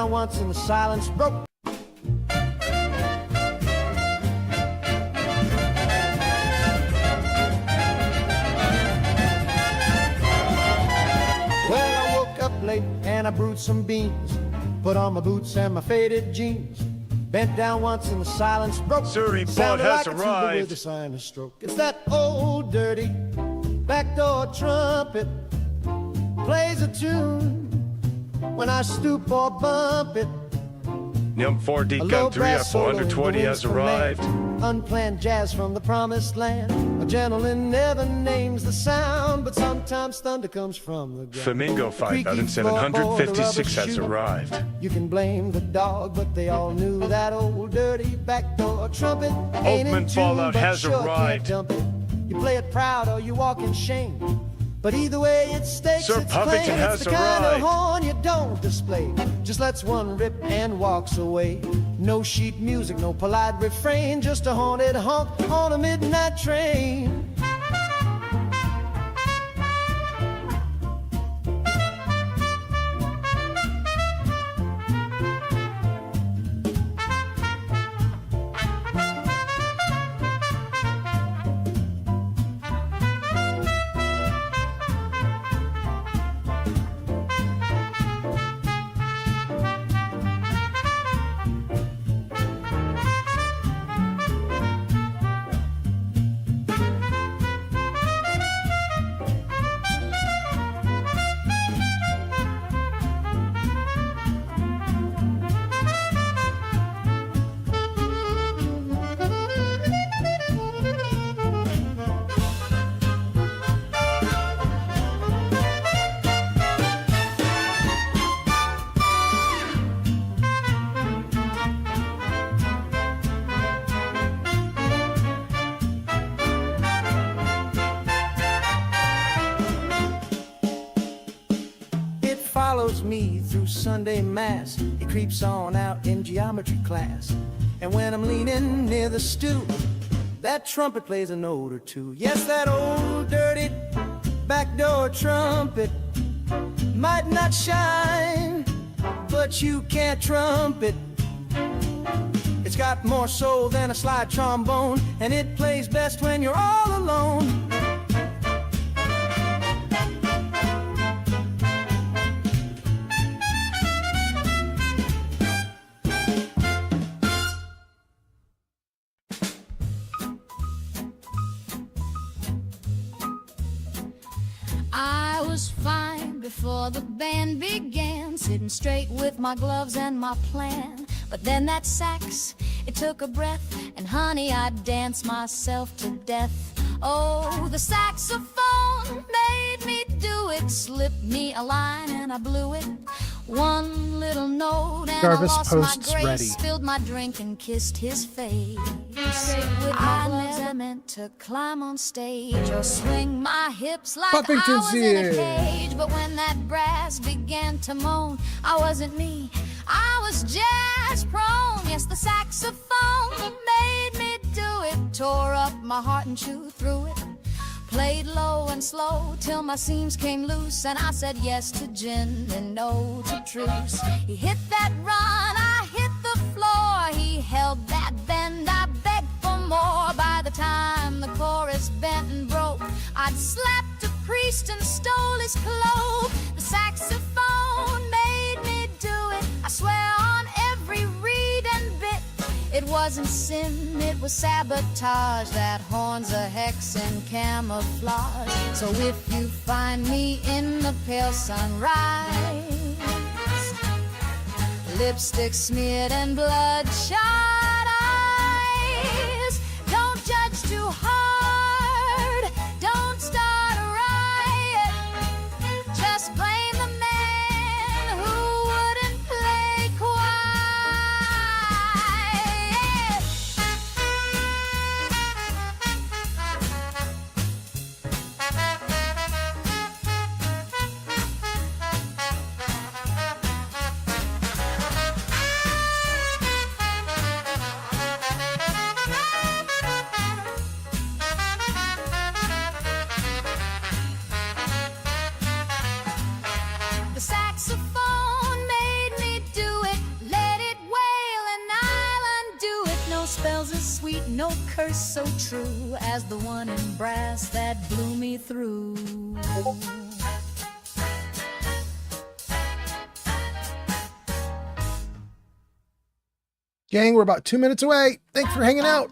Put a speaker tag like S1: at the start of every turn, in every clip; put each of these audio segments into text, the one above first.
S1: down once and the silence broke. Well, I woke up late and I brewed some beans, put on my boots and my faded jeans, bent down once and the silence broke.
S2: Surrey boat
S1: Sounded
S2: has
S1: like
S2: arrived.
S1: with a sinus stroke. It's that old dirty backdoor trumpet, plays a tune when I stoop or bump it.
S2: Num 4D
S1: A low
S2: Gun 3
S1: brass
S2: at
S1: solo
S2: 420
S1: wins
S2: has
S1: for man.
S2: arrived.
S1: Unplanned jazz from the promised land. A gentleman never names the sound, but sometimes thunder comes from the ground.
S2: Flamingo
S1: The creaky
S2: 5756
S1: floorboard, a
S2: has
S1: rubber
S2: arrived.
S1: shoe. You can blame the dog, but they all knew that old dirty backdoor trumpet ain't in
S2: Oakman
S1: tune,
S2: Fallout
S1: but
S2: has
S1: sure can't
S2: arrived.
S1: dump it. You play it proud or you walk in shame, but either way it stakes
S2: Sir
S1: its
S2: Puffington
S1: claim.
S2: has
S1: It's the kind of
S2: arrived.
S1: horn you don't display, just lets one rip and walks away. No sheet music, no polite refrain, just a haunted honk on a midnight train. Follows me through Sunday Mass. It creeps on out in geometry class. And when I'm leaning near the stoop, that trumpet plays a note or two. Yes, that old dirty backdoor trumpet might not shine, but you can't trump it. It's got more soul than a slide trombone, and it plays best when you're all alone.
S3: I was fine before the band began, sitting straight with my gloves and my plan. But then that sax, it took a breath, and honey, I danced myself to death. Oh, the saxophone made me do it, slipped me a line and I blew it. One little note and
S4: Jarvis
S3: I lost
S4: posts
S3: my grace,
S4: ready.
S3: spilled my drink and kissed his face. I never meant to climb on stage or swing my hips like I
S4: Puffington's
S3: was in a
S4: here.
S3: cage. But when that brass began to moan, I wasn't me, I was jazz prone. Yes, the saxophone made me do it, tore up my heart and chewed through it. Played low and slow till my seams came loose, and I said yes to gin and no to truce. He hit that run, I hit the floor. He held that bend, I begged for more. By the time the chorus bent and broke, I'd slapped a priest and stole his cloak. The saxophone made me do it, I swear on every reed and bit. It wasn't sin, it was sabotage. That horn's a hex and camouflage. So if you find me in the pale sunrise, lipstick smeared and bloodshot eyes, don't judge too hard, don't start a riot. Just blame the man who wouldn't play quiet. sweet, no curse so true as the one in brass that blew me through.
S4: Gang, we're about 2 minutes away. Thanks for hanging out.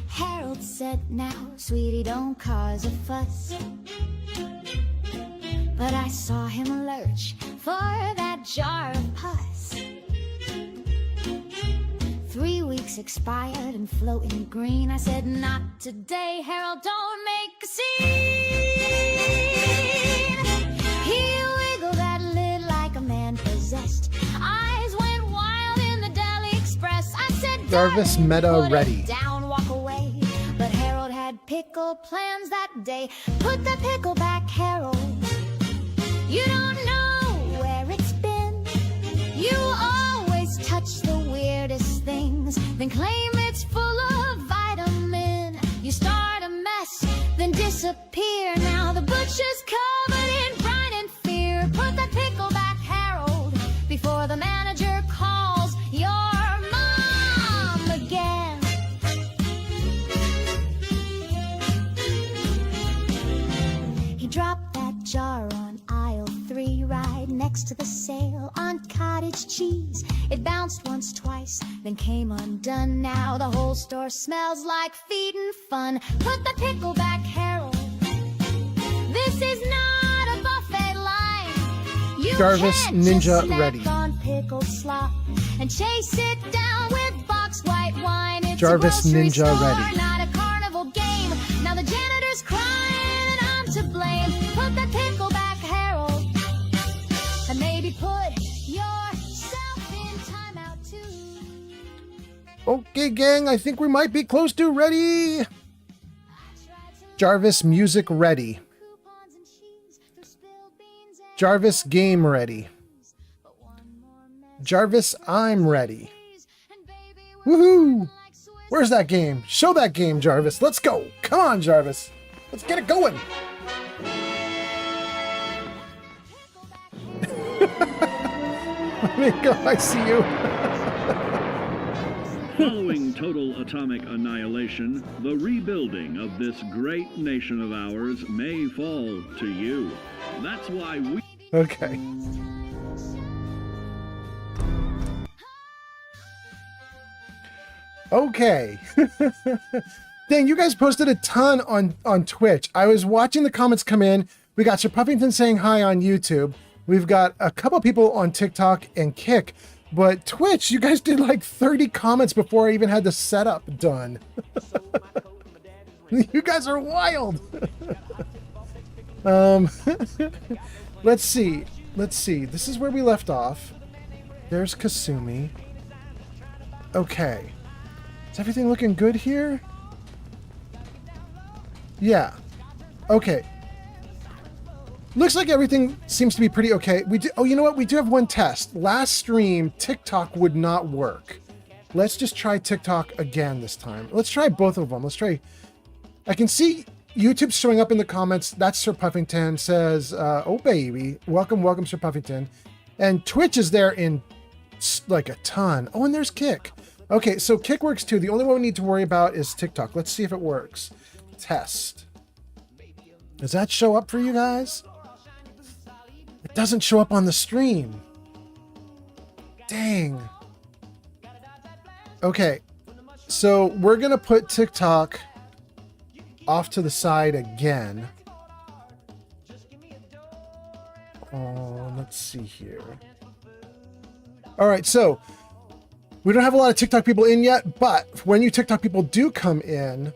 S3: Harold said, now, sweetie, don't cause a fuss. But I saw him lurch for that jar of pus. 3 weeks expired and floating green. I said, not today, Harold, don't make a scene. He wiggled that lid like a man possessed. Eyes went wild in the Deli Express. I said,
S4: Jarvis Meta
S3: put it
S4: ready.
S3: down, walk away. But Harold had pickle plans that day. Put the pickle back, Harold. You don't know where it's been. You always touch the weirdest things, then claim it's full of vitamin. You start a mess, then disappear. Now the butcher's covered in brine and fear. Put that pickle back, Harold, before the manager calls your mom again. He dropped that jar on aisle 3, right next to the sale on cottage cheese. It bounced once, twice, then came undone. Now the whole store smells like feeding fun. Put the pickle back, Harold. This is not a buffet line. You
S4: Jarvis
S3: can't
S4: Ninja
S3: just snack
S4: ready.
S3: on pickle slop and chase it down with boxed white wine. It's
S4: Jarvis
S3: a grocery
S4: Ninja
S3: store,
S4: ready.
S3: not a carnival game. Now the janitor's crying and I'm to blame. Put the pickle back, Harold, and maybe put yourself in timeout too.
S4: Okay, gang, I think we might be close to ready. Jarvis music ready. Jarvis game ready. Jarvis, I'm ready. Woohoo! Where's that game? Show that game, Jarvis. Let's go. Come on, Jarvis. Let's get it going. Let me go. I see you.
S5: Following total atomic annihilation, the rebuilding of this great nation of ours may fall to you. That's why we...
S4: Okay. Okay. Dang, you guys posted a ton on Twitch. I was watching the comments come in. We got Sir Puffington saying hi on YouTube. We've got a couple people on TikTok and Kick. But Twitch, you guys did like 30 comments before I even had the setup done. You guys are wild. Let's see. This is where we left off. There's Kasumi. Okay. Is everything looking good here? Yeah. Okay. Looks like everything seems to be pretty okay. Oh, you know what? We do have one test. Last stream, TikTok would not work. Let's just try TikTok again this time. Let's try both of them. Let's try. I can see YouTube's showing up in the comments. That's Sir Puffington says, oh baby, welcome Sir Puffington. And Twitch is there in like a ton. Oh, and there's Kick. Okay, so Kick works too. The only one we need to worry about is TikTok. Let's see if it works. Test. Does that show up for you guys? It doesn't show up on the stream. Dang. Okay, so we're gonna put TikTok off to the side again. Oh, let's see here. All right, so we don't have a lot of TikTok people in yet, but when you TikTok people do come in,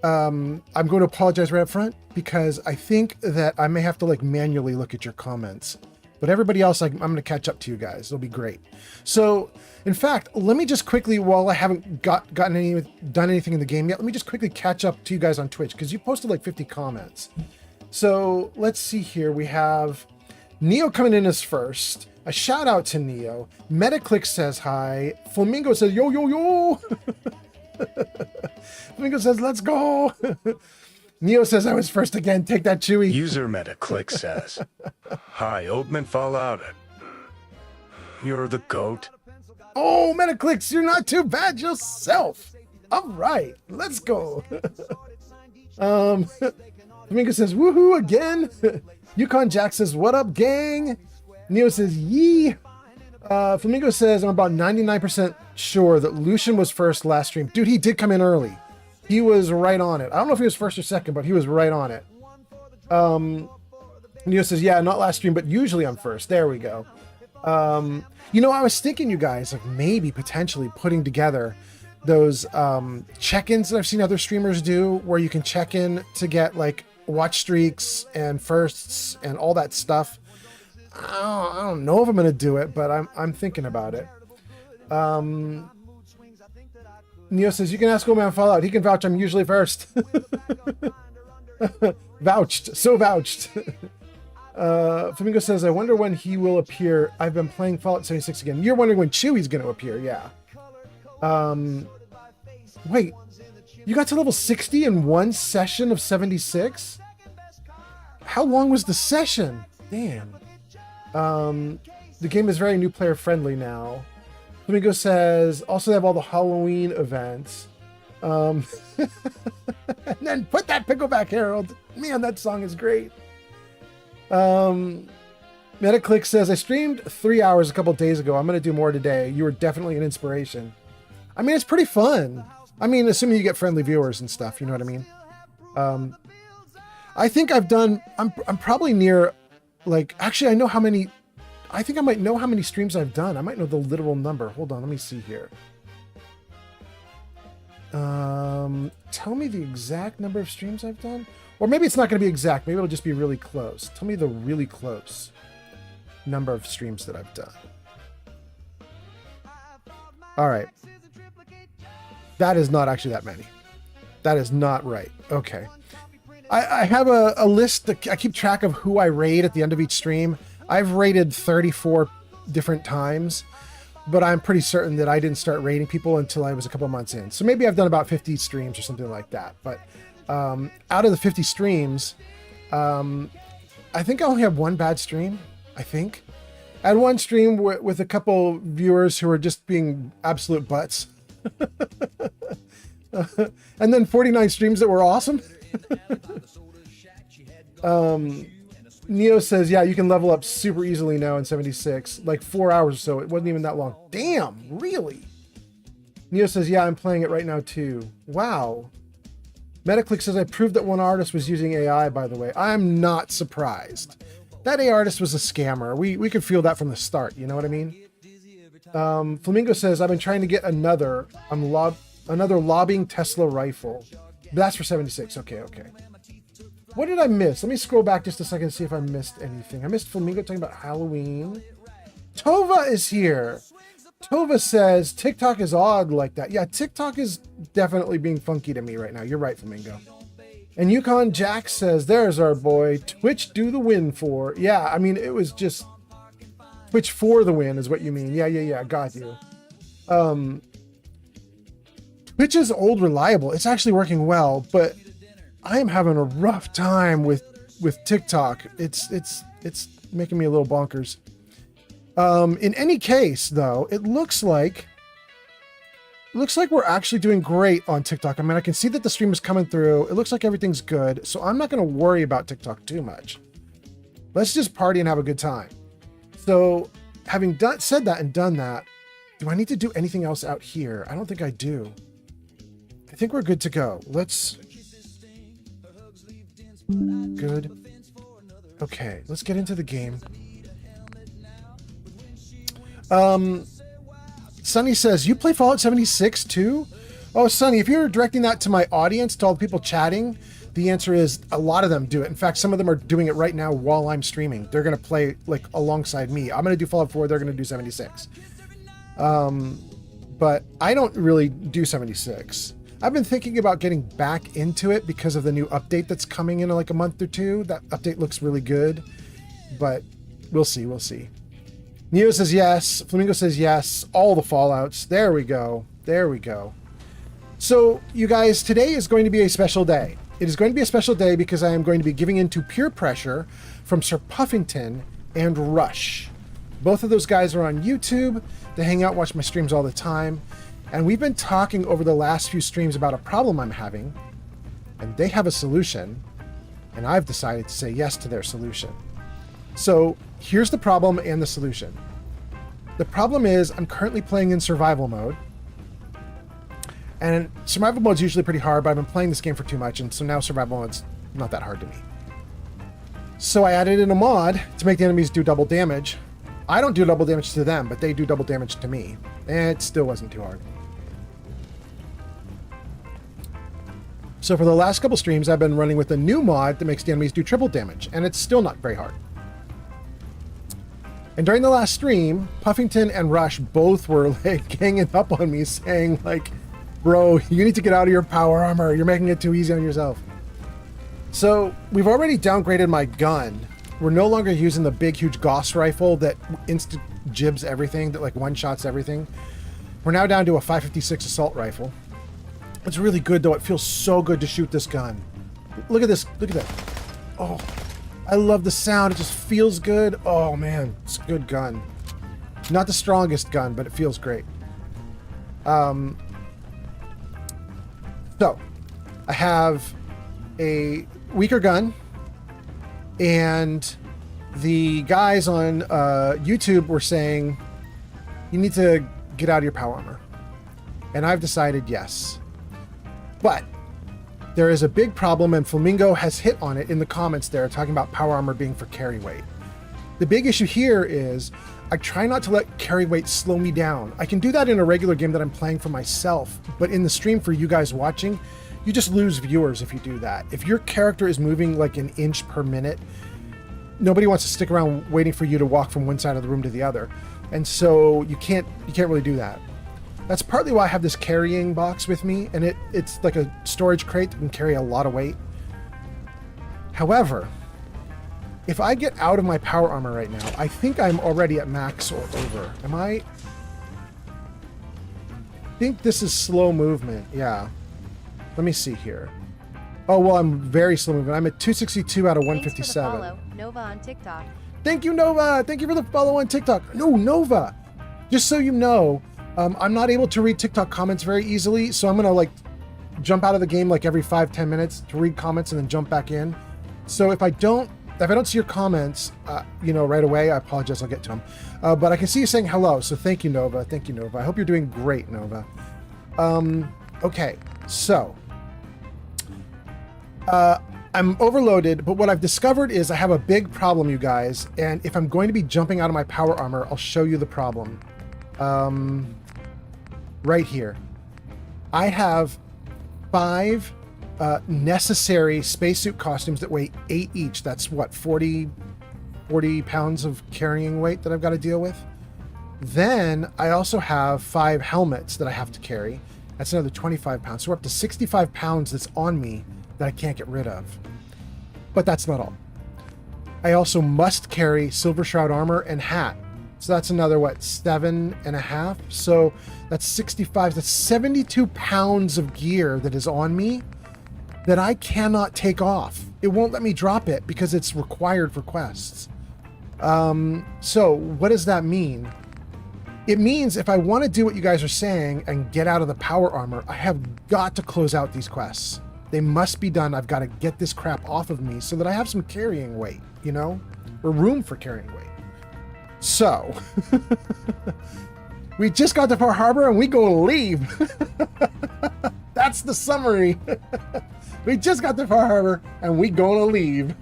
S4: I'm going to apologize right up front because I think that I may have to like manually look at your comments. But everybody else, I'm going to catch up to you guys. It'll be great. So, in fact, let me just quickly, while I haven't done anything in the game yet, let me just quickly catch up to you guys on Twitch because you posted like 50 comments. So let's see here. We have Neo coming in as first. A shout out to Neo. Metaclick says hi. Flamingo says yo yo yo. Flamingo says let's go. Neo says I was first again. Take that, Chewy.
S2: User Metaclick says, "Hi, Oatman Fallout. You're the goat."
S4: Oh, Metaclicks, you're not too bad yourself. All right, let's go. Flamingo says, woohoo again. Yukon Jack says, what up, gang? Neo says, yee. Flamingo says, I'm about 99% sure that Lucian was first last stream. Dude, he did come in early. He was right on it. I don't know if he was first or second, but he was right on it. Neo says, yeah, not last stream, but usually I'm first. There we go. You know, I was thinking, you guys, like maybe potentially putting together those check-ins that I've seen other streamers do, where you can check in to get like watch streaks and firsts and all that stuff. I don't know if I'm gonna do it, but I'm thinking about it. Neo says, you can ask Old Man Fallout. He can vouch I'm usually first. Vouched. So vouched. Flamingo says, I wonder when he will appear. I've been playing Fallout 76 again. You're wondering when Chewy's going to appear. Yeah. Wait, you got to level 60 in one session of 76? How long was the session? Damn. The game is very new player friendly now. Flamingo says, also they have all the Halloween events. And then put that pickleback, Harold. Man, that song is great. Metaclick says, I streamed 3 hours a couple days ago. I'm going to do more today. You were definitely an inspiration. I mean, it's pretty fun. I mean, assuming you get friendly viewers and stuff, you know what I mean? I think I've done, I'm probably near, like, actually I know how many, I think I might know how many streams I've done. I might know the literal number. Hold on, let me see here. Tell me the exact number of streams I've done. Or maybe it's not going to be exact. Maybe it'll just be really close. Tell me the really close number of streams that I've done. All right. That is not actually that many. That is not right. Okay. I have a list that I keep track of who I raid at the end of each stream. I've raided 34 different times, but I'm pretty certain that I didn't start raiding people until I was a couple months in. So maybe I've done about 50 streams or something like that. But out of the 50 streams, I think I only have one bad stream, I think. I had one stream with a couple viewers who were just being absolute butts. And then 49 streams that were awesome. Neo says, yeah, you can level up super easily now in 76, like 4 hours or so. It wasn't even that long. Damn, really? Neo says, yeah, I'm playing it right now too. Wow. Metaclick says, I proved that one artist was using AI, by the way. I'm not surprised. That AI artist was a scammer. We could feel that from the start, you know what I mean? Flamingo says, I've been trying to get another lobbying Tesla rifle. That's for 76. Okay. What did I miss? Let me scroll back just a second and see if I missed anything. I missed Flamingo talking about Halloween. Tova is here. Tova says, TikTok is odd like that. Yeah, TikTok is definitely being funky to me right now. You're right, Flamingo. And Yukon Jack says, there's our boy. Twitch do the win for. Yeah, I mean, it was just Twitch for the win is what you mean. Yeah, got you. Twitch is old reliable. It's actually working well, but I am having a rough time with TikTok. It's making me a little bonkers. In any case, though, it looks like we're actually doing great on TikTok. I mean, I can see that the stream is coming through. It looks like everything's good, so I'm not going to worry about TikTok too much. Let's just party and have a good time. So, having said that and done that, do I need to do anything else out here? I don't think I do. I think we're good to go. Good. Okay, let's get into the game. Sunny says, you play Fallout 76 too? Oh, Sunny, if you're directing that to my audience, to all the people chatting, the answer is a lot of them do it. In fact, some of them are doing it right now while I'm streaming. They're going to play like alongside me. I'm going to do Fallout 4. They're going to do 76. But I don't really do 76. I've been thinking about getting back into it because of the new update that's coming in like a month or two. That update looks really good, but we'll see. Neo says yes. Flamingo says yes. All the Fallouts. There we go. So, you guys, today is going to be a special day. It is going to be a special day because I am going to be giving in to peer pressure from Sir Puffington and Rush. Both of those guys are on YouTube. They hang out, watch my streams all the time. And we've been talking over the last few streams about a problem I'm having. And they have a solution. And I've decided to say yes to their solution. So here's the problem and the solution. The problem is I'm currently playing in survival mode. And survival mode's usually pretty hard, but I've been playing this game for too much, and so now survival mode's not that hard to me. So I added in a mod to make the enemies do double damage. I don't do double damage to them, but they do double damage to me. And it still wasn't too hard. So for the last couple streams, I've been running with a new mod that makes the enemies do triple damage, and it's still not very hard. And during the last stream, Puffington and Rush both were like ganging up on me saying like, bro, you need to get out of your power armor. You're making it too easy on yourself. So we've already downgraded my gun. We're no longer using the big, huge Gauss rifle that instant jibs everything, that like one-shots everything. We're now down to a 5.56 assault rifle. It's really good though. It feels so good to shoot this gun. Look at this. Look at that. Oh, I love the sound. It just feels good. Oh man, it's a good gun. Not the strongest gun, but it feels great. So, I have a weaker gun, and the guys on YouTube were saying, you need to get out of your power armor. And I've decided yes. But there is a big problem, and Flamingo has hit on it in the comments there, talking about power armor being for carry weight. The big issue here is I try not to let carry weight slow me down. I can do that in a regular game that I'm playing for myself, but in the stream for you guys watching, you just lose viewers if you do that. If your character is moving like an inch per minute, nobody wants to stick around waiting for you to walk from one side of the room to the other. And so you can't really do that. That's partly why I have this carrying box with me, and it's like a storage crate that can carry a lot of weight. However, if I get out of my power armor right now, I think I'm already at max or over. Am I? I think this is slow movement. Yeah. Let me see here. Oh, well, I'm very slow movement. I'm at 262 out of 157.
S6: Thanks for the follow, Nova on TikTok.
S4: Thank you, Nova. Thank you for the follow on TikTok. No, Nova. Just so you know, I'm not able to read TikTok comments very easily, so I'm going to like jump out of the game like every 5-10 minutes to read comments and then jump back in. So if I don't see your comments, right away, I apologize. I'll get to them. But I can see you saying hello. So thank you, Nova. Thank you, Nova. I hope you're doing great, Nova. Okay. So I'm overloaded, but what I've discovered is I have a big problem, you guys. And if I'm going to be jumping out of my power armor, I'll show you the problem. Right here. I have 5 necessary spacesuit costumes that weigh 8 each. That's what, 40 pounds of carrying weight that I've got to deal with. Then I also have 5 helmets that I have to carry. That's another 25 pounds. So we're up to 65 pounds that's on me that I can't get rid of. But that's not all. I also must carry Silver Shroud armor and hat. So that's another, 7.5? So that's 65. That's 72 pounds of gear that is on me that I cannot take off. It won't let me drop it because it's required for quests. So what does that mean? It means if I want to do what you guys are saying and get out of the power armor, I have got to close out these quests. They must be done. I've got to get this crap off of me so that I have some carrying weight, or room for carrying weight. So, we just got to Far Harbor and we gonna leave. That's the summary. We just got to Far Harbor and we gonna leave.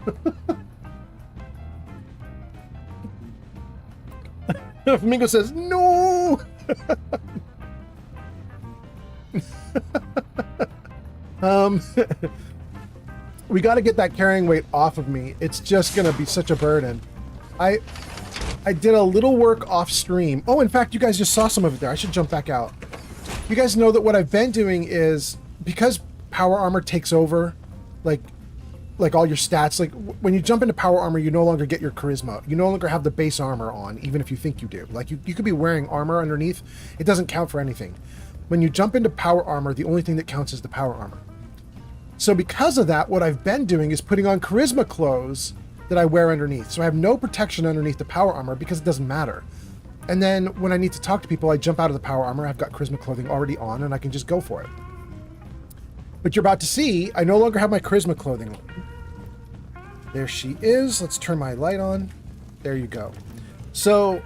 S4: Flamingo says, no! We got to get that carrying weight off of me. It's just going to be such a burden. I did a little work off stream. Oh, in fact, you guys just saw some of it there. I should jump back out. You guys know that what I've been doing is, because power armor takes over, like all your stats, like when you jump into power armor, you no longer get your charisma. You no longer have the base armor on, even if you think you do. Like you could be wearing armor underneath. It doesn't count for anything. When you jump into power armor, the only thing that counts is the power armor. So because of that, what I've been doing is putting on charisma clothes that I wear underneath. So I have no protection underneath the power armor because it doesn't matter. And then when I need to talk to people, I jump out of the power armor. I've got charisma clothing already on and I can just go for it. But you're about to see, I no longer have my charisma clothing on. There she is. Let's turn my light on. There you go. So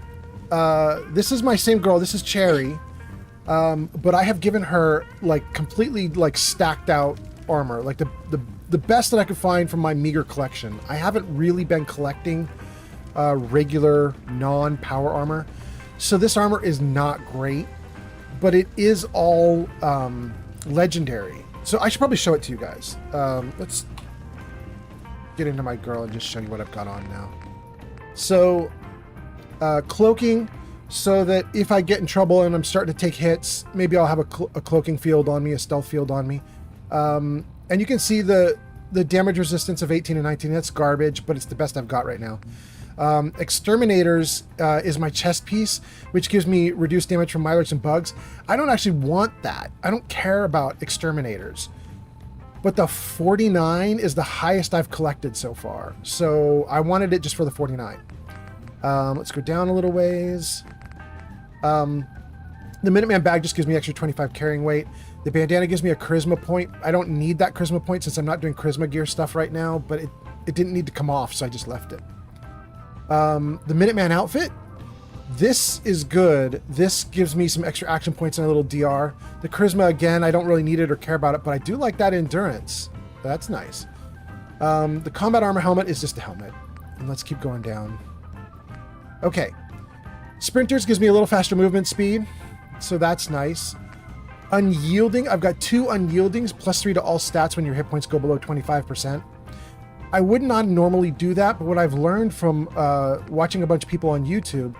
S4: this is my same girl. This is Cherry. But I have given her like completely like stacked out armor, like the best that I could find from my meager collection. I haven't really been collecting regular non-power armor. So this armor is not great, but it is all legendary. So I should probably show it to you guys. Let's get into my girl and just show you what I've got on now. So cloaking, so that if I get in trouble and I'm starting to take hits, maybe I'll have a cloaking field on me, a stealth field on me. And you can see the damage resistance of 18 and 19. That's garbage, but it's the best I've got right now. Exterminators is my chest piece, which gives me reduced damage from milers and bugs. I don't actually want that. I don't care about exterminators. But the 49 is the highest I've collected so far. So I wanted it just for the 49. Let's go down a little ways. The Minuteman bag just gives me extra 25 carrying weight. The bandana gives me a charisma point. I don't need that charisma point since I'm not doing charisma gear stuff right now, but it didn't need to come off, so I just left it. The Minuteman outfit, this is good. This gives me some extra action points and a little DR. The charisma, again, I don't really need it or care about it, but I do like that endurance. That's nice. The combat armor helmet is just a helmet. And let's keep going down. Okay. Sprinters gives me a little faster movement speed, so that's nice. Unyielding, I've got 2 unyieldings, +3 to all stats when your hit points go below 25%. I would not normally do that, but what I've learned from watching a bunch of people on YouTube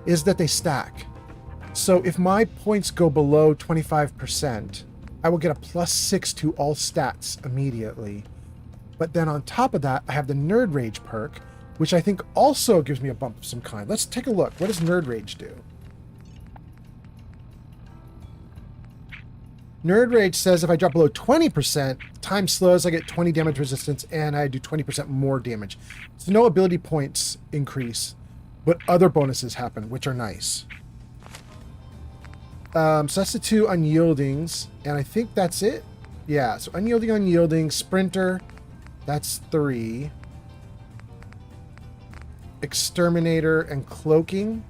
S4: is that they stack. So if my points go below 25%, I will get a +6 to all stats immediately. But then on top of that, I have the Nerd Rage perk, which I think also gives me a bump of some kind. Let's take a look. What does Nerd Rage do? Nerd Rage says if I drop below 20%, time slows, I get 20 damage resistance, and I do 20% more damage. So no ability points increase, but other bonuses happen, which are nice. So that's the 2 unyieldings, and I think that's it. Yeah, so unyielding, sprinter, that's 3. Exterminator and cloaking,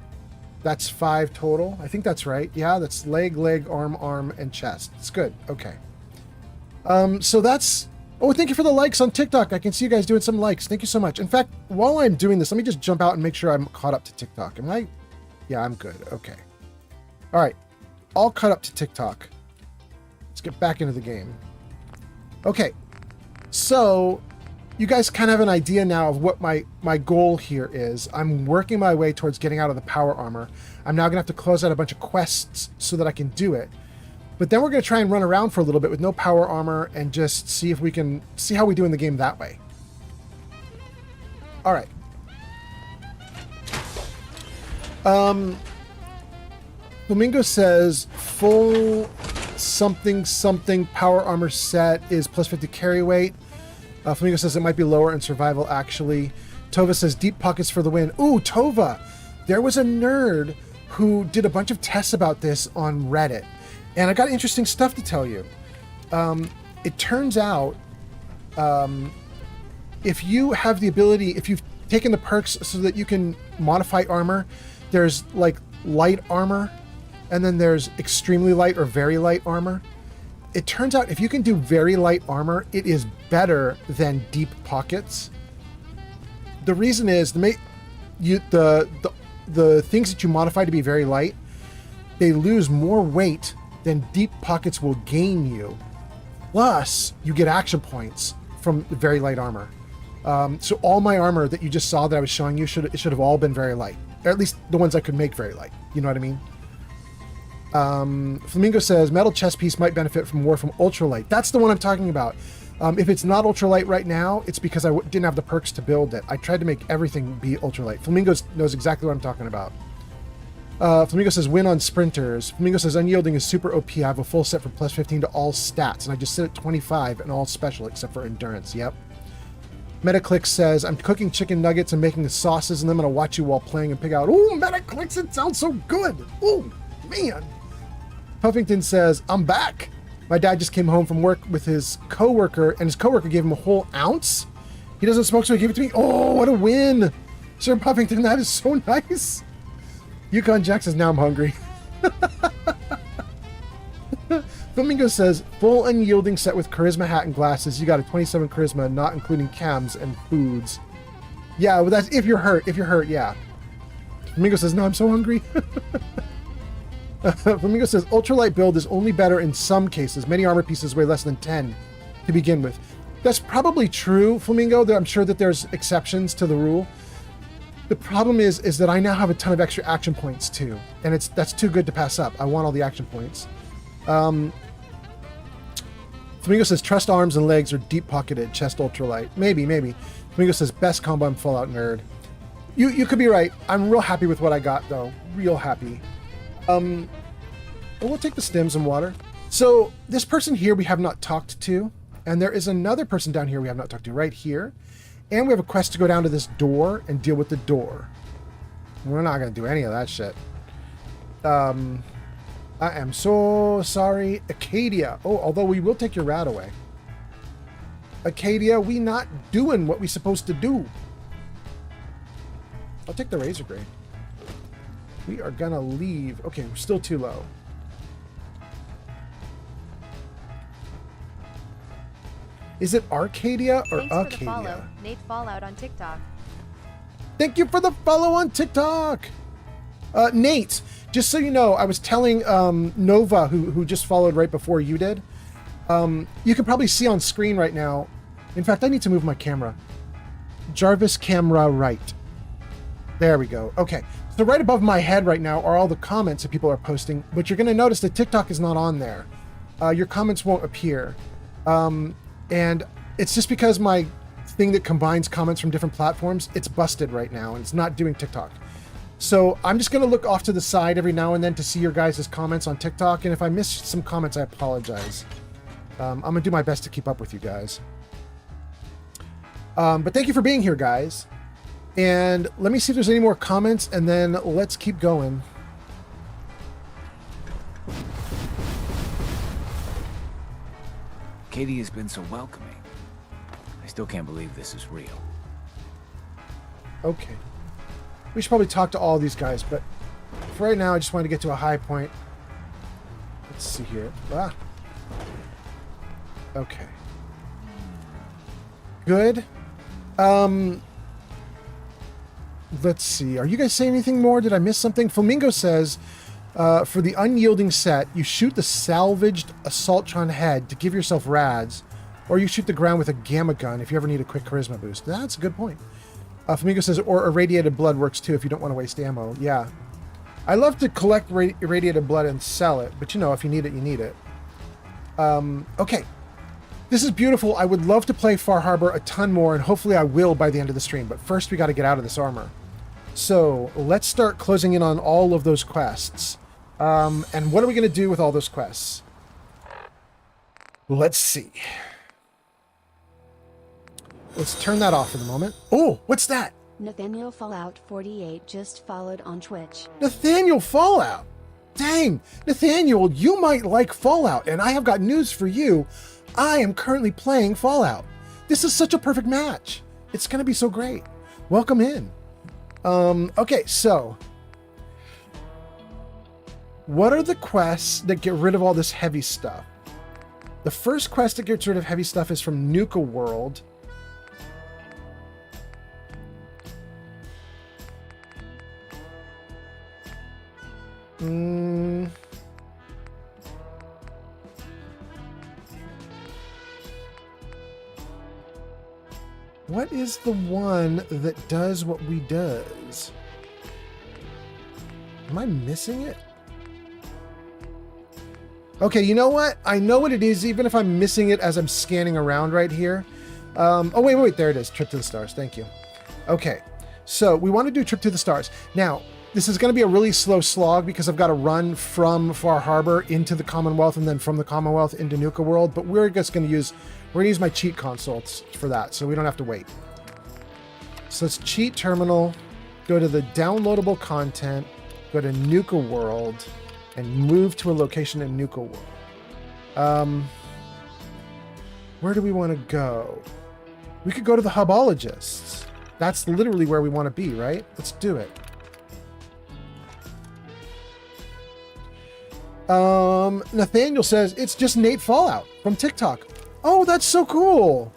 S4: that's 5 total. I think that's right. Yeah, that's leg, arm, and chest. It's good. Okay. So that's... Oh, thank you for the likes on TikTok. I can see you guys doing some likes. Thank you so much. In fact, while I'm doing this, let me just jump out and make sure I'm caught up to TikTok. Am I? Yeah, I'm good. Okay. All right. All caught up to TikTok. Let's get back into the game. Okay. So... you guys kind of have an idea now of what my goal here is. I'm working my way towards getting out of the power armor. I'm now going to have to close out a bunch of quests so that I can do it. But then we're going to try and run around for a little bit with no power armor and just see if we can see how we do in the game that way. All right. Flamingo says full something power armor set is +50 carry weight. Flamingo says it might be lower in survival, actually. Tova says deep pockets for the win. Ooh, Tova! There was a nerd who did a bunch of tests about this on Reddit. And I got interesting stuff to tell you. It turns out, if you have the ability, if you've taken the perks so that you can modify armor, there's like light armor, and then there's extremely light or very light armor. It turns out if you can do very light armor, it is better than deep pockets. The reason is the things that you modify to be very light, they lose more weight than deep pockets will gain you. Plus, you get action points from the very light armor. So all my armor that you just saw that I was showing you should have all been very light, or at least the ones I could make very light. You know what I mean? Flamingo says metal chest piece might benefit from more from ultralight. That's the one I'm talking about. If it's not ultralight right now, it's because I didn't have the perks to build it. I tried to make everything be ultralight. Flamingo knows exactly what I'm talking about. Flamingo says, win on sprinters. Flamingo says, unyielding is super OP. I have a full set for plus 15 to all stats, and I just sit at 25 and all special except for endurance. Yep. Metaclick says, I'm cooking chicken nuggets and making the sauces, and I'm going to watch you while playing and pick out. Ooh, Metaclicks, it sounds so good. Ooh, man. Puffington says, I'm back. My dad just came home from work with his coworker, and his coworker gave him a whole ounce. He doesn't smoke, so he gave it to me. Oh, what a win. Sir Puffington, that is so nice. Yukon Jack says, now I'm hungry. Flamingo says, full unyielding set with charisma hat and glasses. You got a 27 charisma, not including cams and foods. Yeah, well, that's if you're hurt. If you're hurt, yeah. Flamingo says, no, I'm so hungry. Flamingo says, ultralight build is only better in some cases. Many armor pieces weigh less than 10 to begin with. That's probably true, Flamingo. I'm sure that there's exceptions to the rule. The problem is that I now have a ton of extra action points too, and that's too good to pass up. I want all the action points. Flamingo says trust arms and legs are deep pocketed, chest ultralight. Maybe. Flamingo says best combo in Fallout nerd. You could be right. I'm real happy with what I got though. Real happy. We'll take the stems and water. So this person here we have not talked to, and there is another person down here we have not talked to right here. And we have a quest to go down to this door and deal with the door. We're not going to do any of that shit. I am so sorry. Acadia. Oh, although we will take your rat away. Acadia, we not doing what we supposed to do. I'll take the razor grade. We are going to leave. Okay, we're still too low. Is it Arcadia or
S6: Thanks for the
S4: Acadia?
S6: follow, Nate Fallout on TikTok.
S4: Thank you for the follow on TikTok. Nate, just so you know, I was telling Nova, who just followed right before you did. You can probably see on screen right now. In fact, I need to move my camera. Jarvis camera right. There we go. Okay. So right above my head right now are all the comments that people are posting, but you're going to notice that TikTok is not on there. Your comments won't appear. And it's just because my thing that combines comments from different platforms, it's busted right now and it's not doing TikTok. So I'm just going to look off to the side every now and then to see your guys' comments on TikTok. And if I miss some comments, I apologize. I'm going to do my best to keep up with you guys. But thank you for being here, guys. And let me see if there's any more comments and then let's keep going.
S7: Katie has been so welcoming. I still can't believe this is real.
S4: Okay. We should probably talk to all these guys, but for right now, I just wanted to get to a high point. Let's see here. Ah. Okay. Good. Let's see. Are you guys saying anything more? Did I miss something? Flamingo says, for the unyielding set, you shoot the salvaged Assaultron head to give yourself rads, or you shoot the ground with a gamma gun if you ever need a quick charisma boost. That's a good point. Flamingo says, or irradiated blood works too if you don't want to waste ammo. Yeah. I love to collect irradiated blood and sell it, but you know, if you need it, you need it. Okay. This is beautiful. I would love to play Far Harbor a ton more, and hopefully I will by the end of the stream, but first we got to get out of this armor. So let's start closing in on all of those quests. And what are we going to do with all those quests? Let's see. Let's turn that off for the moment. Oh, what's that?
S8: Nathaniel Fallout 48 just followed on Twitch.
S4: Nathaniel Fallout. Dang, Nathaniel, you might like Fallout, and I have got news for you. I am currently playing Fallout. This is such a perfect match. It's going to be so great. Welcome in. Okay, so what are the quests that get rid of all this heavy stuff? The first quest that gets rid of heavy stuff is from Nuka World. What is the one that does what we does? Am I missing it? Okay, you know what? I know what it is, even if I'm missing it as I'm scanning around right here. Oh, wait, there it is. Trip to the Stars. Thank you. Okay, so we want to do Trip to the Stars. Now, this is going to be a really slow slog because I've got to run from Far Harbor into the Commonwealth and then from the Commonwealth into Nuka World. But we're just going to use my cheat consoles for that, so we don't have to wait. So let's cheat terminal, go to the downloadable content, go to Nuka World, and move to a location in Nuka World. Where do we want to go? We could go to the Hubologists. That's literally where we want to be, right? Let's do it. Nathaniel says, it's just Nate Fallout from TikTok. Oh, that's so cool.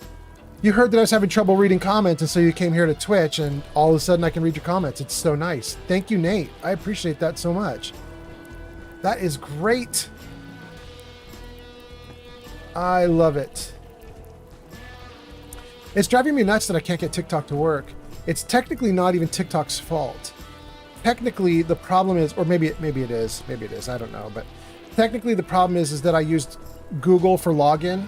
S4: You heard that I was having trouble reading comments, and so you came here to Twitch, and all of a sudden I can read your comments. It's so nice. Thank you, Nate. I appreciate that so much. That is great. I love it. It's driving me nuts that I can't get TikTok to work. It's technically not even TikTok's fault. Technically, the problem is, or maybe it is, I don't know, but technically the problem is that I used Google for login,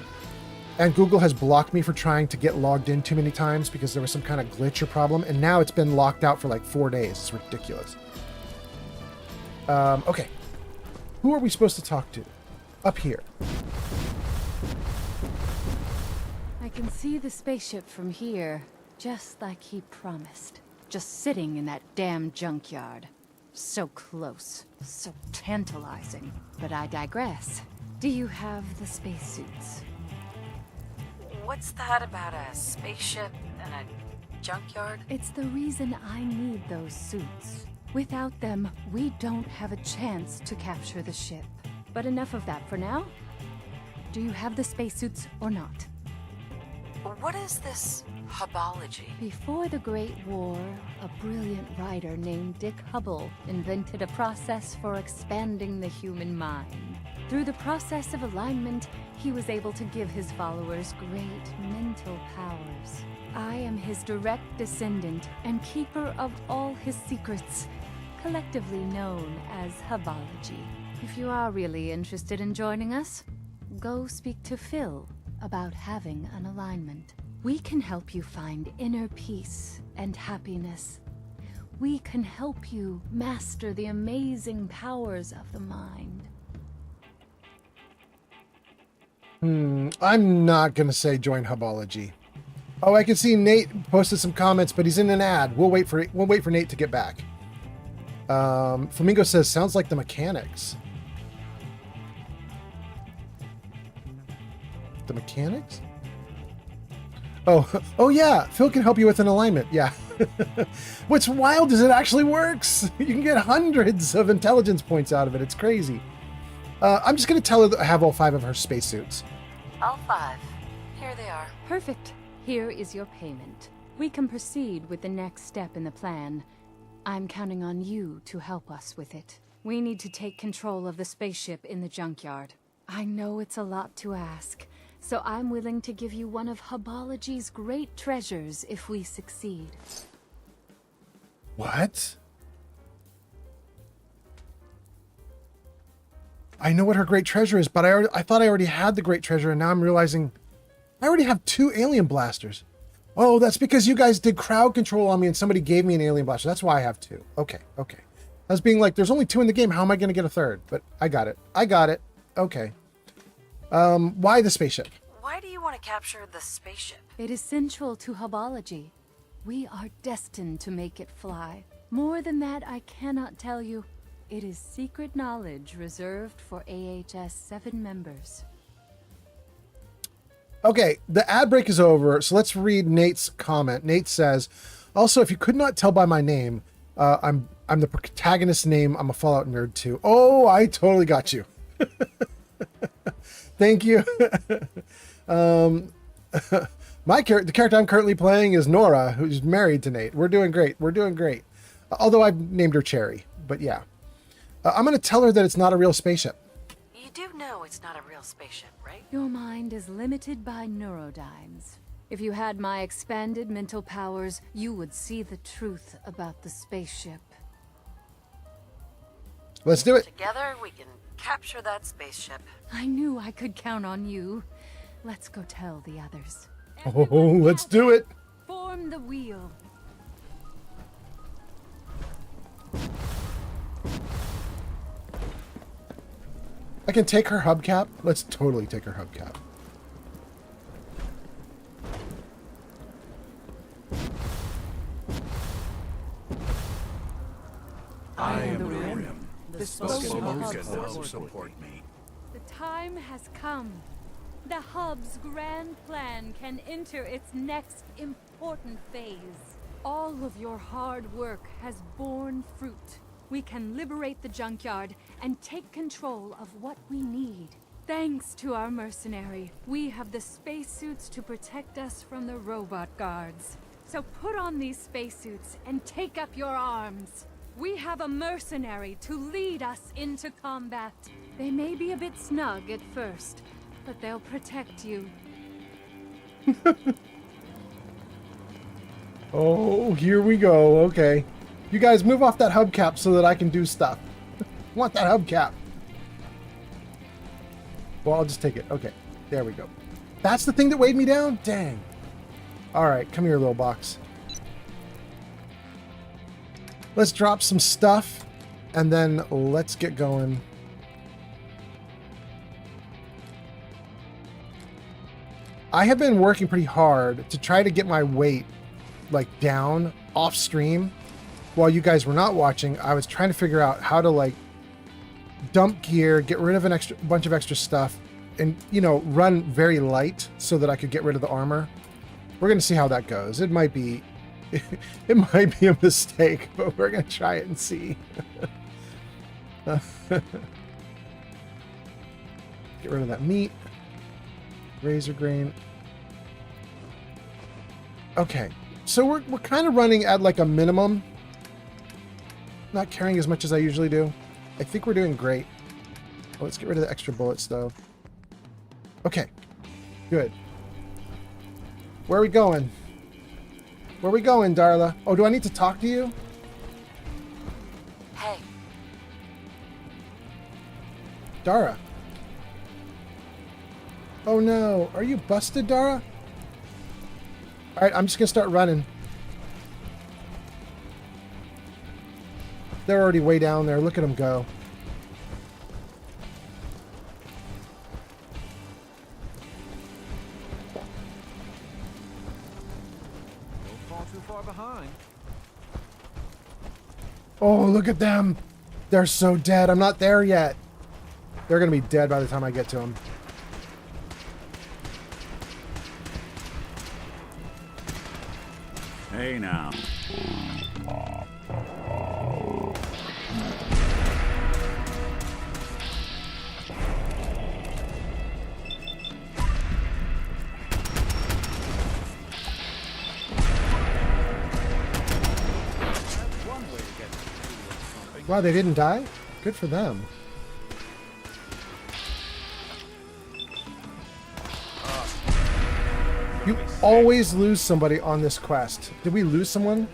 S4: and Google has blocked me for trying to get logged in too many times because there was some kind of glitch or problem, and now it's been locked out for like 4 days. It's ridiculous. Okay. Who are we supposed to talk to? Up here.
S9: I can see the spaceship from here, just like he promised. Just sitting in that damn junkyard. So close, so tantalizing. But I digress. Do you have the spacesuits?
S10: What's that about a spaceship and a junkyard?
S9: It's the reason I need those suits. Without them, we don't have a chance to capture the ship. But enough of that for now. Do you have the spacesuits or not?
S10: What is this hubology?
S9: Before the Great War, a brilliant writer named Dick Hubble invented a process for expanding the human mind. Through the process of alignment, he was able to give his followers great mental powers. I am his direct descendant and keeper of all his secrets, collectively known as Hubology. If you are really interested in joining us, go speak to Phil about having an alignment. We can help you find inner peace and happiness. We can help you master the amazing powers of the mind.
S4: I'm not going to say join Hubology. Oh, I can see Nate posted some comments, but he's in an ad. We'll wait for Nate to get back. Flamingo says, sounds like the mechanics. The mechanics? Oh yeah, Phil can help you with an alignment. Yeah. What's wild is it actually works. You can get hundreds of intelligence points out of it. It's crazy. I'm just going to tell her that I have all 5 of her spacesuits.
S10: All 5. Here they are.
S9: Perfect. Here is your payment. We can proceed with the next step in the plan. I'm counting on you to help us with it. We need to take control of the spaceship in the junkyard. I know it's a lot to ask, so I'm willing to give you one of Hubology's great treasures if we succeed.
S4: What? I know what her great treasure is, but I thought I already had the great treasure, and now I'm realizing I already have 2 alien blasters. Oh, that's because you guys did crowd control on me and somebody gave me an alien blaster. That's why I have 2. Okay. I was being like, there's only 2 in the game. How am I going to get a 3rd? But I got it. Okay. Why the spaceship?
S10: Why do you want to capture the spaceship?
S9: It is central to Hubology. We are destined to make it fly. More than that, I cannot tell you. It is secret knowledge reserved for AHS 7 members.
S4: Okay, the ad break is over, so let's read Nate's comment. Nate says, also, if you could not tell by my name, I'm the protagonist's name. I'm a Fallout nerd too. Oh, I totally got you. Thank you. The character I'm currently playing is Nora, who's married to Nate. We're doing great. Although I've named her Cherry, but yeah. I'm going to tell her that it's not a real spaceship.
S10: You do know it's not a real spaceship, right?
S9: Your mind is limited by neurodynes. If you had my expanded mental powers, you would see the truth about the spaceship.
S4: Let's do it.
S10: Together, we can capture that spaceship.
S9: I knew I could count on you. Let's go tell the others.
S4: Oh, let's do it.
S9: Form the wheel.
S4: I can take her hubcap. Let's totally take her hubcap.
S2: I am the rim.
S9: The
S2: Spoken
S9: hub
S2: can now support me.
S9: The time has come. The hub's grand plan can enter its next important phase. All of your hard work has borne fruit. We can liberate the junkyard and take control of what we need. Thanks to our mercenary, we have the spacesuits to protect us from the robot guards. So put on these spacesuits and take up your arms. We have a mercenary to lead us into combat. They may be a bit snug at first, but they'll protect you.
S4: Oh, here we go. Okay. You guys move off that hubcap so that I can do stuff. I want that hubcap. Well, I'll just take it. Okay. There we go. That's the thing that weighed me down? Dang. All right. Come here, little box. Let's drop some stuff, and then let's get going. I have been working pretty hard to try to get my weight like down off stream while you guys were not watching. I was trying to figure out how to like dump gear, get rid of a bunch of extra stuff, and you know, run very light so that I could get rid of the armor. We're gonna see how that goes. It might be it might be a mistake, but we're gonna try it and see. Get rid of that meat. Razor grain. Okay, so we're kind of running at like a minimum. Not carrying as much as I usually do. I think we're doing great. Oh, let's get rid of the extra bullets though. Okay, good. Where are we going? Where are we going, Darla? Oh, do I need to talk to you?
S10: Hey,
S4: Dara. Oh no, are you busted, Dara? Alright, I'm just gonna start running. They're already way down there. Look at them go.
S11: Don't fall too far behind.
S4: Oh, look at them. They're so dead. I'm not there yet. They're gonna be dead by the time I get to them.
S11: Hey now.
S4: Wow, they didn't die? Good for them. You always lose somebody on this quest. Did we lose someone?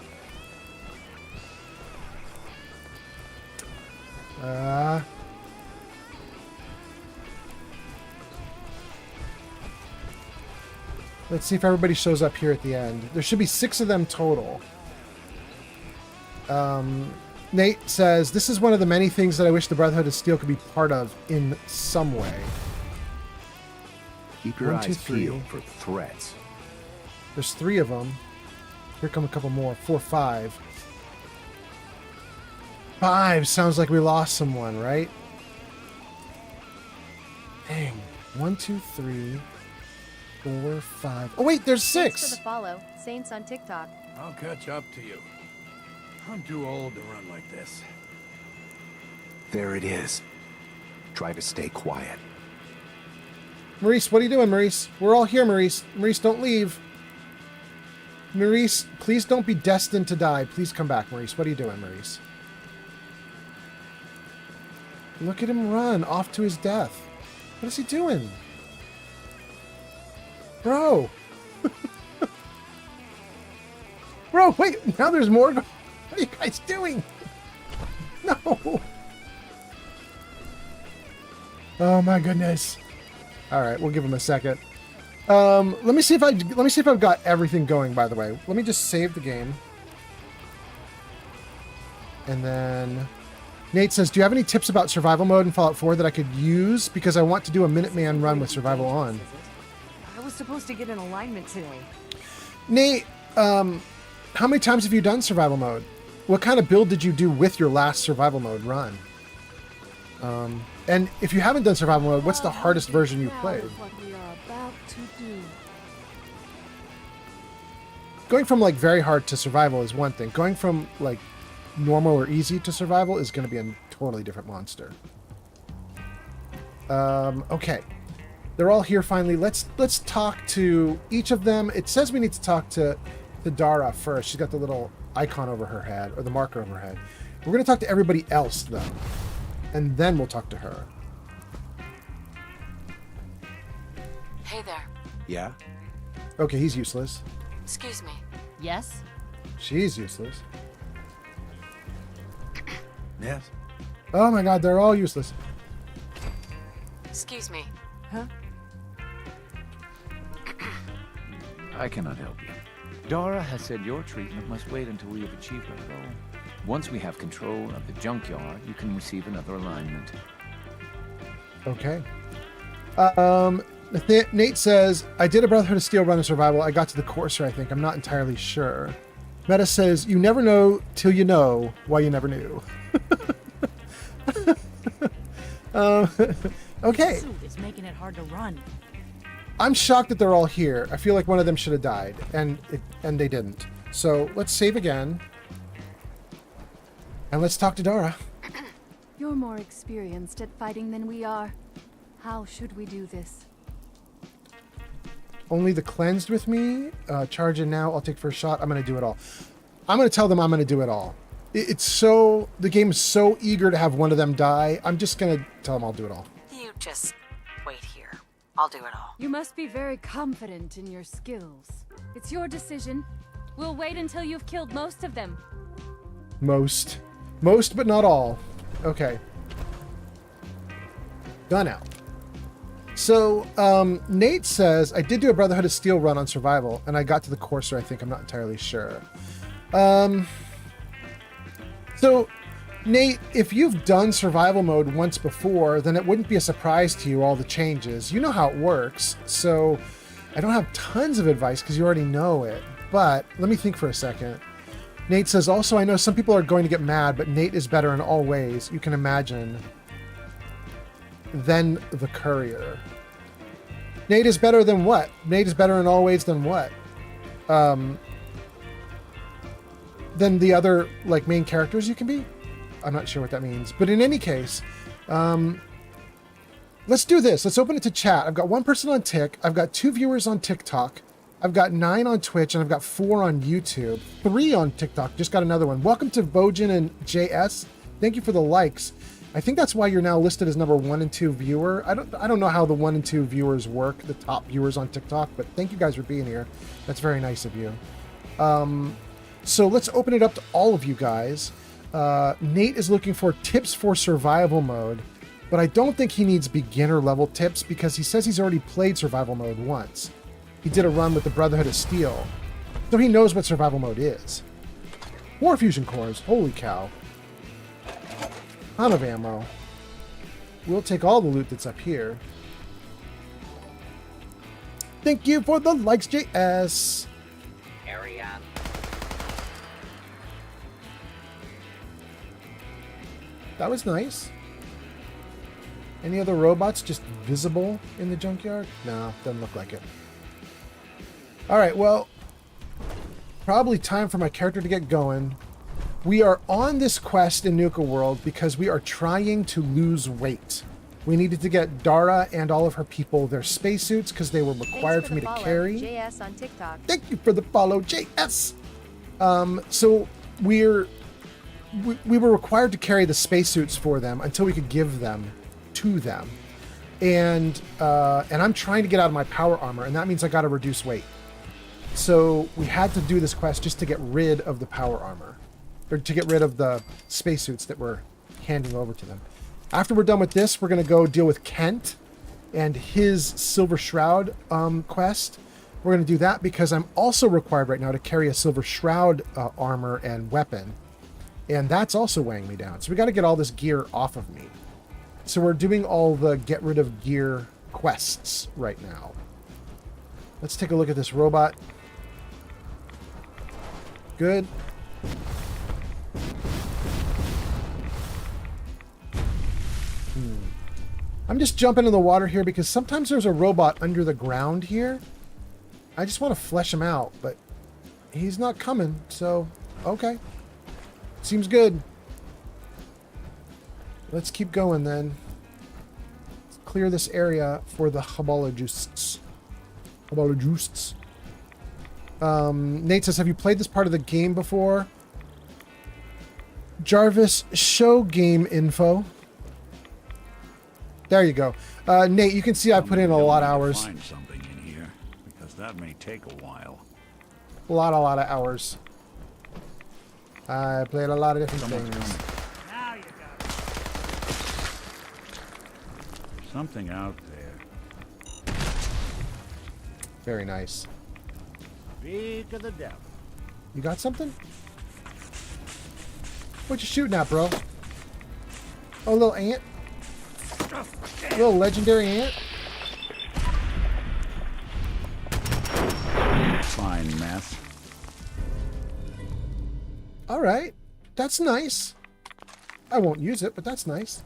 S4: Let's see if everybody shows up here at the end. There should be 6 of them total. Nate says, this is one of the many things that I wish the Brotherhood of Steel could be part of in some way.
S11: Keep your
S4: 1, 2,
S11: eyes
S4: 3.
S11: peeled for threats.
S4: There's 3 of them. Here come a couple more. 4, 5. 5 sounds like we lost someone, right? Dang. 1, 2, 3, 4, 5. Oh wait, there's
S6: Thanks
S4: 6.
S6: for the follow, Saints on TikTok.
S11: I'll catch up to you. I'm too old to run like this.
S12: There it is. Try to stay quiet.
S4: Maurice, what are you doing, Maurice? We're all here, Maurice. Maurice, don't leave. Maurice, please don't be destined to die. Please come back, Maurice. What are you doing, Maurice? Look at him run off to his death. What is he doing? Bro. Bro, wait. Now there's more. What are you guys doing? No. Oh my goodness. All right, we'll give him a second. Let me see if I've got everything going, by the way. Let me just save the game. And then Nate says, do you have any tips about survival mode in Fallout 4 that I could use? Because I want to do a Minuteman run with survival on.
S6: I was supposed to get an alignment today.
S4: Nate, how many times have you done survival mode? What kind of build did you do with your last survival mode run? And if you haven't done survival mode, what's the hardest version you played?
S9: What we are about to do.
S4: Going from like very hard to survival is one thing. Going from like normal or easy to survival is going to be a totally different monster. Okay. They're all here finally. Let's talk to each of them. It says we need to talk to Dara first. She's got the little icon over her head, or the marker over her head. We're going to talk to everybody else, though. And then we'll talk to her.
S10: Hey there.
S12: Yeah?
S4: Okay, he's useless.
S10: Excuse me.
S9: Yes?
S4: She's useless.
S11: Yes?
S4: Oh my god, they're all useless.
S10: Excuse me.
S6: Huh?
S7: I cannot help you. Dara has said your treatment must wait until we have achieved our goal. Once we have control of the junkyard, you can receive another alignment.
S4: Okay. Nate says, I did a Brotherhood of Steel run of survival. I got to the Courser, I think. I'm not entirely sure. Meta says, you never know till you know why you never knew. Okay.
S6: Suit is making it hard to run.
S4: I'm shocked that they're all here. I feel like one of them should have died, and they didn't. So let's save again. And let's talk to Dara.
S9: You're more experienced at fighting than we are. How should we do this?
S4: Only the cleansed with me. Charge in now. I'll take first shot. I'm going to do it all. I'm going to tell them I'm going to do it all. It's so... The game is so eager to have one of them die. I'm just going to tell them I'll do it all.
S10: You just wait here. I'll do it all.
S9: You must be very confident in your skills. It's your decision. We'll wait until you've killed most of them.
S4: Most, but not all. Okay. Done out. So, Nate says, I did do a Brotherhood of Steel run on survival, and I got to the Courser, I think. I'm not entirely sure. So, Nate, if you've done survival mode once before, then it wouldn't be a surprise to you all the changes. You know how it works, so I don't have tons of advice because you already know it. But let me think for a second. Nate says, also, I know some people are going to get mad, but Nate is better in all ways, you can imagine, than the Courier. Nate is better than what? Nate is better in all ways than what? Than the other, like, main characters you can be? I'm not sure what that means. But in any case, let's do this. Let's open it to chat. I've got one person on Tik. I've got 2 viewers on TikTok. I've got 9 on Twitch, and I've got 4 on YouTube. 3 on TikTok. Just got another one. Welcome to Bojan and JS. Thank you for the likes. I think that's why you're now listed as number 1 and 2 viewer. I don't know how the 1 and 2 viewers work, the top viewers on TikTok, but thank you guys for being here. That's very nice of you. So let's open it up to all of you guys. Nate is looking for tips for survival mode, but I don't think he needs beginner level tips because he says he's already played survival mode once. He did a run with the Brotherhood of Steel, so he knows what survival mode is. 4 fusion cores, holy cow. Ton of ammo. We'll take all the loot that's up here. Thank you for the likes, JS.
S10: Carry on.
S4: That was nice. Any other robots just visible in the junkyard? No, doesn't look like it. Alright, well, probably time for my character to get going. We are on this quest in Nuka World because we are trying to lose weight. We needed to get Dara and all of her people their spacesuits because they were required for me to carry.
S6: JS on TikTok.
S4: Thank you for the follow, JS. So we were required to carry the spacesuits for them until we could give them to them, and I'm trying to get out of my power armor, and that means I got to reduce weight. So we had to do this quest just to get rid of the power armor, or to get rid of the spacesuits that we're handing over to them. After we're done with this, we're going to go deal with Kent and his Silver Shroud quest. We're going to do that because I'm also required right now to carry a Silver Shroud armor and weapon. And that's also weighing me down. So we got to get all this gear off of me. So we're doing all the get rid of gear quests right now. Let's take a look at this robot. Good. I'm just jumping in the water here because sometimes there's a robot under the ground here. I just want to flesh him out, but he's not coming, so okay. Seems good. Let's keep going then. Let's clear this area for the Hubologists. Nate says, have you played this part of the game before? Jarvis, show game info. There you go. Nate, you can see I put in a lot of hours.
S5: Find something in here, because that may take a while.
S4: A lot of hours. I played a lot of different things.
S5: Now you got it. Something out there.
S4: Very nice.
S11: Speak of the devil.
S4: You got something? What you shooting at, bro? Oh, a little ant? A little legendary ant?
S5: Fine mess.
S4: Alright. That's nice. I won't use it, but that's nice.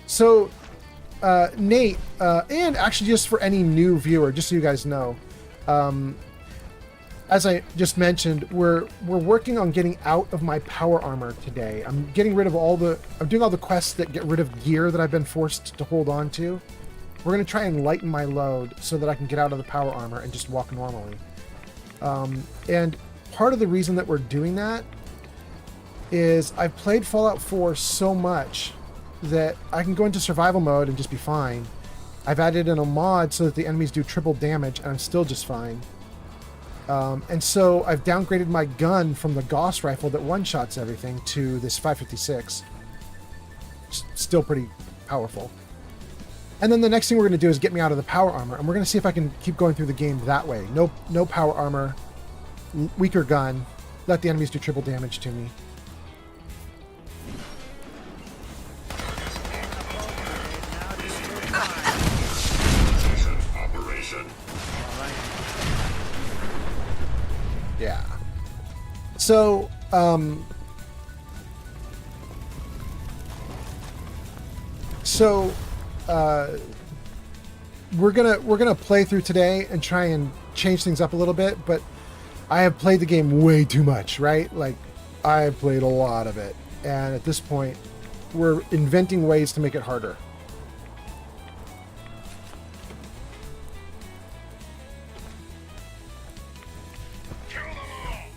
S4: So, Nate, and actually just for any new viewer, just so you guys know, as I just mentioned, we're working on getting out of my power armor today. I'm getting rid of I'm doing all the quests that get rid of gear that I've been forced to hold on to. We're going to try and lighten my load so that I can get out of the power armor and just walk normally. And part of the reason that we're doing that is I've played Fallout 4 so much that I can go into survival mode and just be fine. I've added in a mod so that the enemies do triple damage and I'm still just fine. And so I've downgraded my gun from the Gauss rifle that one-shots everything to this 5.56. Still pretty powerful. And then the next thing we're going to do is get me out of the power armor, and we're going to see if I can keep going through the game that way. No power armor, weaker gun, let the enemies do triple damage to me. Yeah. So, we're gonna play through today and try and change things up a little bit, but I have played the game way too much, right? Like, I've played a lot of it, and at this point, we're inventing ways to make it harder.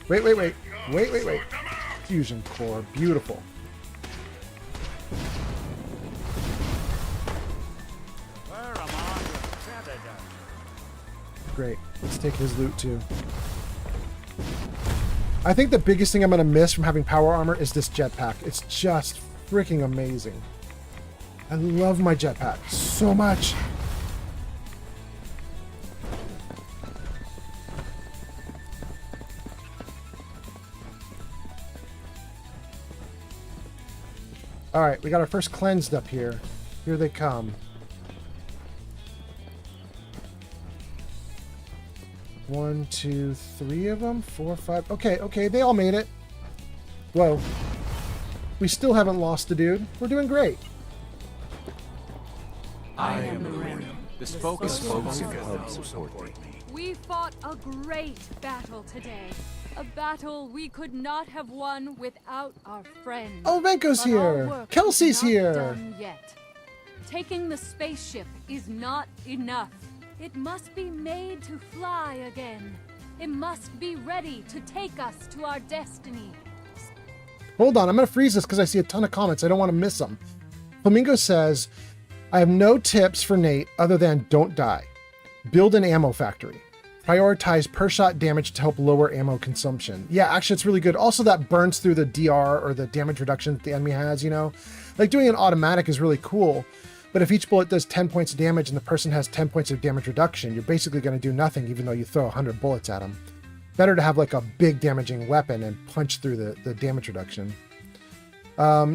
S4: Wait. Fusion core, beautiful. Great. Let's take his loot too. I think the biggest thing I'm going to miss from having power armor is this jetpack. It's just freaking amazing. I love my jetpack so much. All right, we got our first cleansed up here. Here they come. One, two, three of them. 4, 5. Okay, they all made it. Whoa. We still haven't lost a dude. We're doing great.
S7: I am the Rim. The spoken
S9: We fought a great battle today. A battle we could not have won without our friends.
S4: Oh, Venko's
S9: But our
S4: here.
S9: work
S4: Kelsey's
S9: is not
S4: here.
S9: done yet. Taking the spaceship is not enough. It must be made to fly again. It must be ready to take us to our destiny.
S4: Hold on, I'm going to freeze this because I see a ton of comments. I don't want to miss them. Flamingo says, I have no tips for Nate other than don't die. Build an ammo factory. Prioritize per shot damage to help lower ammo consumption. Yeah, actually, it's really good. Also, that burns through the DR or the damage reduction that the enemy has, you know? Like, doing an automatic is really cool. But if each bullet does 10 points of damage and the person has 10 points of damage reduction, you're basically going to do nothing even though you throw 100 bullets at them. Better to have like a big damaging weapon and punch through the damage reduction.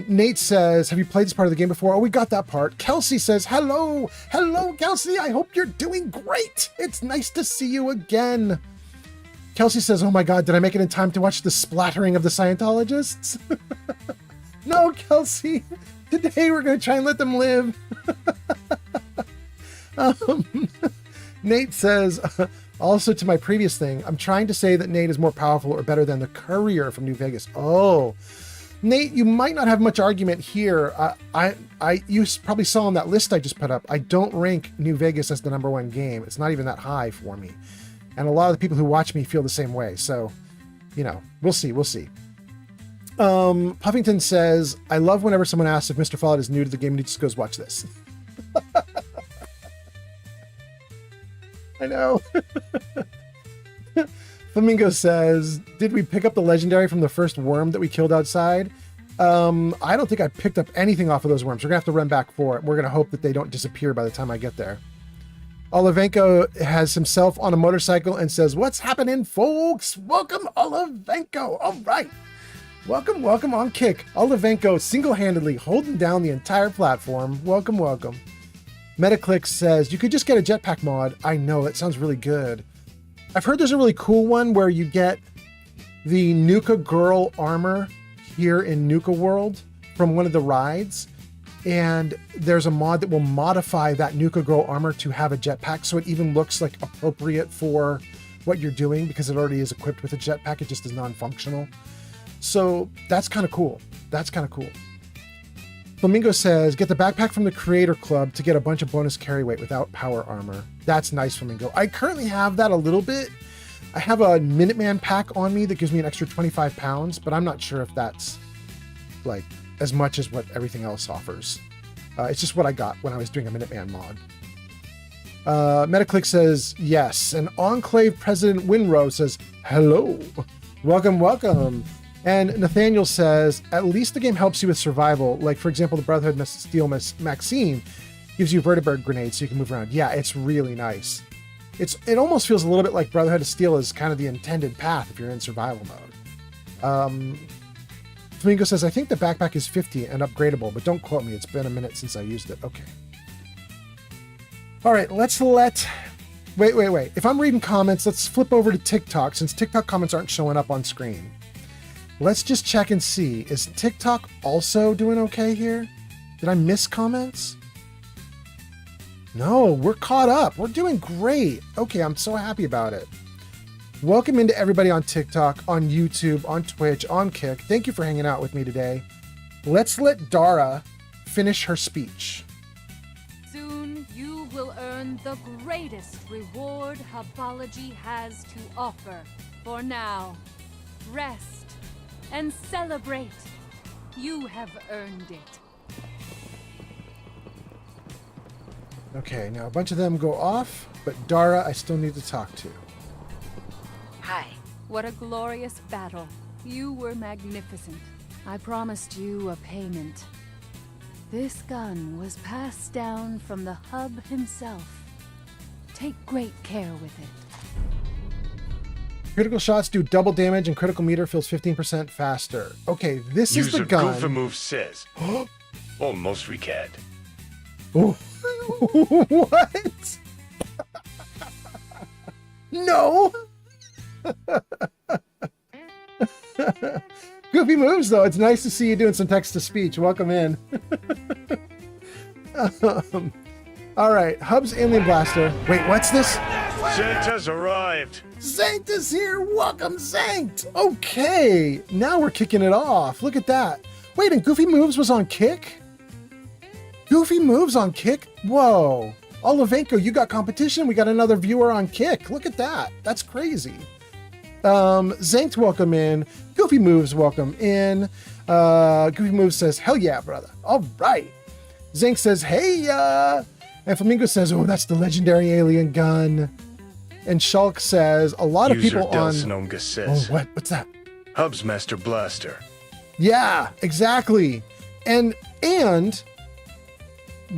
S4: Nate says, have you played this part of the game before? Oh, we got that part. Kelsey says, hello. Hello, Kelsey. I hope you're doing great. It's nice to see you again. Kelsey says, oh my God, did I make it in time to watch the splattering of the Scientologists? No, Kelsey. Today we're going to try and let them live. Nate says, also to my previous thing, I'm trying to say that Nate is more powerful or better than the courier from New Vegas. Oh, Nate, you might not have much argument here. You probably saw on that list I just put up, I don't rank New Vegas as the #1 game. It's not even that high for me. And a lot of the people who watch me feel the same way. So, you know, we'll see. Puffington says, I love whenever someone asks if Mr. Fallout is new to the game and he just goes, watch this. I know. Flamingo says, did we pick up the legendary from the first worm that we killed outside? I don't think I picked up anything off of those worms. We're gonna have to run back for it. We're gonna hope that they don't disappear by the time I get there. Olivenko has himself on a motorcycle and says, what's happening, folks? Welcome, Olivenko. All right. Welcome on Kick. Olivenko single-handedly holding down the entire platform. Welcome. Metaclick says, you could just get a jetpack mod. I know, that sounds really good. I've heard there's a really cool one where you get the Nuka Girl armor here in Nuka World from one of the rides. And there's a mod that will modify that Nuka Girl armor to have a jetpack, so it even looks like appropriate for what you're doing because it already is equipped with a jetpack. It just is non-functional. So that's kind of cool. Flamingo says, get the backpack from the Creator Club to get a bunch of bonus carry weight without power armor. That's nice, Flamingo. I currently have that a little bit. I have a Minuteman pack on me that gives me an extra 25 pounds, but I'm not sure if that's like as much as what everything else offers. It's just what I got when I was doing a Minuteman mod. Metaclick says, yes. And Enclave President Winrow says, hello. Welcome. And Nathaniel says, at least the game helps you with survival. Like, for example, the Brotherhood Steel Maxine gives you vertibird grenades so you can move around. Yeah, it's really nice. It almost feels a little bit like Brotherhood of Steel is kind of the intended path if you're in survival mode. Flamingo says, I think the backpack is 50 and upgradable, but don't quote me. It's been a minute since I used it. Okay. All right, Wait. If I'm reading comments, let's flip over to TikTok since TikTok comments aren't showing up on screen. Let's just check and see. Is TikTok also doing okay here? Did I miss comments? No, we're caught up. We're doing great. Okay, I'm so happy about it. Welcome into everybody on TikTok, on YouTube, on Twitch, on Kick. Thank you for hanging out with me today. Let's let Dara finish her speech.
S9: Soon you will earn the greatest reward Hubology has to offer. For now, rest and celebrate. You have earned it.
S4: Okay, now a bunch of them go off, but Dara I still need to talk to.
S10: Hi.
S9: What a glorious battle. You were magnificent. I promised you a payment. This gun was passed down from the Hub himself. Take great care with it.
S4: Critical shots do double damage and critical meter feels 15% faster. Okay, this is the gun.
S2: User Goofing move says. Almost recad.
S4: Oh. What? No. Goofy moves though. It's nice to see you doing some text to speech. Welcome in. All right, Hub's Alien Blaster. Wait, what's this?
S2: Santa's arrived.
S4: Zank's here. Welcome, Zank. Okay, now we're kicking it off. Look at that. Wait, and Goofy Moves was on Kick? Goofy Moves on Kick? Whoa. Olivenko, you got competition. We got another viewer on Kick. Look at that. That's crazy. Zank, welcome in. Goofy Moves, welcome in. Goofy Moves says, hell yeah, brother. All right. Zank says, hey, and Flamingo says, oh, that's the legendary alien gun. And Shulk says a lot of
S2: User
S4: people on.
S2: Delsinonga says.
S4: Oh, what? What's that?
S2: Hub's Master Blaster.
S4: Yeah, exactly. And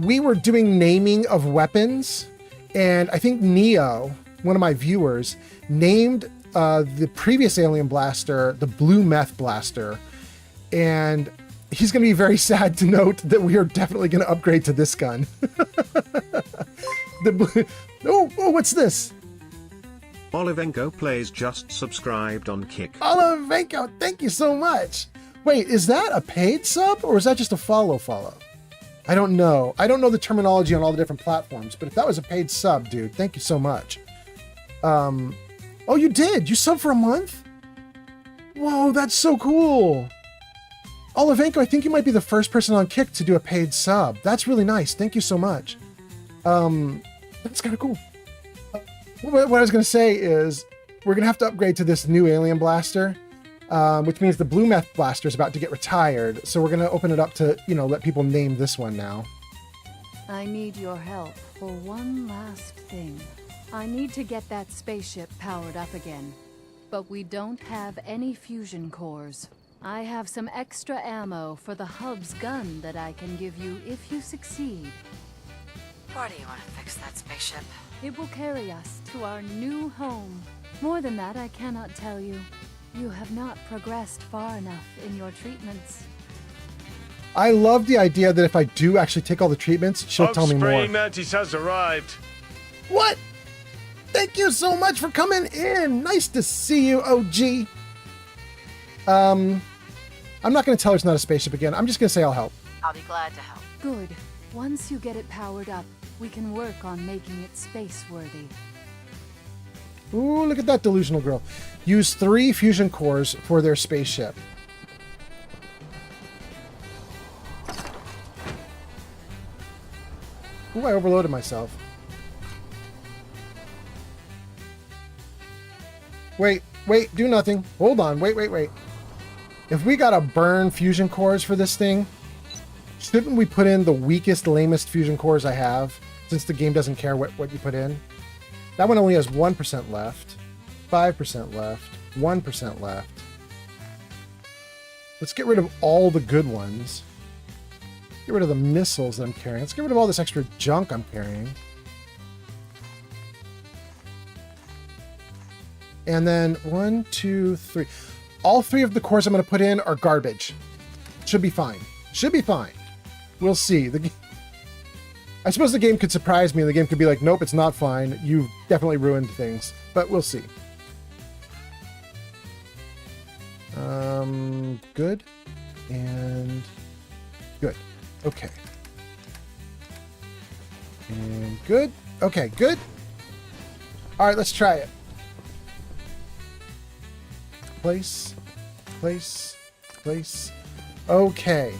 S4: we were doing naming of weapons, and I think Neo, one of my viewers, named the previous alien blaster the Blue Meth Blaster, and he's going to be very sad to note that we are definitely going to upgrade to this gun. Oh, what's this?
S13: Olivenko Plays just subscribed on Kick.
S4: Olivenko, thank you so much. Wait, is that a paid sub or is that just a follow? I don't know. I don't know the terminology on all the different platforms, but if that was a paid sub, dude, thank you so much. Oh, you did? You subbed for a month? Whoa, that's so cool. Olivenko, I think you might be the first person on Kick to do a paid sub. That's really nice. Thank you so much. That's kind of cool. What I was going to say is we're going to have to upgrade to this new alien blaster, which means the Blue Meth Blaster is about to get retired. So we're going to open it up to, let people name this one now.
S9: I need your help for one last thing. I need to get that spaceship powered up again. But we don't have any fusion cores. I have some extra ammo for the Hub's gun that I can give you if you succeed.
S10: Why do you want to fix that spaceship?
S9: It will carry us to our new home. More than that, I cannot tell you. You have not progressed far enough in your treatments.
S4: I love the idea that if I do actually take all the treatments, she'll tell me more.
S2: Spraying mantis has arrived.
S4: What? Thank you so much for coming in. Nice to see you, OG. I'm not going to tell her it's not a spaceship again. I'm just going to say I'll help.
S10: I'll be glad to help.
S9: Good. Once you get it powered up, we can work on making it space-worthy.
S4: Ooh, look at that delusional girl. Use 3 fusion cores for their spaceship. Ooh, I overloaded myself. Wait, do nothing. Hold on, wait. If we gotta burn fusion cores for this thing, shouldn't we put in the weakest, lamest fusion cores I have, since the game doesn't care what you put in? That one only has 1% left, 5% left, 1% left. Let's get rid of all the good ones. Get rid of the missiles that I'm carrying. Let's get rid of all this extra junk I'm carrying. And then 1, 2, 3. All 3 of the cores I'm going to put in are garbage. Should be fine. We'll see. I suppose the game could surprise me and the game could be like, nope, it's not fine. You've definitely ruined things. But we'll see. Good. And good. Okay. And good. Okay, good. All right, let's try it. Place. Okay.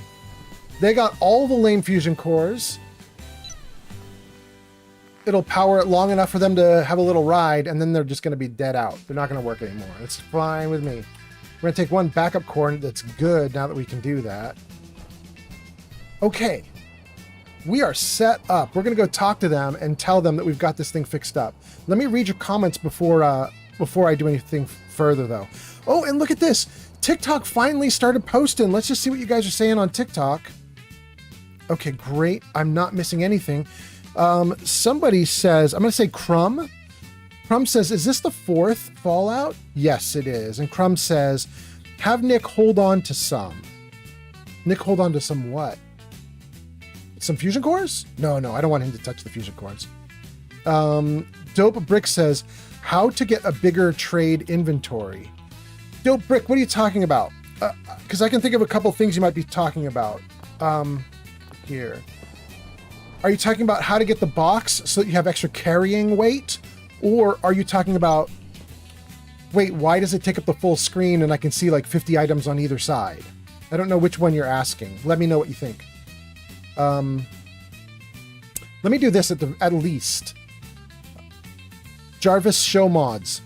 S4: They got all the lame fusion cores. It'll power it long enough for them to have a little ride, and then they're just going to be dead out. They're not going to work anymore. It's fine with me. We're going to take one backup core that's good now that we can do that. Okay. We are set up. We're going to go talk to them and tell them that we've got this thing fixed up. Let me read your comments before I do anything further, though. Oh, and look at this. TikTok finally started posting. Let's just see what you guys are saying on TikTok. Okay, great. I'm not missing anything. Somebody says, I'm going to say Crumb. Crumb says, is this the 4th Fallout? Yes, it is. And Crumb says, have Nick hold on to some. Nick hold on to some what? Some fusion cores? No, I don't want him to touch the fusion cores. Dope Brick says, how to get a bigger trade inventory. Dope Brick, what are you talking about? Because I can think of a couple things you might be talking about. Here. Are you talking about how to get the box so that you have extra carrying weight? Or are you talking about, wait, why does it take up the full screen and I can see like 50 items on either side? I don't know which one you're asking. Let me know what you think. Let me do this at least. Jarvis Show Mods.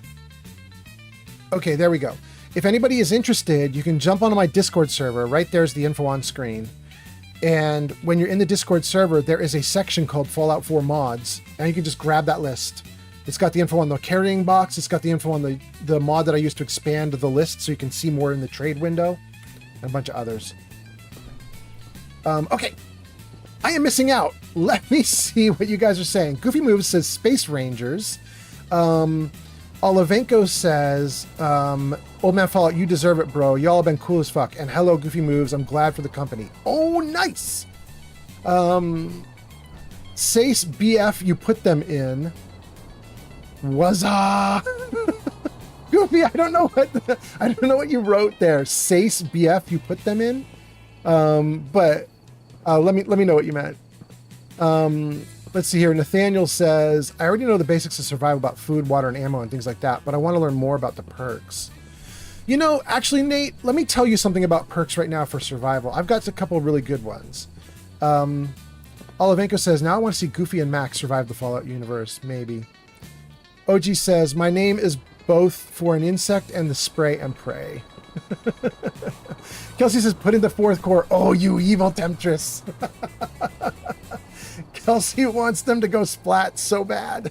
S4: Okay, there we go. If anybody is interested, you can jump onto my Discord server. Right there's the info on screen. And when you're in the Discord server, there is a section called Fallout 4 Mods, and you can just grab that list. It's got the info on the carrying box. It's got the info on the mod that I used to expand the list so you can see more in the trade window, and a bunch of others. Okay. I am missing out. Let me see what you guys are saying. Goofy Moves says Space Rangers. Olivenko says, Old Man Fallout, you deserve it, bro. Y'all have been cool as fuck. And hello, Goofy Moves. I'm glad for the company. Oh, nice. Sace BF, you put them in. Wazza. Goofy, I don't know what you wrote there. Sace BF, you put them in. But let me know what you meant. Let's see here. Nathaniel says, I already know the basics of survival about food, water, and ammo and things like that, but I want to learn more about the perks. You know, actually, Nate, let me tell you something about perks right now for survival. I've got a couple of really good ones. Olivenko says, now I want to see Goofy and Max survive the Fallout universe. Maybe. OG says, my name is both for an insect and the spray and pray. Kelsey says, put in the fourth core. Oh, you evil temptress. Kelsey wants them to go splat so bad.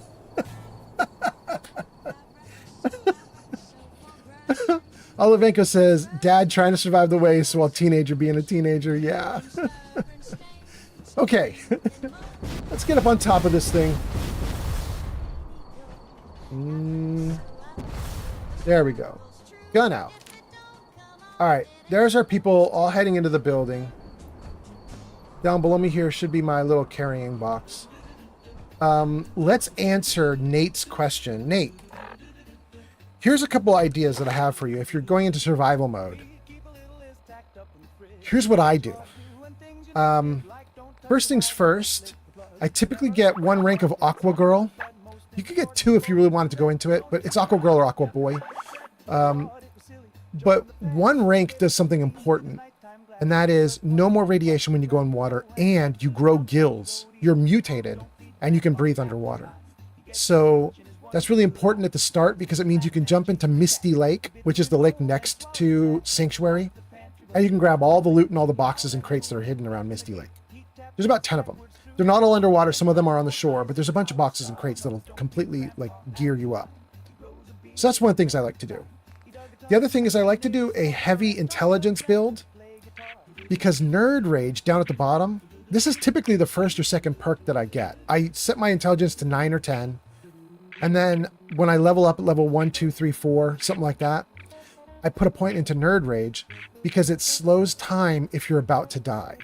S4: Olivenko says, Dad trying to survive the waste while teenager being a teenager. Yeah. Okay. Let's get up on top of this thing. There we go. Gun out. All right. There's our people all heading into the building. Down below me here should be my little carrying box. Let's answer Nate's question. Nate, here's a couple ideas that I have for you if you're going into survival mode. Here's what I do. First things first, I typically get 1 rank of Aqua Girl. You could get 2 if you really wanted to go into it, but it's Aqua Girl or Aqua Boy. But 1 rank does something important. And that is no more radiation when you go in water, and you grow gills. You're mutated, and you can breathe underwater. So that's really important at the start because it means you can jump into Misty Lake, which is the lake next to Sanctuary, and you can grab all the loot and all the boxes and crates that are hidden around Misty Lake. There's about 10 of them. They're not all underwater. Some of them are on the shore, but there's a bunch of boxes and crates that'll completely gear you up. So that's one of the things I like to do. The other thing is I like to do a heavy intelligence build. Because Nerd Rage down at the bottom, this is typically the first or second perk that I get. I set my intelligence to 9 or 10. And then when I level up at level 1, 2, 3, 4, something like that, I put a point into Nerd Rage because it slows time if you're about to die.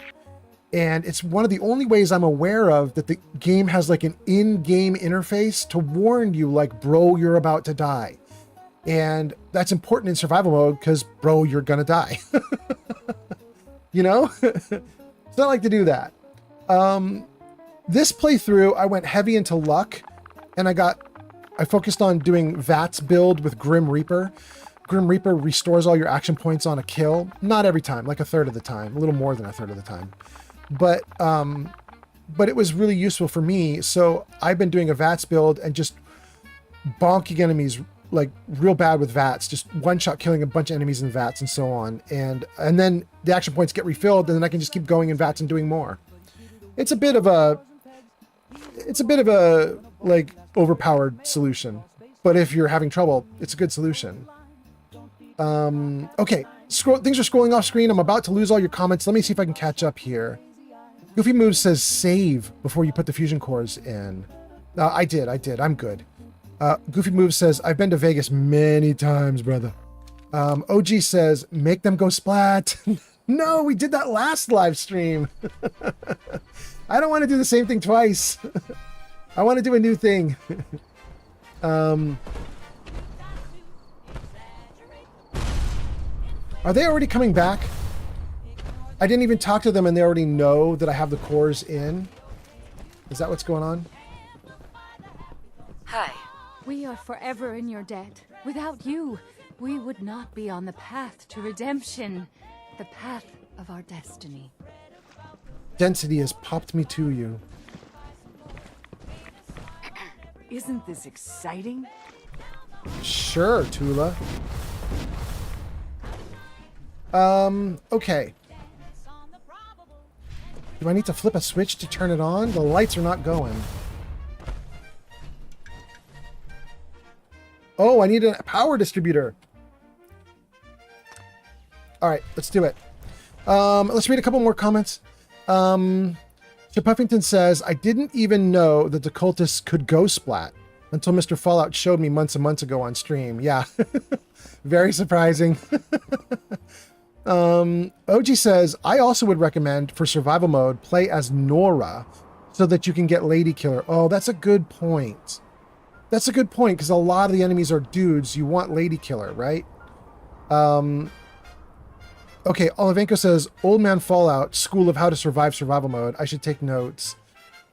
S4: And it's one of the only ways I'm aware of that the game has an in-game interface to warn you bro, you're about to die. And that's important in survival mode because, bro, you're gonna die. You know? So I like to do that. This playthrough, I went heavy into luck, and I focused on doing Vats build with Grim Reaper. Grim Reaper restores all your action points on a kill. Not every time, like a third of the time, a little more than a third of the time. But it was really useful for me. So I've been doing a Vats build and just bonking enemies real bad with Vats, just one-shot killing a bunch of enemies in Vats and so on. And then the action points get refilled, and then I can just keep going in Vats and doing more. It's a bit of a overpowered solution, but if you're having trouble, it's a good solution. Okay, things are scrolling off screen. I'm about to lose all your comments. Let me see if I can catch up here. Goofy Moves says save before you put the fusion cores in. I did. I'm good. Goofy Moves says, I've been to Vegas many times, brother. OG says, make them go splat. No, we did that last live stream. I don't want to do the same thing twice. I want to do a new thing. Are they already coming back? I didn't even talk to them and they already know that I have the cores in. Is that what's going on?
S10: Hi.
S9: We are forever in your debt. Without you, we would not be on the path to redemption. The path of our destiny.
S4: Density has popped me to you.
S6: Isn't this exciting?
S4: Sure, Tula. Okay. Do I need to flip a switch to turn it on? The lights are not going. Oh, I need a power distributor. All right, let's do it. Let's read a couple more comments. Chip Puffington says, I didn't even know that the cultists could go splat until Mr. Fallout showed me months and months ago on stream. Yeah, very surprising. OG says, I also would recommend for survival mode, play as Nora so that you can get Lady Killer. Oh, that's a good point. That's a good point because a lot of the enemies are dudes. You want Lady Killer, right? Okay, Olivenko says, Old Man Fallout, School of How to Survive Survival Mode. I should take notes.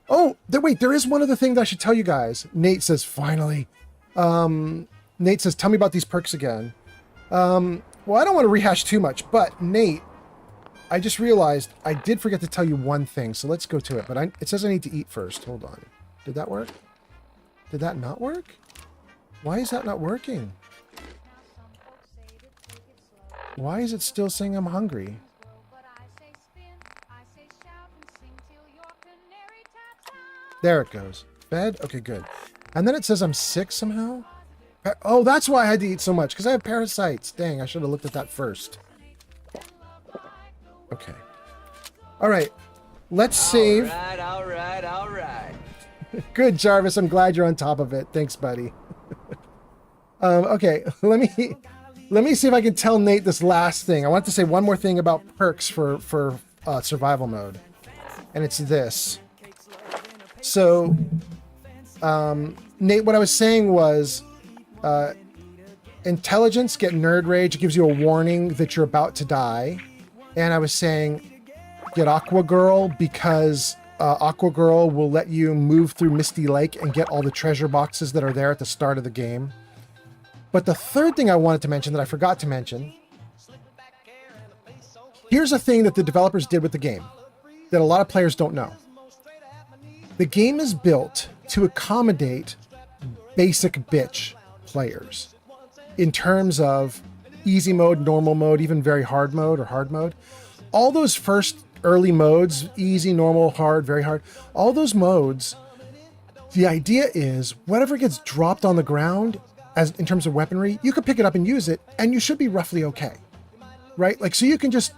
S4: Oh, wait, there is one other thing that I should tell you guys. Nate says, finally. Nate says, tell me about these perks again. Well, I don't want to rehash too much, but Nate, I just realized I did forget to tell you one thing, so let's go to it. But it says I need to eat first. Hold on. Did that work? Did that not work? Why is that not working? Why is it still saying I'm hungry? There it goes. Fed? Okay, good. And then it says I'm sick somehow? Oh, that's why I had to eat so much, because I have parasites. Dang, I should have looked at that first. Okay. All right. Let's save.
S14: All right.
S4: Good, Jarvis. I'm glad you're on top of it. Thanks, buddy. Okay, let me see if I can tell Nate this last thing. I want to say one more thing about perks for survival mode, and it's this. So, Nate, what I was saying was, intelligence, get nerd rage. It gives you a warning that you're about to die, and I was saying, get Aqua Girl because Aqua Girl will let you move through Misty Lake and get all the treasure boxes that are there at the start of the game. But the third thing I wanted to mention that I forgot to mention, here's a thing that the developers did with the game that a lot of players don't know. The game is built to accommodate basic bitch players in terms of easy mode, normal mode, even very hard mode or hard mode. All those first early modes, easy, normal, hard, very hard, all those modes, the idea is whatever gets dropped on the ground as in terms of weaponry, you could pick it up and use it, and you should be roughly okay, right? Like, so you can just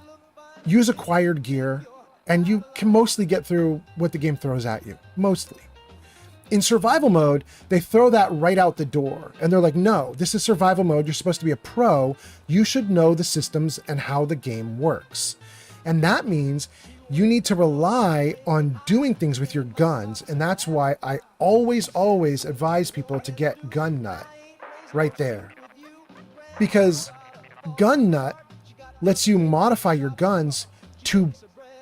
S4: use acquired gear, and you can mostly get through what the game throws at you, mostly. In survival mode, they throw that right out the door, and they're like, no, this is survival mode, you're supposed to be a pro, you should know the systems and how the game works. And that means you need to rely on doing things with your guns, and that's why I always advise people to get Gun Nut. Right there, because Gun Nut lets you modify your guns to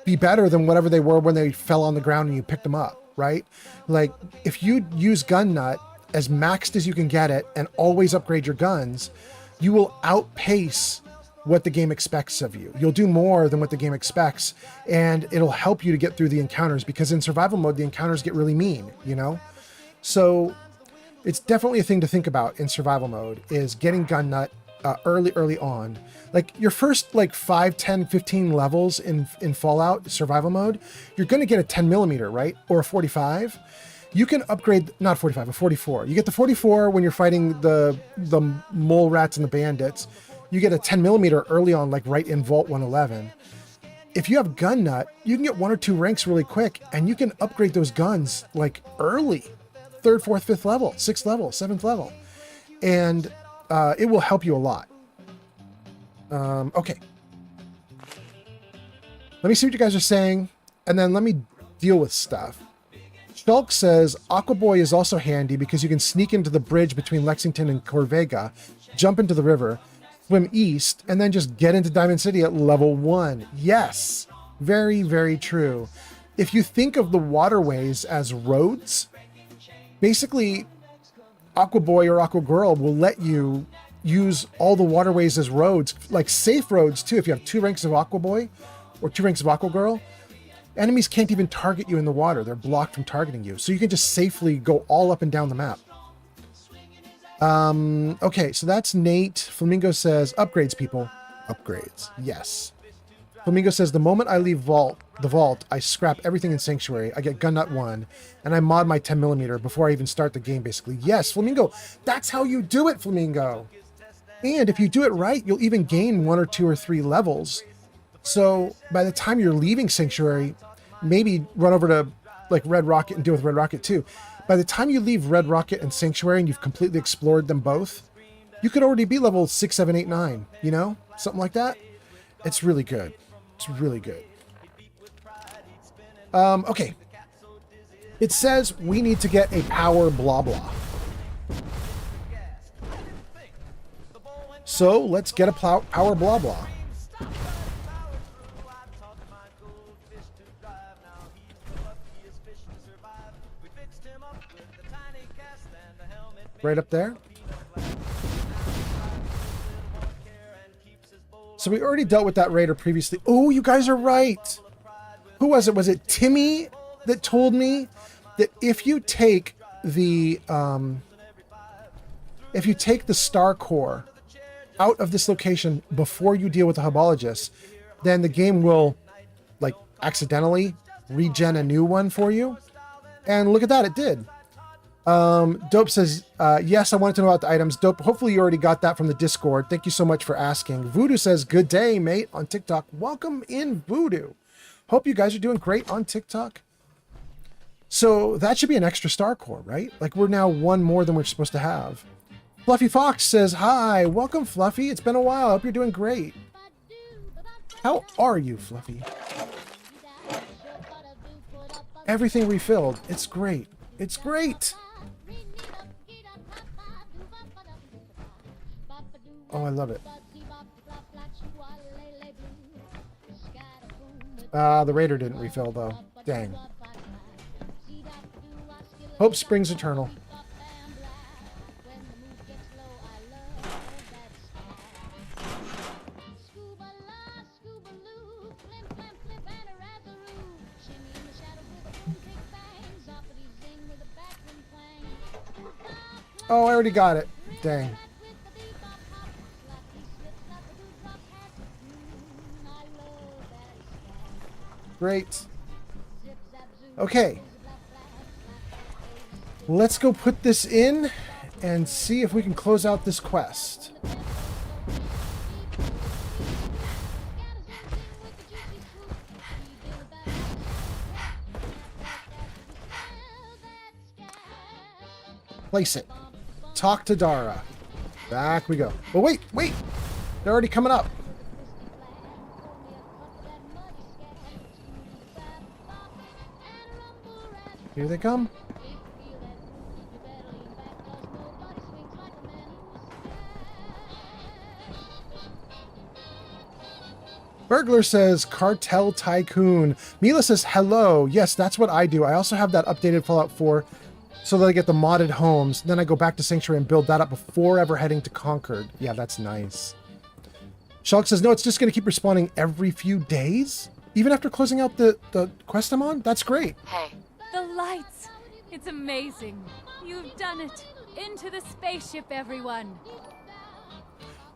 S4: be better than whatever they were when they fell on the ground and you picked them up, right? Like, if you use Gun Nut as maxed as you can get it and always upgrade your guns, you will outpace what the game expects of you. You'll do more than what the game expects, and it'll help you to get through the encounters, because in survival mode, the encounters get really mean, you know? So it's definitely a thing to think about in survival mode, is getting Gun Nut early on. Like your first 5, 10, 15 levels in Fallout survival mode, you're going to get a 10mm, right? Or a 45. You can upgrade, not 45, a 44. You get the 44 when you're fighting the mole rats and the bandits. You get a 10mm early on, like right in Vault 111. If you have Gun Nut, you can get 1 or 2 ranks really quick, and you can upgrade those guns like early. 3rd, 4th, 5th level, 6th level, 7th level. And it will help you a lot. Okay. Let me see what you guys are saying, and then let me deal with stuff. Shulk says, Aqua Boy is also handy because you can sneak into the bridge between Lexington and Corvega, jump into the river, swim east, and then just get into Diamond City at level 1. Yes, very, very true. If you think of the waterways as roads, basically, Aqua Boy or Aqua Girl will let you use all the waterways as roads, like safe roads too. If you have 2 ranks of Aqua Boy or 2 ranks of Aqua Girl, enemies can't even target you in the water. They're blocked from targeting you. So you can just safely go all up and down the map. Okay, so that's Nate. Flamingo says, upgrades, people. Upgrades, yes. Flamingo says, the moment I leave the vault, I scrap everything in Sanctuary. I get Gun Nut 1, and I mod my 10mm before I even start the game, basically. Yes, Flamingo, that's how you do it, Flamingo. And if you do it right, you'll even gain 1 or 2 or 3 levels. So by the time you're leaving Sanctuary, maybe run over to like Red Rocket and deal with Red Rocket too. By the time you leave Red Rocket and Sanctuary and you've completely explored them both, you could already be level 6, 7, 8, 9, you know? Something like that. It's really good. It's really good. Okay. It says we need to get a power blah blah. So let's get a power blah blah. Right up there. So we already dealt with that raider previously. Oh, you guys are right. Who was it? Was it Timmy that told me that if you take the star core out of this location before you deal with the hubologist, then the game will like accidentally regen a new one for you. And look at that, it did. Dope says, yes, I wanted to know about the items. Dope, hopefully you already got that from the Discord. Thank you so much for asking. Voodoo says, good day, mate, on TikTok. Welcome in, Voodoo. Hope you guys are doing great on TikTok. So that should be an extra star core, right? Like we're now one more than we're supposed to have. Fluffy Fox says, hi, welcome, Fluffy. It's been a while. I hope you're doing great. How are you, Fluffy? Everything refilled. It's great. It's great. Oh, I love it. The Raider didn't refill, though. Dang. Hope springs eternal. Oh, I already got it. Dang. Great. Okay. Let's go put this in and see if we can close out this quest. Place it. Talk to Dara. Back we go. Oh, wait. They're already coming up. Here they come. Burglar says, Cartel Tycoon. Mila says, hello. Yes, that's what I do. I also have that updated Fallout 4 so that I get the modded homes. Then I go back to Sanctuary and build that up before ever heading to Concord. Yeah, that's nice. Shulk says, no, it's just going to keep respawning every few days? Even after closing out the quest I'm on? That's great.
S10: Hey.
S9: The lights! It's amazing. You've done it. Into the spaceship, everyone.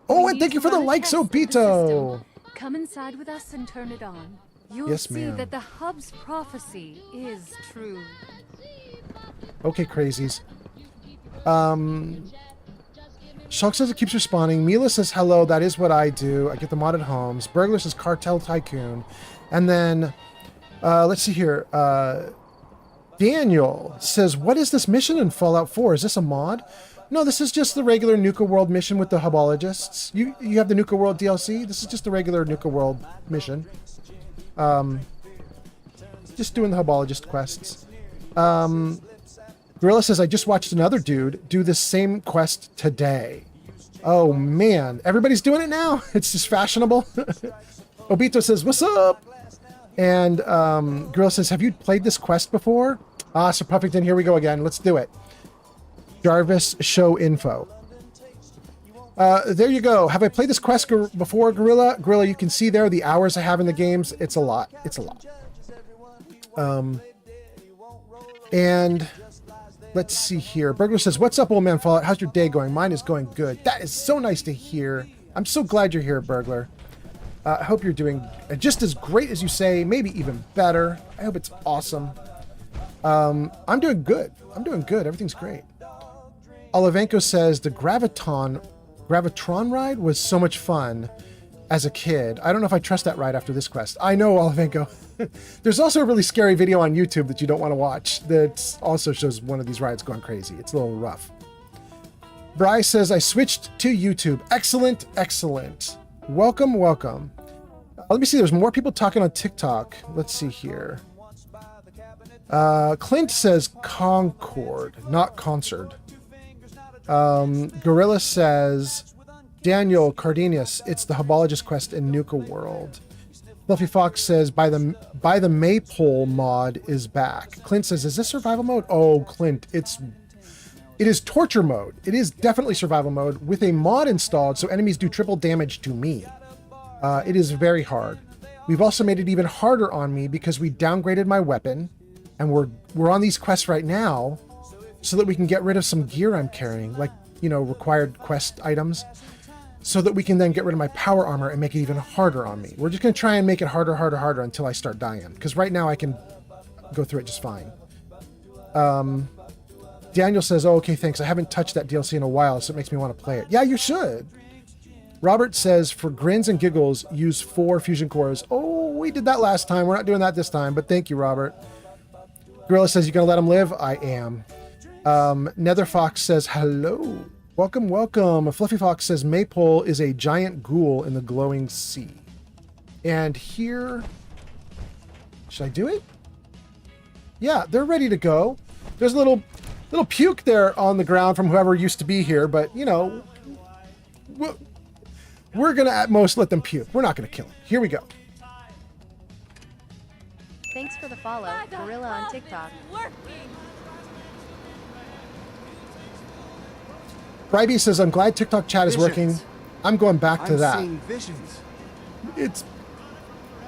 S4: Oh, and thank you for the likes, Obito.
S9: Come inside with us and turn it on. You'll
S4: Yes,
S9: see
S4: ma'am.
S9: that the hub's prophecy is true.
S4: Okay, crazies. Shulk says it keeps respawning. Mila says, hello, that is what I do. I get the modded homes. Burglar says Cartel Tycoon. And then, let's see here. Daniel says, what is this mission in Fallout 4? Is this a mod? No, this is just the regular Nuka World mission with the hubologists. You have the Nuka World DLC? This is just the regular Nuka World mission. Just doing the hubologist quests. Gorilla says, I just watched another dude do this same quest today. Oh, man. Everybody's doing it now. It's just fashionable. Obito says, what's up? And Gorilla says, have you played this quest before? Ah, Sir Puffington, here we go again. Let's do it. Jarvis, show info. There you go. Have I played this quest before, Gorilla? Gorilla, you can see there the hours I have in the games. It's a lot. It's a lot. And let's see here. Burglar says, what's up, old man Fallout? How's your day going? Mine is going good. That is so nice to hear. I'm so glad you're here, Burglar. I hope you're doing just as great as you say, maybe even better. I hope it's awesome. I'm doing good. Everything's great. Olivenko says the Gravitron ride was so much fun as a kid. I don't know if I trust that ride after this quest. I know, Olivenko. There's also a really scary video on YouTube that you don't want to watch that also shows one of these rides going crazy. It's a little rough. Bryce says, I switched to YouTube. Excellent, excellent. Welcome, welcome. Let me see. There's more people talking on TikTok. Let's see here. Clint says Concord, not concert. Gorilla says, Daniel Cardenas, it's the Hobologist quest in Nuka World. Fluffy Fox says, by the Maypole mod is back. Clint says, is this survival mode? Oh, Clint, it is torture mode. It is definitely survival mode with a mod installed so enemies do triple damage to me. It is very hard. We've also made it even harder on me because we downgraded my weapon, and we're on these quests right now so that we can get rid of some gear I'm carrying, like, you know, required quest items, so that we can then get rid of my power armor and make it even harder on me. We're just going to try and make it harder until I start dying, because right now I can go through it just fine. Daniel says, oh, okay, thanks. I haven't touched that DLC in a while, so it makes me want to play it. Yeah, you should. Robert says, for grins and giggles, use 4 fusion cores. Oh, we did that last time. We're not doing that this time, but thank you, Robert. Gorilla says, you gonna let him live? I am. Nether Fox says, hello. Welcome, welcome. Fluffy Fox says, Maypole is a giant ghoul in the glowing sea. And here... Should I do it? Yeah, they're ready to go. There's a little puke there on the ground from whoever used to be here, but, you know... We're going to at most let them puke. We're not going to kill them. Here we go.
S9: Thanks for the follow, Gorilla on TikTok.
S4: Brybee says, I'm glad TikTok chat is working. I'm going back to that.
S11: Seeing visions.
S4: It's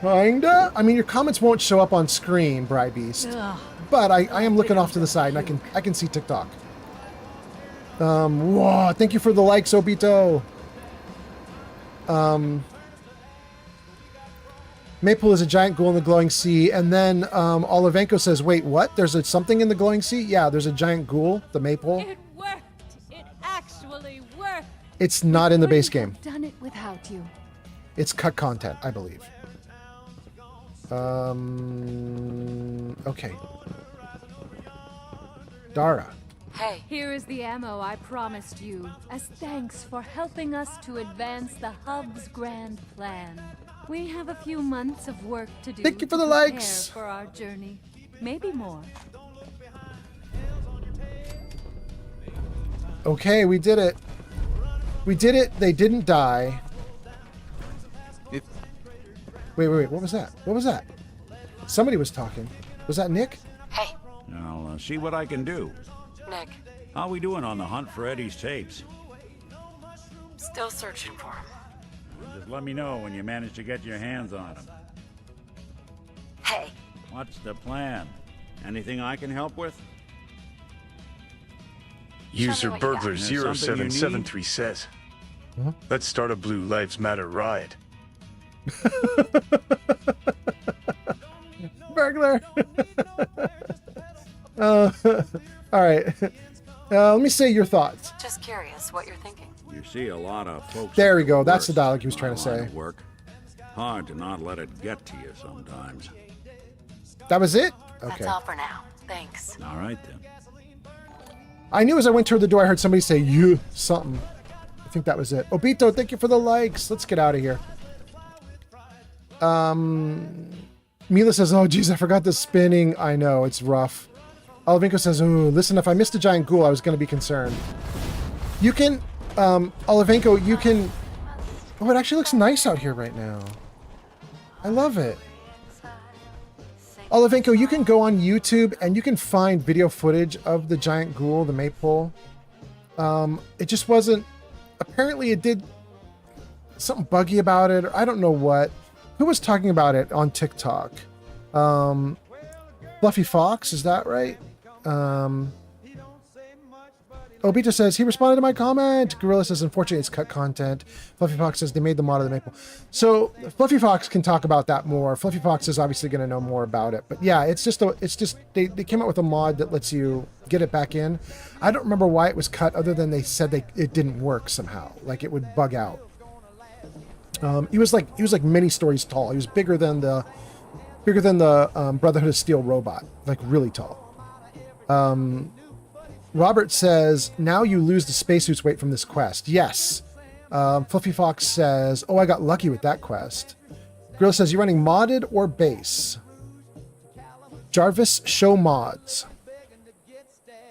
S4: kinda. I mean, your comments won't show up on screen, Brybeast. But I am looking off to the side, and I can see TikTok. Whoa, thank you for the likes, Obito. Maypole is a giant ghoul in the glowing sea, and then Olivenko says, wait, what? There's something in the glowing sea? Yeah, there's a giant ghoul, the Maypole.
S3: It worked. It actually worked.
S4: It's not in the base game.
S9: Done it without you.
S4: It's cut content, I believe. Okay. Dara.
S10: Hey.
S9: Here is the ammo I promised you, as thanks for helping us to advance the hub's grand plan. We have a few months of work to do.
S4: Thank you for the
S9: prepare
S4: likes.
S9: For our journey, maybe more.
S4: Okay, we did it. We did it. They didn't die. Wait, what was that? What was that? Somebody was talking. Was that Nick?
S10: Hey.
S15: I'll see what I can do.
S10: Nick.
S15: How we doing on the hunt for Eddie's tapes?
S10: Still searching for him.
S15: Just let me know when you manage to get your hands on him.
S10: Hey.
S15: What's the plan? Anything I can help with?
S2: User
S10: what you got.
S2: Burglar
S15: Something you
S2: 0773 says,
S4: Huh?
S2: let's start a Blue Lives Matter ride.
S4: Burglar. All right. Let me say your thoughts.
S10: Just curious what you're thinking.
S15: You see a lot of folks.
S4: There we go.
S15: at
S4: That's the
S15: worst
S4: dialogue he was
S15: in
S4: trying
S15: my
S4: to
S15: line
S4: say.
S15: of Work. Hard to not let it get to you sometimes.
S4: That was it?
S10: That's
S4: Okay.
S10: all for now. Thanks.
S15: All right then.
S4: I knew as I went toward the door, I heard somebody say, you, something. I think that was it. Obito, thank you for the likes. Let's get out of here. Mila says, oh, geez, I forgot the spinning. I know, it's rough. Olivenko says, ooh, listen, if I missed a giant ghoul, I was going to be concerned. You can, Olivenko, you can... Oh, it actually looks nice out here right now. I love it. Olivenko, you can go on YouTube and you can find video footage of the giant ghoul, the Maypole. It just wasn't... Apparently it did something buggy about it, or I don't know what. Who was talking about it on TikTok? Fluffy Fox, is that right? Obito says, he responded to my comment. Gorilla says, unfortunately, it's cut content. Fluffy Fox says, they made the mod of the maple. So Fluffy Fox can talk about that more. Fluffy Fox is obviously going to know more about it. But yeah, it's just they came out with a mod that lets you get it back in. I don't remember why it was cut other than they said it didn't work somehow. Like it would bug out. He was like many stories tall. He was bigger than the Brotherhood of Steel robot, like really tall. Robert says, now you lose the spacesuit's weight from this quest. Yes. Fluffy Fox says, oh, I got lucky with that quest. Gorilla says, you're running modded or base? Jarvis, show mods.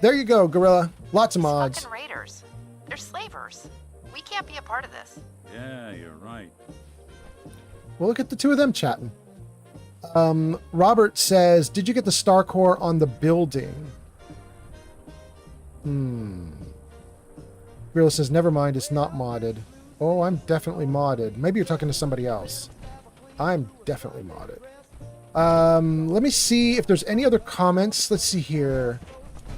S4: There you go, Gorilla. Lots of mods.
S10: Fucking raiders. They're slavers. We can't be a part of this.
S15: Yeah, you're right.
S4: Well, look at the two of them chatting. Robert says, did you get the star core on the building? Gorilla says, never mind, it's not modded. Oh, I'm definitely modded. Maybe you're talking to somebody else. I'm definitely modded. Let me see if there's any other comments. Let's see here.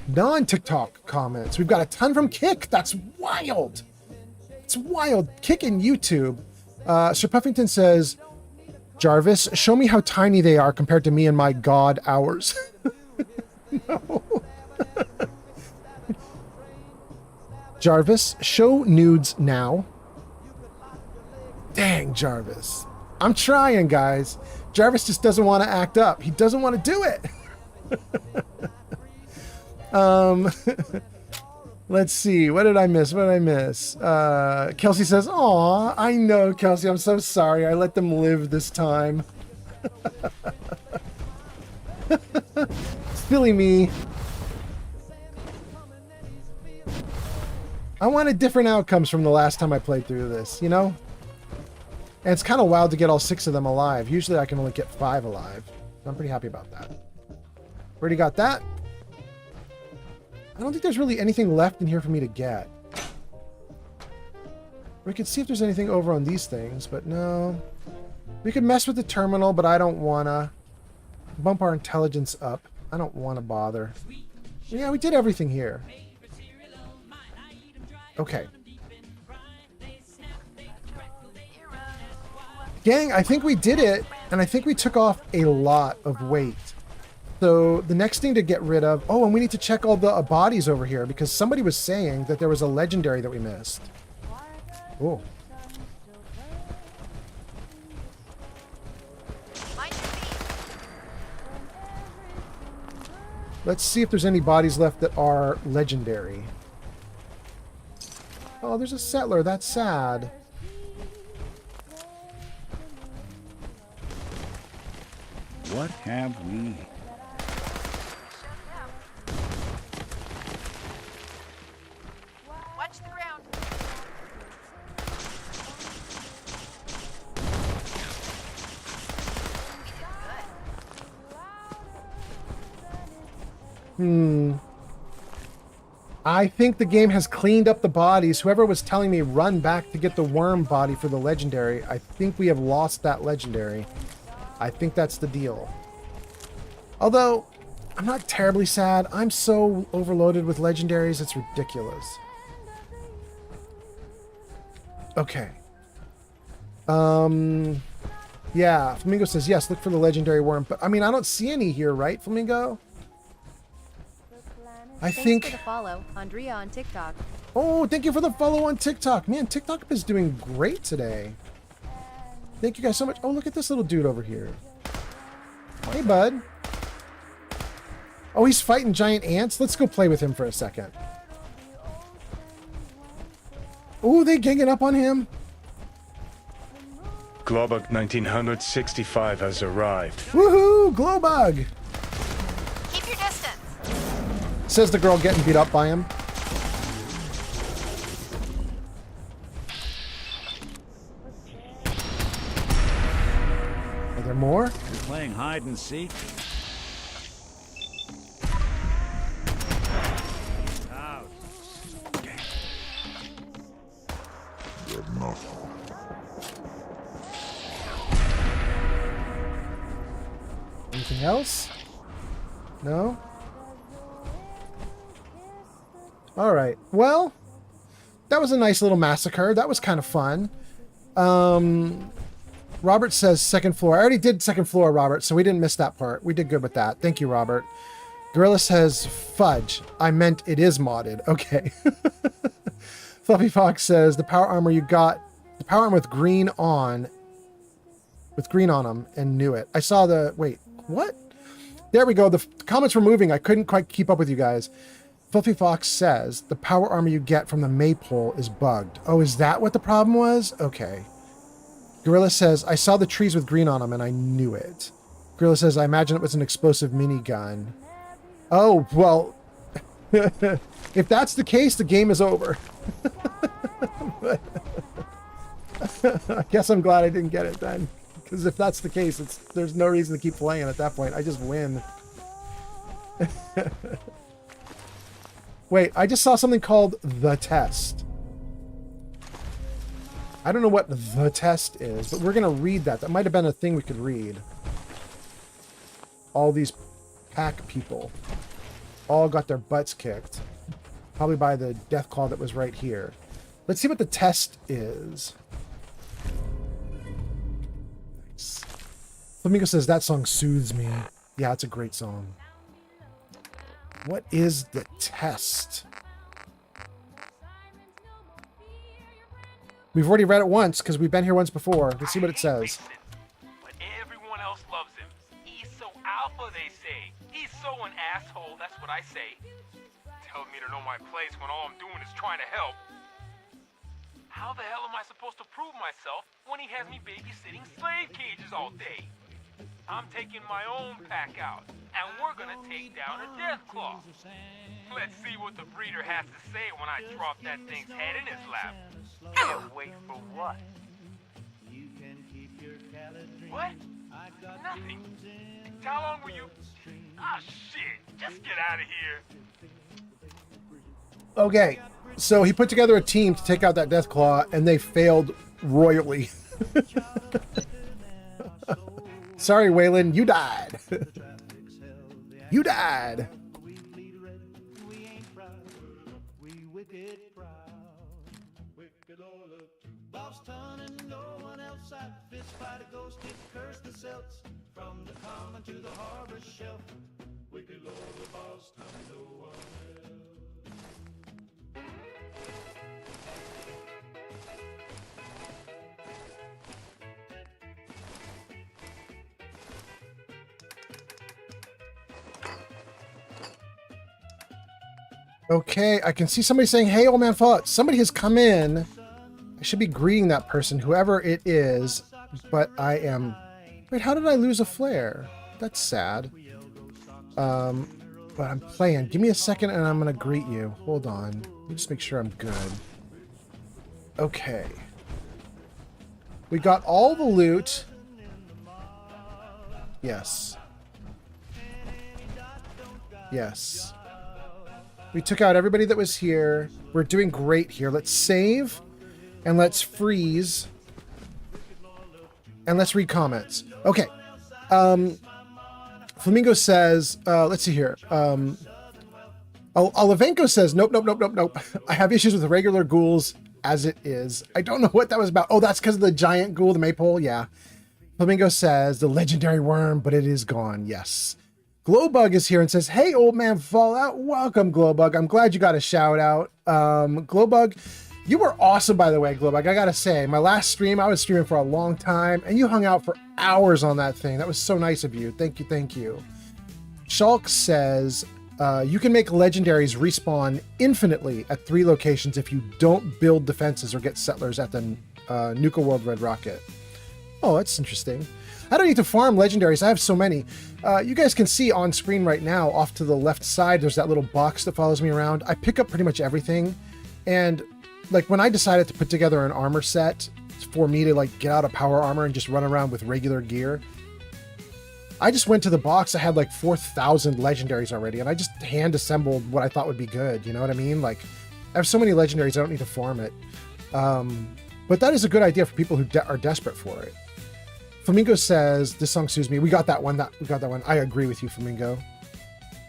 S4: Non-TikTok comments. We've got a ton from Kick. That's wild. It's wild. Kick in YouTube. Sir Puffington says, Jarvis, show me how tiny they are compared to me and my god hours. No. Jarvis, show nudes now. Dang, Jarvis. I'm trying, guys. Jarvis just doesn't want to act up. He doesn't want to do it. Let's see. What did I miss? Kelsey says, aw, I know, Kelsey. I'm so sorry. I let them live this time. Silly me. I wanted different outcomes from the last time I played through this, you know? And it's kind of wild to get all 6 of them alive. Usually I can only get 5 alive. I'm pretty happy about that. Already got that. I don't think there's really anything left in here for me to get. We could see if there's anything over on these things, but no. We could mess with the terminal, but I don't wanna. Bump our intelligence up. I don't wanna bother. Yeah, we did everything here. Okay. Gang, I think we did it, and I think we took off a lot of weight. So the next thing to get rid of... Oh, and we need to check all the bodies over here, because somebody was saying that there was a legendary that we missed. Oh. Let's see if there's any bodies left that are legendary. Oh, there's a settler. That's sad.
S15: What have we?
S10: Watch the ground.
S4: I think the game has cleaned up the bodies. Whoever was telling me run back to get the worm body for the legendary, I think we have lost that legendary. I think that's the deal. Although, I'm not terribly sad. I'm so overloaded with legendaries, it's ridiculous. Okay. Yeah, Flamingo says, yes, look for the legendary worm. But, I mean, I don't see any here, right, Flamingo? I think...
S16: Thanks for the follow, Andrea on TikTok.
S4: Oh, thank you for the follow on TikTok. Man, TikTok is doing great today. Thank you guys so much. Oh, look at this little dude over here. Hey, bud. Oh, he's fighting giant ants? Let's go play with him for a second. Oh, they ganging up on him?
S2: Globug 1965 has arrived.
S4: Woohoo! Glowbug!
S10: Keep your distance.
S4: Says the girl getting beat up by him. Are there more?
S15: You're playing hide and seek? Out.
S17: Good enough.
S4: Anything else? No? All right. Well, that was a nice little massacre. That was kind of fun. Robert says second floor. I already did second floor, Robert, so we didn't miss that part. We did good with that. Thank you, Robert. Gorilla says fudge. I meant it is modded. Okay. Fluffy Fox says the power armor you got, the power armor with green on them and knew it. I saw the, wait, what? There we go. The comments were moving. I couldn't quite keep up with you guys. Fluffy Fox says the power armor you get from the maypole is bugged. Oh, is that what the problem was? Okay. Gorilla says, I saw the trees with green on them and I knew it. Gorilla says, I imagine it was an explosive minigun. Oh, well, if that's the case, the game is over. I guess I'm glad I didn't get it then. Because if that's the case, there's no reason to keep playing at that point. I just win. Wait, I just saw something called The Test. I don't know what The Test is, but we're going to read that. That might have been a thing we could read. All these pack people all got their butts kicked. Probably by the Deathclaw that was right here. Let's see what the test is. Nice. Flamingo says, that song soothes me. Yeah, it's a great song. What is the test? We've already read it once because we've been here once before. Let's see what it says.
S18: But everyone else loves him. He's so alpha, they say. He's so an asshole, that's what I say. Tells me to know my place when all I'm doing is trying to help. How the hell am I supposed to prove myself when he has me babysitting slave cages all day? I'm taking my own pack out, and we're gonna take down a Deathclaw. Let's see what the breeder has to say when I drop that thing's head in his lap. Can't wait for what? What? Nothing. How long were you? Ah, shit. Just get out of here.
S4: Okay, so he put together a team to take out that Deathclaw, and they failed royally. Sorry, Waylon, you died. You died.
S1: From the common to the harbor shelf, wicked lord of Boston, no one
S4: Okay, I can see somebody saying, hey, old man Fallout. Somebody has come in. I should be greeting that person, whoever it is, but I am... Wait, how did I lose a flare? That's sad. But I'm playing. Give me a second and I'm going to greet you. Hold on. Let me just make sure I'm good. Okay. We got all the loot. Yes. Yes. We took out everybody that was here. We're doing great here. Let's save. And let's freeze. And let's read comments. Okay. Flamingo says, let's see here. Olivenko says, nope. I have issues with regular ghouls as it is. I don't know what that was about. Oh, that's because of the giant ghoul, the maypole. Yeah. Flamingo says, the legendary worm, but it is gone. Yes. Glowbug is here and says, hey, old man Fallout. Welcome, Glowbug. I'm glad you got a shout out. Glowbug, you were awesome, by the way, Glowbug. I gotta say, my last stream, I was streaming for a long time, and you hung out for hours on that thing. That was so nice of you. Thank you, thank you. Shulk says, you can make legendaries respawn infinitely at 3 locations if you don't build defenses or get settlers at the Nuka World Red Rocket. Oh, that's interesting. I don't need to farm legendaries. I have so many. You guys can see on screen right now, off to the left side, there's that little box that follows me around. I pick up pretty much everything. And like when I decided to put together an armor set for me to like get out of power armor and just run around with regular gear, I just went to the box. I had like 4,000 legendaries already, and I just hand assembled what I thought would be good. You know what I mean? Like I have so many legendaries, I don't need to farm it. But that is a good idea for people who are desperate for it. Flamingo says, this song soothes me. We got that one. We got that one. I agree with you, Flamingo.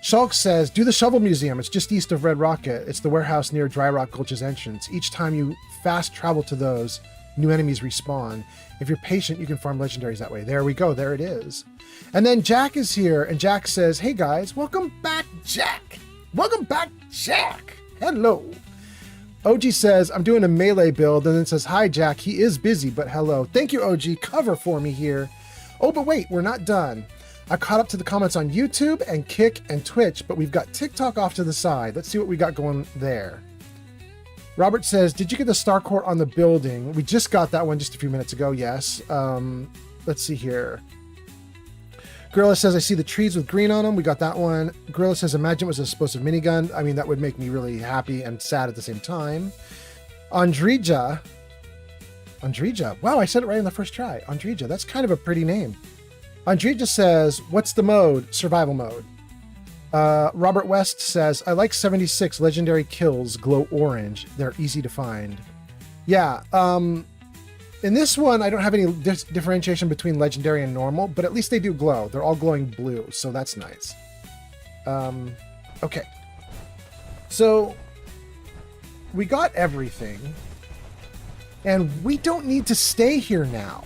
S4: Shulk says, do the Shovel Museum. It's just east of Red Rocket. It's the warehouse near Dry Rock Gulch's entrance. Each time you fast travel to those, new enemies respawn. If you're patient, you can farm legendaries that way. There we go. There it is. And then Jack is here, and Jack says, hey guys, welcome back, Jack. Welcome back, Jack. Hello. OG says, I'm doing a melee build, and then says, hi, Jack. He is busy, but hello. Thank you, OG. Cover for me here. Oh, but wait, we're not done. I caught up to the comments on YouTube and Kick and Twitch, but we've got TikTok off to the side. Let's see what we got going there. Robert says, did you get the Star Core on the building? We just got that one just a few minutes ago, yes. Let's see here. Gorilla says, I see the trees with green on them. We got that one. Gorilla says, imagine it was a explosive minigun. I mean, that would make me really happy and sad at the same time. Andrija. Wow, I said it right in the first try. Andrija, that's kind of a pretty name. Andrija says, what's the mode? Survival mode. Robert West says, I like 76 legendary kills glow orange. They're easy to find. Yeah, in this one, I don't have any differentiation between legendary and normal, but at least they do glow. They're all glowing blue, so that's nice. Okay. So, we got everything, and we don't need to stay here now,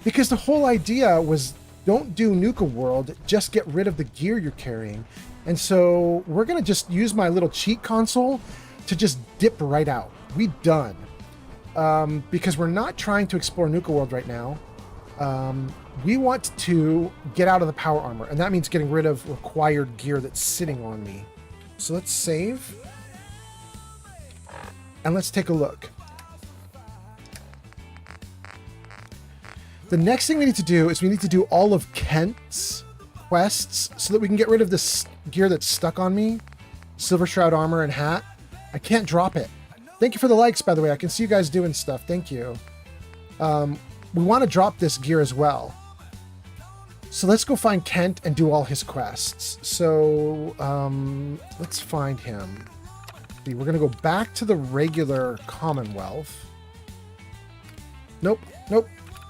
S4: because the whole idea was don't do Nuka World, just get rid of the gear you're carrying. And so we're going to just use my little cheat console to just dip right out. We done. Because we're not trying to explore Nuka World right now. We want to get out of the power armor, and that means getting rid of required gear that's sitting on me. So let's save. And let's take a look. The next thing we need to do is we need to do all of Kent's quests so that we can get rid of this gear that's stuck on me. Silver Shroud armor and hat. I can't drop it. Thank you for the likes, by the way. I can see you guys doing stuff. Thank you. We want to drop this gear as well. So let's go find Kent and do all his quests. So let's find him. We're going to go back to the regular Commonwealth. Nope.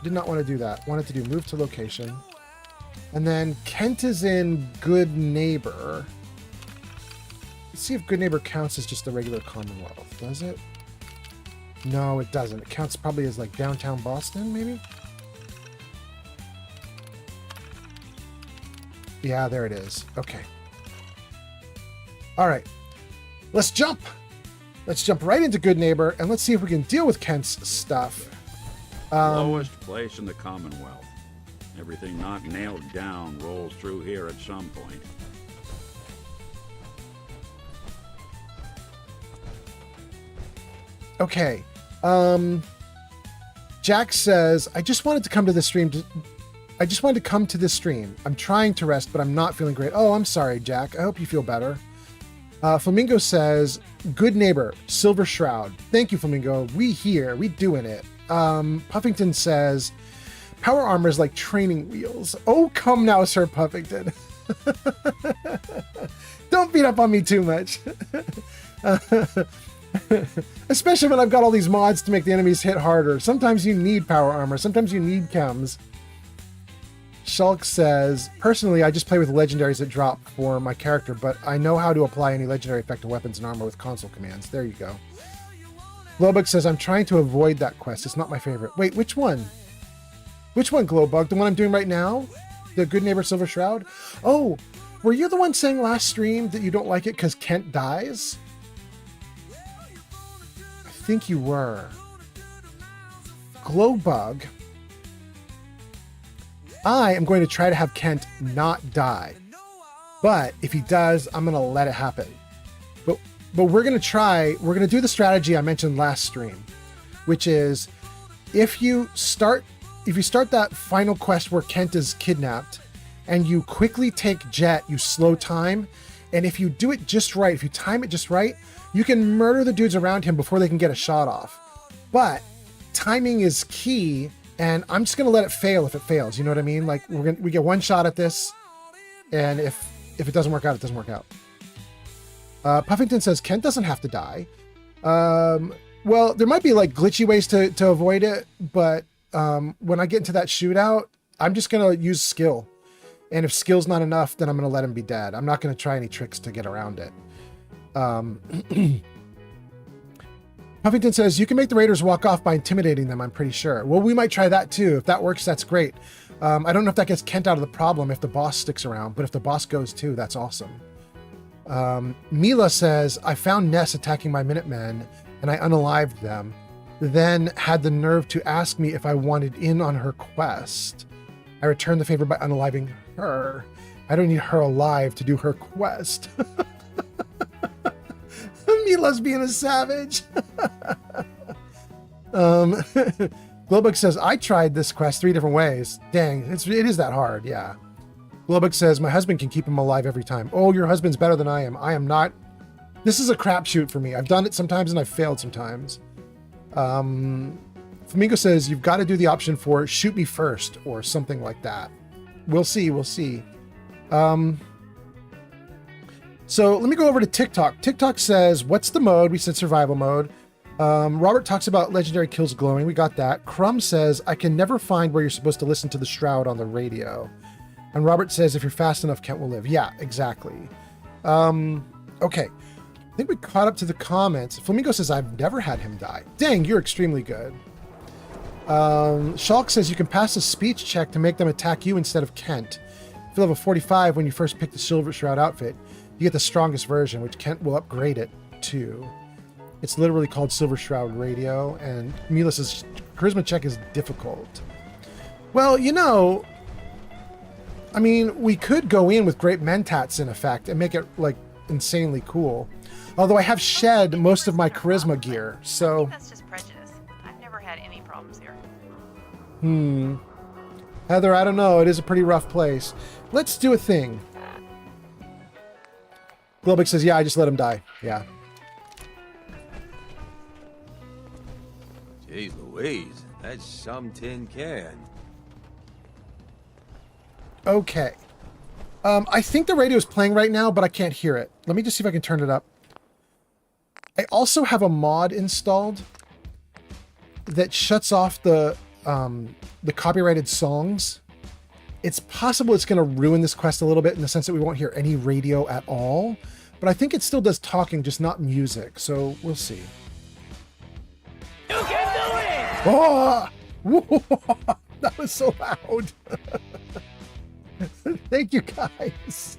S4: Did not want to do that. Wanted to do move to location. And then Kent is in Good Neighbor. Let's see if Good Neighbor counts as just the regular Commonwealth. Does it? No, it doesn't. It counts probably as like downtown Boston, maybe? Yeah, there it is. Okay. All right. Let's jump. Let's jump right into Good Neighbor, and let's see if we can deal with Kent's stuff.
S15: Lowest place in the Commonwealth. Everything not nailed down rolls through here at some point.
S4: Okay. Jack says, I just wanted to come to this stream. I'm trying to rest, but I'm not feeling great. Oh, I'm sorry, Jack. I hope you feel better. Flamingo says, good neighbor, Silver Shroud. Thank you, Flamingo. We doing it. Puffington says, power armor is like training wheels. Oh, come now, Sir Puffington. Don't beat up on me too much. Especially when I've got all these mods to make the enemies hit harder. Sometimes you need power armor. Sometimes you need chems. Shulk says, personally, I just play with legendaries that drop for my character, but I know how to apply any legendary effect to weapons and armor with console commands. There you go. Glowbug says, I'm trying to avoid that quest. It's not my favorite. Wait, which one? Which one, Glowbug? The one I'm doing right now? The Good Neighbor Silver Shroud? Oh, were you the one saying last stream that you don't like it because Kent dies? I think you were. Glowbug. I am going to try to have Kent not die. But if he does, I'm going to let it happen. But we're going to do the strategy I mentioned last stream, which is if you start that final quest where Kent is kidnapped and you quickly take Jet, you slow time, and if you do it just right, if you time it just right, you can murder the dudes around him before they can get a shot off. But timing is key, and I'm just going to let it fail if it fails. You know what I mean? Like we get one shot at this, and if it doesn't work out, it doesn't work out. Puffington says Kent doesn't have to die. Well, there might be like glitchy ways to avoid it, but when I get into that shootout, I'm just gonna use skill. And if skill's not enough, then I'm going to let him be dead. I'm not going to try any tricks to get around it. Huffington says, you can make the raiders walk off by intimidating them, I'm pretty sure. Well, we might try that too. If that works, that's great. I don't know if that gets Kent out of the problem if the boss sticks around, but if the boss goes too, that's awesome. Mila says, I found Ness attacking my Minutemen, and I unalived them, then had the nerve to ask me if I wanted in on her quest. I returned the favor by unaliving her. I don't need her alive to do her quest. Mila's being a savage. Globuk says, I tried this quest 3 different ways. Dang, it is that hard, yeah. Globuk says, my husband can keep him alive every time. Oh, your husband's better than I am. I am not. This is a crapshoot for me. I've done it sometimes and I've failed sometimes. Flamingo says, you've got to do the option for shoot me first or something like that. We'll see, we'll see. So let me go over to TikTok. TikTok says, what's the mode? We said survival mode. Robert talks about legendary kills glowing. We got that. Crumb says, I can never find where you're supposed to listen to the shroud on the radio. And Robert says, if you're fast enough, Kent will live. Yeah, exactly. Okay. I think we caught up to the comments. Flamingo says, I've never had him die. Dang, you're extremely good. Shulk says, you can pass a speech check to make them attack you instead of Kent. If you level 45, when you first pick the Silver Shroud outfit, you get the strongest version, which Kent will upgrade it to. It's literally called Silver Shroud Radio, and Mila says, charisma check is difficult. Well, you know, I mean, we could go in with Great Mentats in effect and make it, like, insanely cool. Although I have shed most of my charisma gear, so...
S10: I think that's just prejudice. I've never had any problems here.
S4: Heather, I don't know. It is a pretty rough place. Let's do a thing. Globik says, yeah, I just let him die. Yeah.
S19: Jeez Louise, that's some tin can.
S4: Okay. I think the radio is playing right now, but I can't hear it. Let me just see if I can turn it up. I also have a mod installed that shuts off the copyrighted songs. It's possible it's going to ruin this quest a little bit in the sense that we won't hear any radio at all, but I think it still does talking, just not music. So we'll see.
S14: You can do it!
S4: Oh! That was so loud. Thank you, guys.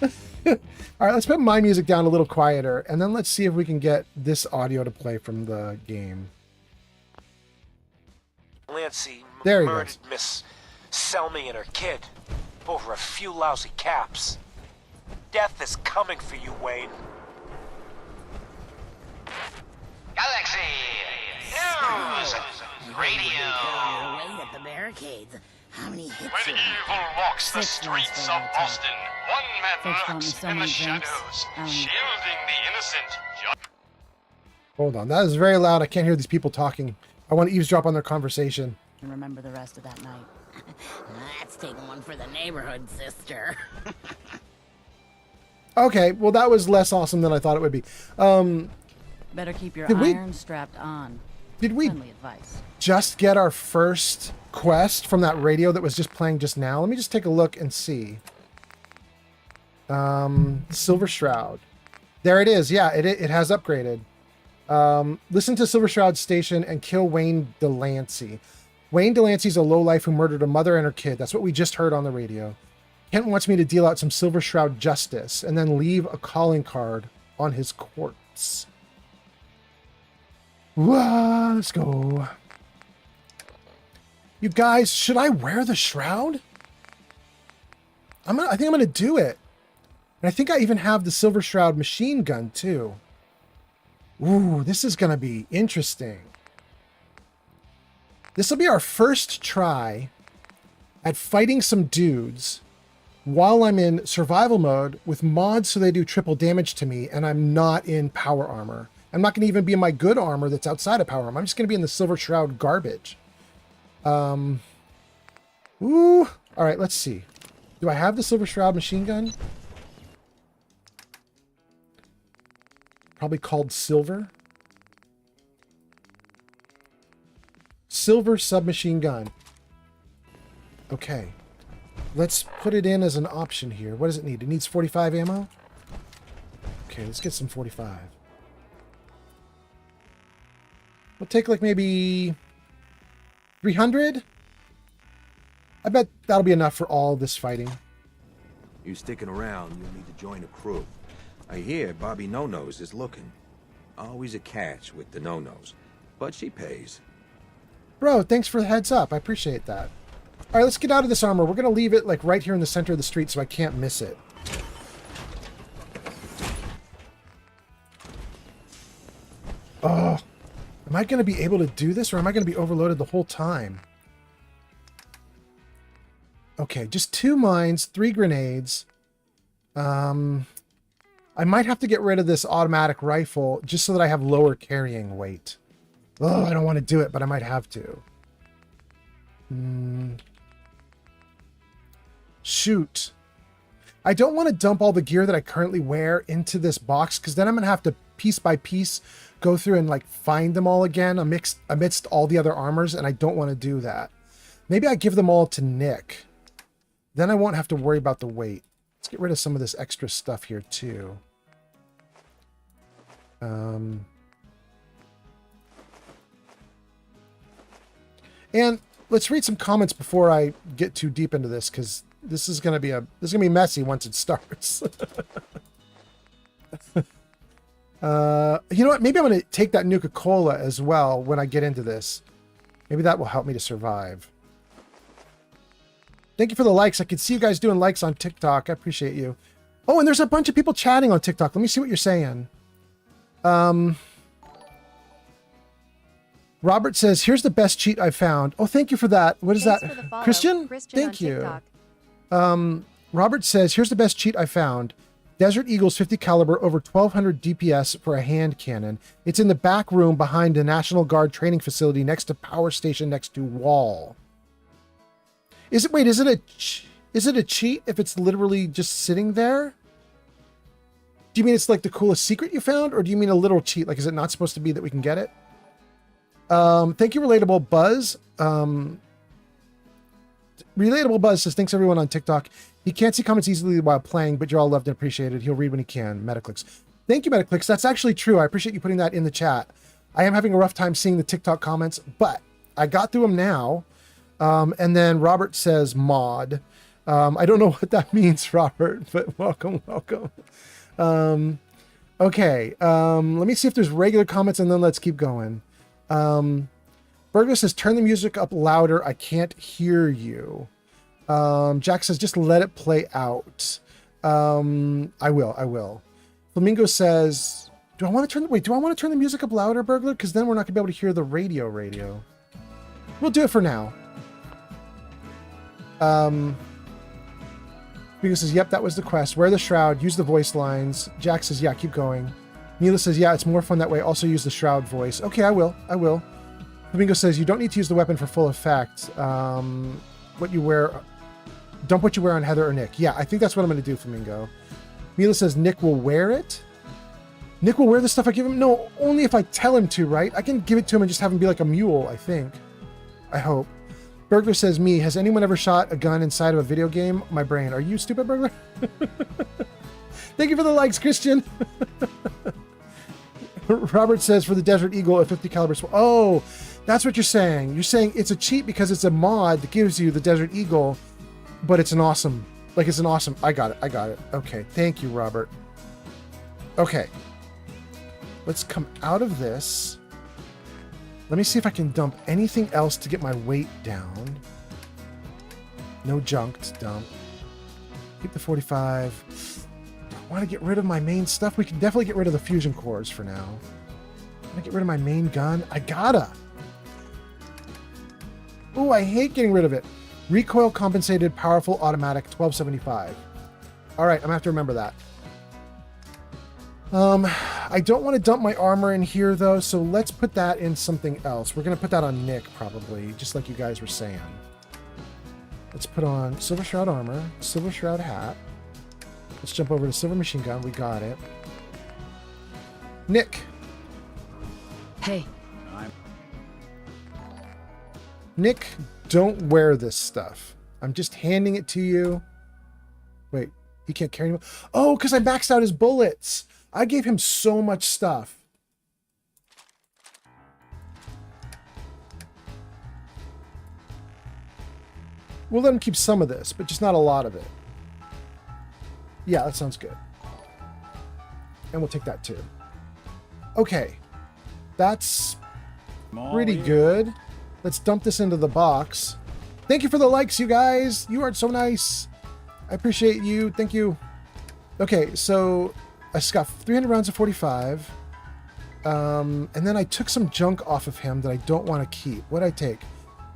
S4: All right, let's put my music down a little quieter, and then let's see if we can get this audio to play from the game.
S20: Lancy
S4: There he
S20: murdered
S4: goes.
S20: Miss Selmy and her kid over a few lousy caps. Death is coming for you, Wayne.
S14: Galaxy News Radio.
S21: Away at the barricades. How many hits?
S18: When evil walks the streets of Boston, one man lurks in the shadows, shielding the innocent.
S4: Hold on, that is very loud. I can't hear these people talking. I want to eavesdrop on their conversation.
S21: And remember the rest of that night. That's taking one for the neighborhood, sister.
S4: Okay, well, that was less awesome than I thought it would be.
S21: Better keep your
S4: Did we-
S21: iron strapped on.
S4: Did we
S21: Friendly advice.
S4: just get our first quest from that radio that was just playing just now? Let me just take a look and see. Silver Shroud. There it is. Yeah, it has upgraded. Listen to Silver Shroud Station and kill Wayne Delancey. Wayne Delancey's a lowlife who murdered a mother and her kid. That's what we just heard on the radio. Kent wants me to deal out some Silver Shroud justice and then leave a calling card on his corpse. Wah, let's go. You guys, should I wear the shroud? I think I'm gonna do it. And I think I even have the Silver Shroud machine gun too. Ooh, this is gonna be interesting. This will be our first try at fighting some dudes while I'm in survival mode with mods so they do triple damage to me and I'm not in power armor. I'm not going to even be in my good armor that's outside of power armor. I'm just going to be in the Silver Shroud garbage. Ooh. All right, let's see. Do I have the Silver Shroud machine gun? Probably called Silver. Silver submachine gun. Okay. let's put it in as an option here. What does it need? It needs 45 ammo? Okay, let's get some 45. We'll take like maybe 300? I bet that'll be enough for all this fighting.
S19: You sticking around, you'll need to join a crew. I hear Bobby No-Nose is looking. Always a catch with the No-Nose, but she pays.
S4: Bro, thanks for the heads up. I appreciate that. All right, let's get out of this armor. We're going to leave it like right here in the center of the street so I can't miss it. Oh, am I going to be able to do this or am I going to be overloaded the whole time? Okay, just 2 mines, 3 grenades. I might have to get rid of this automatic rifle just so that I have lower carrying weight. Oh, I don't want to do it, but I might have to. Shoot. I don't want to dump all the gear that I currently wear into this box because then I'm going to have to piece by piece go through and like find them all again amidst all the other armors, and I don't want to do that. Maybe I give them all to Nick. Then I won't have to worry about the weight. Let's get rid of some of this extra stuff here too. And let's read some comments before I get too deep into this, because this is gonna be messy once it starts. You know what? Maybe I'm gonna take that Nuka-Cola as well when I get into this. Maybe that will help me to survive. Thank you for the likes. I can see you guys doing likes on TikTok. I appreciate you. Oh, and there's a bunch of people chatting on TikTok. Let me see what you're saying. Robert says, here's the best cheat I've found. Oh, thank you for that. What is
S16: Thanks
S4: that?
S16: for the follow.
S4: Christian?
S16: Christian
S4: Thank
S16: on
S4: you.
S16: TikTok.
S4: Robert says, here's the best cheat I found. Desert Eagle's 50 caliber over 1200 DPS for a hand cannon. It's in the back room behind the National Guard training facility next to power station next to wall. Is it a cheat if it's literally just sitting there? Do you mean it's like the coolest secret you found, or do you mean a literal cheat? Like, is it not supposed to be that we can get it? Thank you, Relatable Buzz. Relatable Buzz says, thanks everyone on TikTok. He can't see comments easily while playing, but you're all loved and appreciated. He'll read when he can. Metaclicks. Thank you, Metaclicks. That's actually true. I appreciate you putting that in the chat. I am having a rough time seeing the TikTok comments, but I got through them now. And then Robert says mod. I don't know what that means, Robert, but welcome. Okay. Let me see if there's regular comments and then let's keep going. Burger says, turn the music up louder. I can't hear you. Jack says, just let it play out. I will. Flamingo says, do I want to turn the music up louder, Burglar? Because then we're not gonna be able to hear the radio. We'll do it for now. Flamingo says, yep, that was the quest. Wear the shroud, use the voice lines. Jack says, yeah, keep going. Neela says, yeah, it's more fun that way. Also use the shroud voice. Okay, I will. Flamingo says, you don't need to use the weapon for full effect. Dump what you wear on Heather or Nick. Yeah, I think that's what I'm going to do, Flamingo. Mila says, Nick will wear it? Nick will wear the stuff I give him? No, only if I tell him to, right? I can give it to him and just have him be like a mule, I think. I hope. Burglar says, me, has anyone ever shot a gun inside of a video game? My brain. Are you stupid, Burglar? Thank you for the likes, Christian. Robert says, for the Desert Eagle, a 50 caliber. Oh, that's what you're saying. You're saying it's a cheat because it's a mod that gives you the Desert Eagle, but it's an awesome. I got it. Okay, thank you, Robert. Okay. Let's come out of this. Let me see if I can dump anything else to get my weight down. No junk to dump. Keep the 45. I want to get rid of my main stuff. We can definitely get rid of the fusion cores for now. I want to get rid of my main gun. I gotta. Ooh, I hate getting rid of it. Recoil compensated powerful automatic 1275. All right, I'm gonna have to remember that. I don't want to dump my armor in here though, so let's put that in something else. We're gonna put that on Nick probably, just like you guys were saying. Let's put on Silver Shroud armor, Silver Shroud hat. Let's jump over to Silver Machine Gun. We got it. Nick.
S6: Hey.
S4: Nick, don't wear this stuff. I'm just handing it to you. Wait, he can't carry anymore. Oh, because I maxed out his bullets. I gave him so much stuff. We'll let him keep some of this, but just not a lot of it. Yeah, that sounds good. And we'll take that too. Okay. That's pretty good. Let's dump this into the box. Thank you for the likes, you guys. You are so nice. I appreciate you. Thank you. Okay, so I got 300 rounds of 45. And then I took some junk off of him that I don't want to keep. What did I take?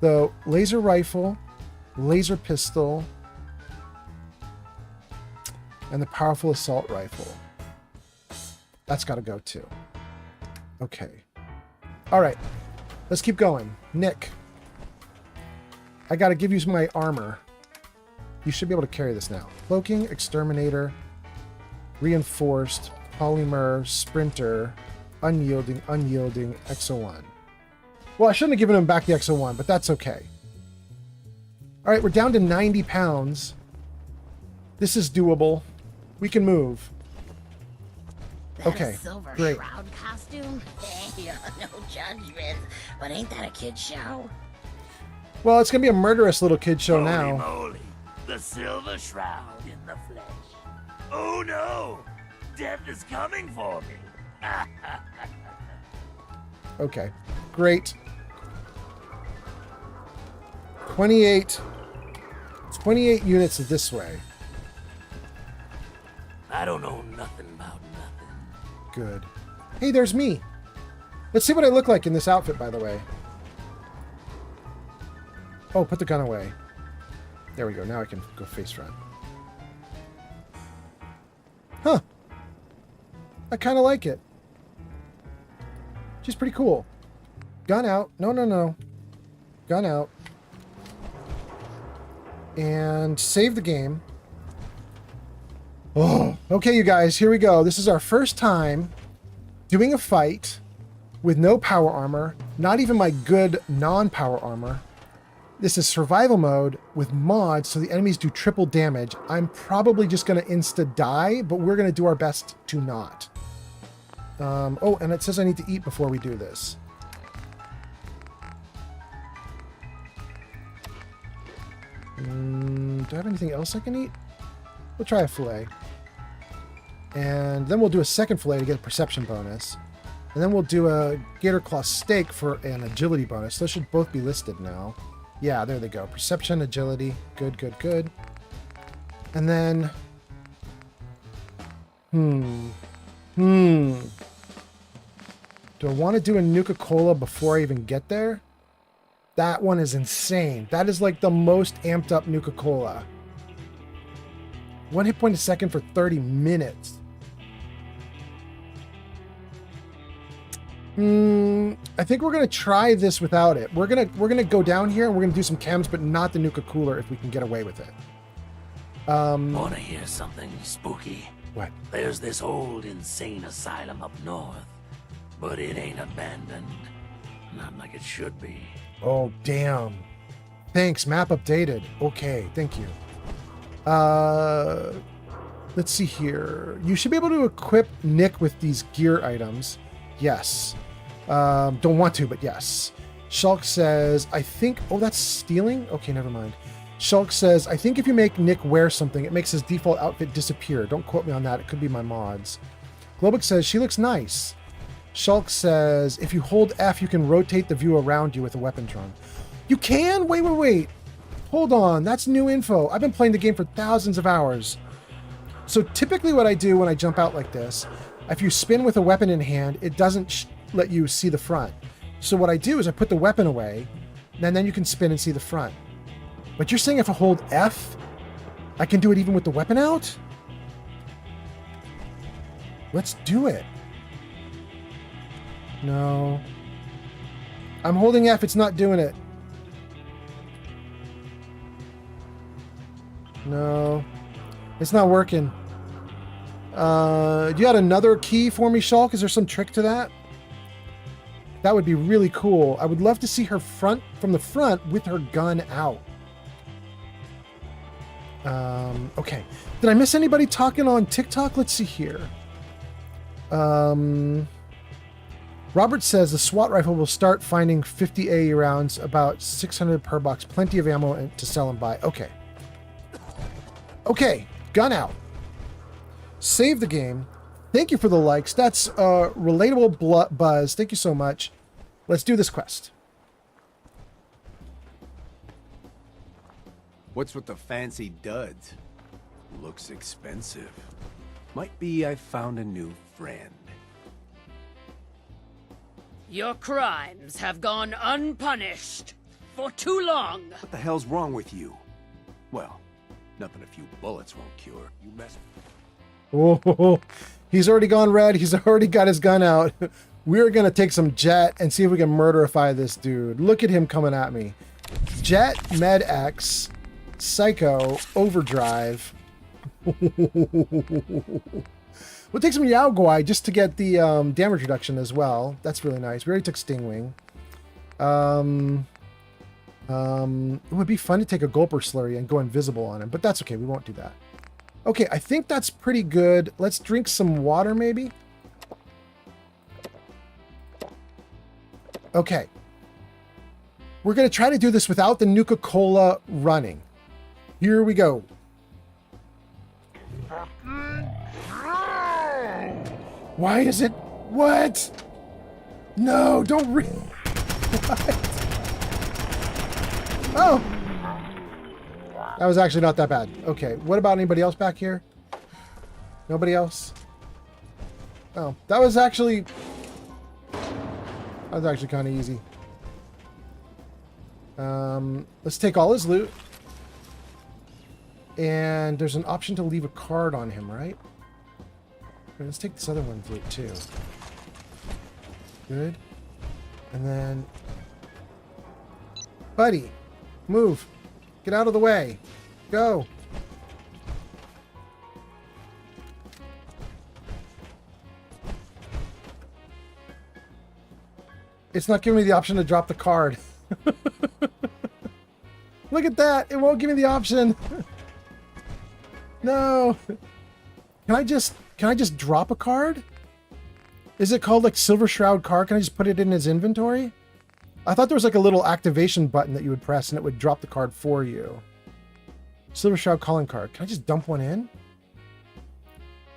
S4: The laser rifle, laser pistol, and the powerful assault rifle. That's got to go too. Okay. All right. Let's keep going. Nick, I got to give you my armor. You should be able to carry this now. Cloaking, exterminator, reinforced, polymer, sprinter, unyielding, XO1. Well, I shouldn't have given him back the XO1, but that's okay. All right, we're down to 90 pounds. This is doable. We can move. Okay,
S21: Silver
S4: great.
S21: shroud costume? Hey, no judgment, but ain't that a kid's show?
S4: Well, it's going to be a murderous little kid show
S14: Holy
S4: now.
S14: moly, the silver shroud in the flesh. Oh no, death is coming for me.
S4: Okay, great. 28 units this way.
S14: I don't know nothing about nothing.
S4: Good. Hey, there's me. Let's see what I look like in this outfit, by the way. Oh, put the gun away. There we go. Now I can go face front. Huh. I kind of like it. She's pretty cool. Gun out. No. Gun out. And save the game. Oh, okay, you guys, here we go. This is our first time doing a fight with no power armor, not even my good non-power armor. This is survival mode with mods, so the enemies do triple damage. I'm probably just going to insta-die, but we're going to do our best to not. Oh, and it says I need to eat before we do this. Do I have anything else I can eat? We'll try a fillet. And then we'll do a second fillet to get a perception bonus. And then we'll do a gator claw steak for an agility bonus. Those should both be listed now. Yeah, there they go. Perception, agility. Good. And then... Do I want to do a Nuka-Cola before I even get there? That one is insane. That is like the most amped up Nuka-Cola. 1 hit point a second for 30 minutes. I think we're gonna try this without it. We're gonna go down here and we're gonna do some chems, but not the Nuka Cooler if we can get away with it.
S14: Wanna hear something spooky?
S4: What?
S14: There's this old insane asylum up north, but it ain't abandoned. Not like it should be.
S4: Oh, damn. Thanks, map updated. Okay, thank you. Let's see here. You should be able to equip Nick with these gear items. Yes. Don't want to, but yes. Shulk says, I think... Oh, that's stealing? Okay, never mind. Shulk says, I think if you make Nick wear something, it makes his default outfit disappear. Don't quote me on that. It could be my mods. Globix says, she looks nice. Shulk says, if you hold F, you can rotate the view around you with a weapon drum. You can? Wait. Hold on. That's new info. I've been playing the game for thousands of hours. So typically what I do when I jump out like this, if you spin with a weapon in hand, it doesn't let you see the front. So what I do is I put the weapon away, and then you can spin and see the front. But you're saying if I hold F, I can do it even with the weapon out? Let's do it. No. I'm holding F, it's not doing it. No. It's not working. Do you got another key for me, Shulk? Is there some trick to that? That would be really cool. I would love to see her from the front with her gun out. Okay. Did I miss anybody talking on TikTok? Let's see here. Robert says the SWAT rifle will start finding 50 AE rounds, about 600 per box. Plenty of ammo to sell and buy. Okay. Okay. Gun out. Save the game. Thank you for the likes. That's relatable buzz. Thank you so much. Let's do this quest.
S12: What's with the fancy duds? Looks expensive. Might be I found a new friend.
S21: Your crimes have gone unpunished for too long.
S12: What the hell's wrong with you? Well, nothing a few bullets won't cure. You mess.
S4: Oh, he's already gone red. He's already got his gun out. We're going to take some Jet and see if we can murderify this dude. Look at him coming at me. Jet, Med X, Psycho, Overdrive. We'll take some Yao Guai just to get the damage reduction as well. That's really nice. We already took Stingwing. It would be fun to take a Gulper Slurry and go invisible on him, but that's okay. We won't do that. Okay, I think that's pretty good. Let's drink some water, maybe. Okay. We're going to try to do this without the Nuka-Cola running. Here we go. Why is it? What? No, don't read. What? Oh. That was actually not that bad. Okay, what about anybody else back here? Nobody else? Oh, that was actually kind of easy. Let's take all his loot. And there's an option to leave a card on him, right? Let's take this other one's loot too. Good. And then... Buddy, move. Get out of the way. Go. It's not giving me the option to drop the card. Look at that. It won't give me the option. No. Can I just drop a card? Is it called like Silver Shroud card? Can I just put it in his inventory? I thought there was like a little activation button that you would press and it would drop the card for you. Silver Shroud calling card. Can I just dump one in?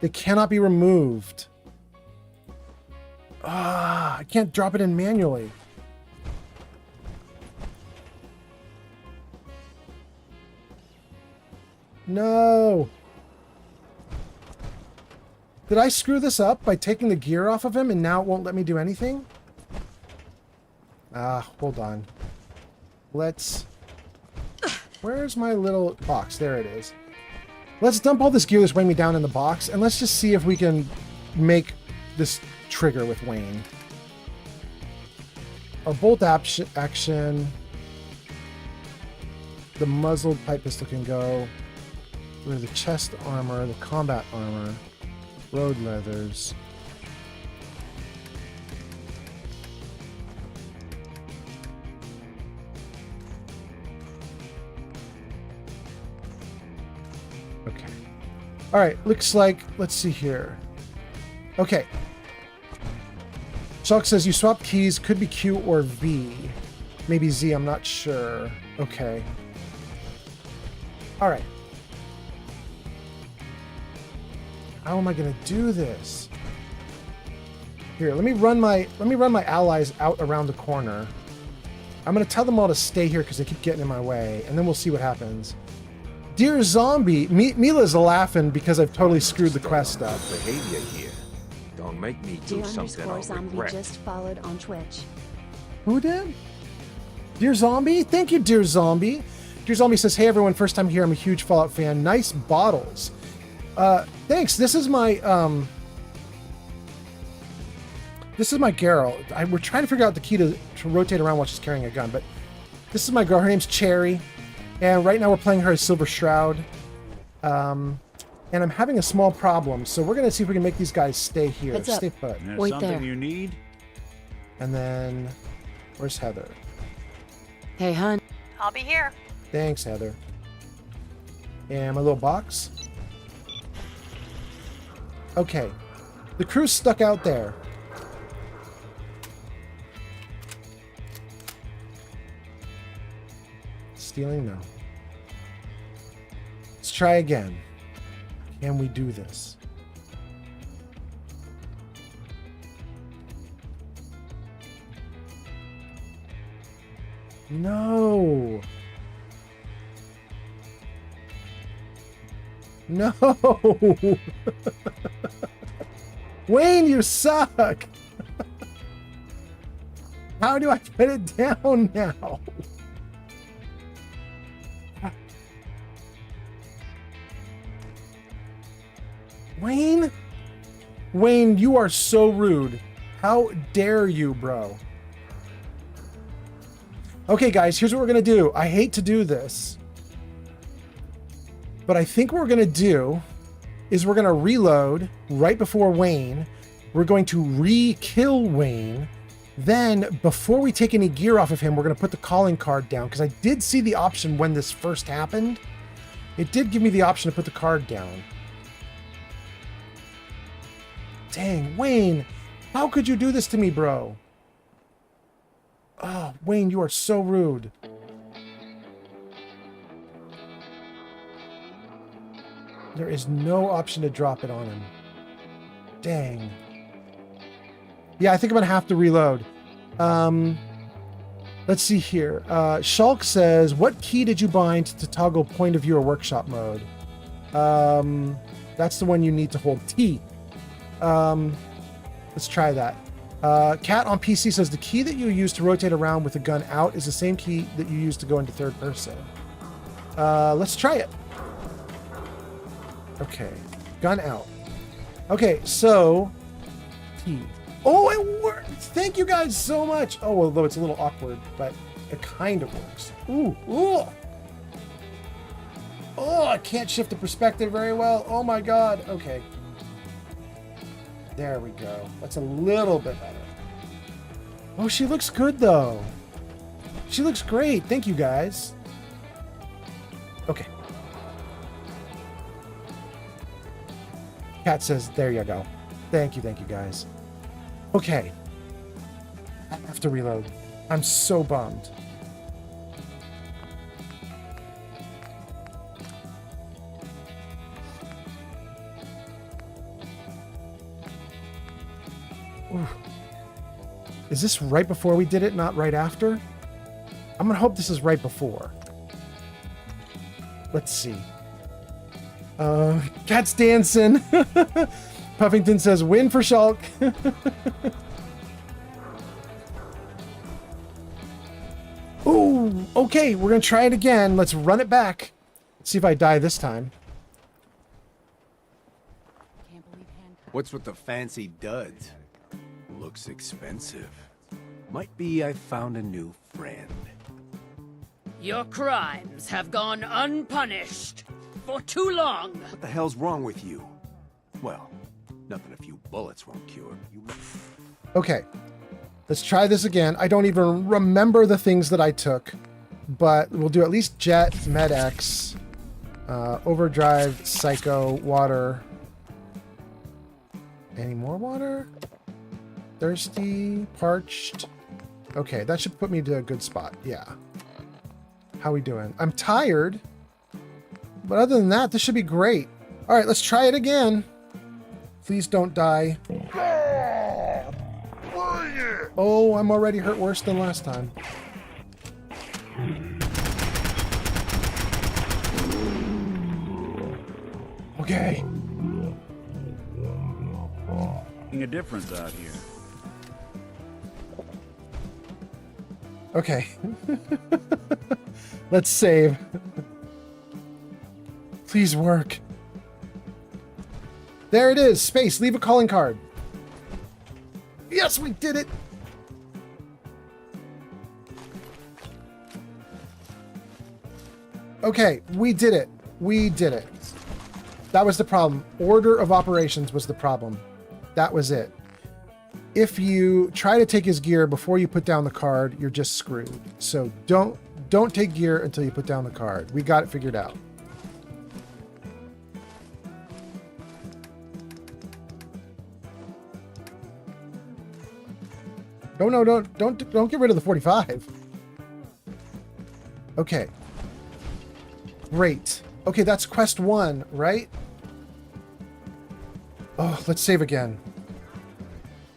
S4: They cannot be removed. Ah, I can't drop it in manually. No. Did I screw this up by taking the gear off of him and now it won't let me do anything? Ah, hold on. Let's... Where's my little box? There it is. Let's dump all this gear that's weighing me down in the box and let's just see if we can make this trigger with Wayne. Our bolt action. The muzzled pipe pistol can go. We're the chest armor, the combat armor, road leathers. Okay. All right, looks like, let's see here. Okay. Chalk says you swapped keys, could be Q or V. Maybe Z, I'm not sure. Okay. All right. How am I going to do this? Here, let me run my allies out around the corner. I'm going to tell them all to stay here because they keep getting in my way, and then we'll see what happens. Dear Zombie, Mila's laughing because I've totally screwed the quest up.
S19: Behavior here. Don't make me do something I'll
S16: Zombie
S19: regret.
S16: just followed on Twitch.
S4: Who did? Dear Zombie? Thank you, Dear Zombie. Dear Zombie says, hey everyone, first time here. I'm a huge Fallout fan. Nice bottles. Thanks. This is my girl. We're trying to figure out the key to rotate around while she's carrying a gun, but this is my girl. Her name's Cherry, and right now we're playing her as Silver Shroud. And I'm having a small problem, so we're gonna see if we can make these guys stay here.
S21: Heads up.
S4: Stay put.
S21: Wait
S15: something
S21: there.
S15: you need?
S4: And then, where's Heather?
S21: Hey, hun.
S10: I'll be here.
S4: Thanks, Heather. And my little box. Okay. The crew's stuck out there. Stealing? No. Let's try again. Can we do this? No. No. Wayne, you suck. How do I put it down now? Wayne? Wayne, you are so rude. How dare you, bro? Okay, guys, here's what we're going to do. I hate to do this, but I think what we're going to do is we're going to reload right before Wayne. We're going to re-kill Wayne. Then, before we take any gear off of him, we're going to put the calling card down, because I did see the option when this first happened. It did give me the option to put the card down. Dang, Wayne, how could you do this to me, bro? Oh, Wayne, you are so rude. There is no option to drop it on him. Dang. Yeah, I think I'm going to have to reload. Let's see here. Shulk says, what key did you bind to toggle point of view or workshop mode? That's the one you need to hold T. Let's try that. Cat on PC says the key that you use to rotate around with the gun out is the same key that you use to go into third person. Let's try it. Okay, gun out. Okay, so T. Oh, it worked! Thank you guys so much. Oh, although it's a little awkward, but it kind of works. Ooh, ooh. Oh, I can't shift the perspective very well. Oh my God. Okay. There we go. That's a little bit better. Oh, she looks good though. She looks great. Thank you guys. Okay. Cat says, there you go. Thank you guys. Okay. I have to reload. I'm so bummed. Ooh. Is this right before we did it, not right after? I'm gonna hope this is right before. Let's see. Cat's dancing. Puffington says, win for Shulk. Ooh, okay, we're gonna try it again. Let's run it back. Let's see if I die this time.
S12: What's with the fancy duds? Looks expensive. Might be I found a new friend.
S21: Your crimes have gone unpunished for too long.
S12: What the hell's wrong with you? Well, nothing a few bullets won't cure.
S4: Okay, let's try this again. I don't even remember the things that I took, but we'll do at least Jet, Med-X, Overdrive, Psycho, Water. Any more water? Thirsty, parched. Okay, that should put me to a good spot. Yeah. How we doing? I'm tired, but other than that, this should be great. All right, let's try it again. Please don't die. Oh, I'm already hurt worse than last time. Okay.
S15: Making a difference out here.
S4: Okay. Let's save. Please work. There it is. Space. Leave a calling card. Yes, we did it. Okay, we did it. We did it. That was the problem. Order of operations was the problem. That was it. If you try to take his gear before you put down the card, you're just screwed. So don't take gear until you put down the card. We got it figured out. Oh no, don't get rid of the 45. Okay. Great. Okay, that's quest 1, right? Oh, let's save again.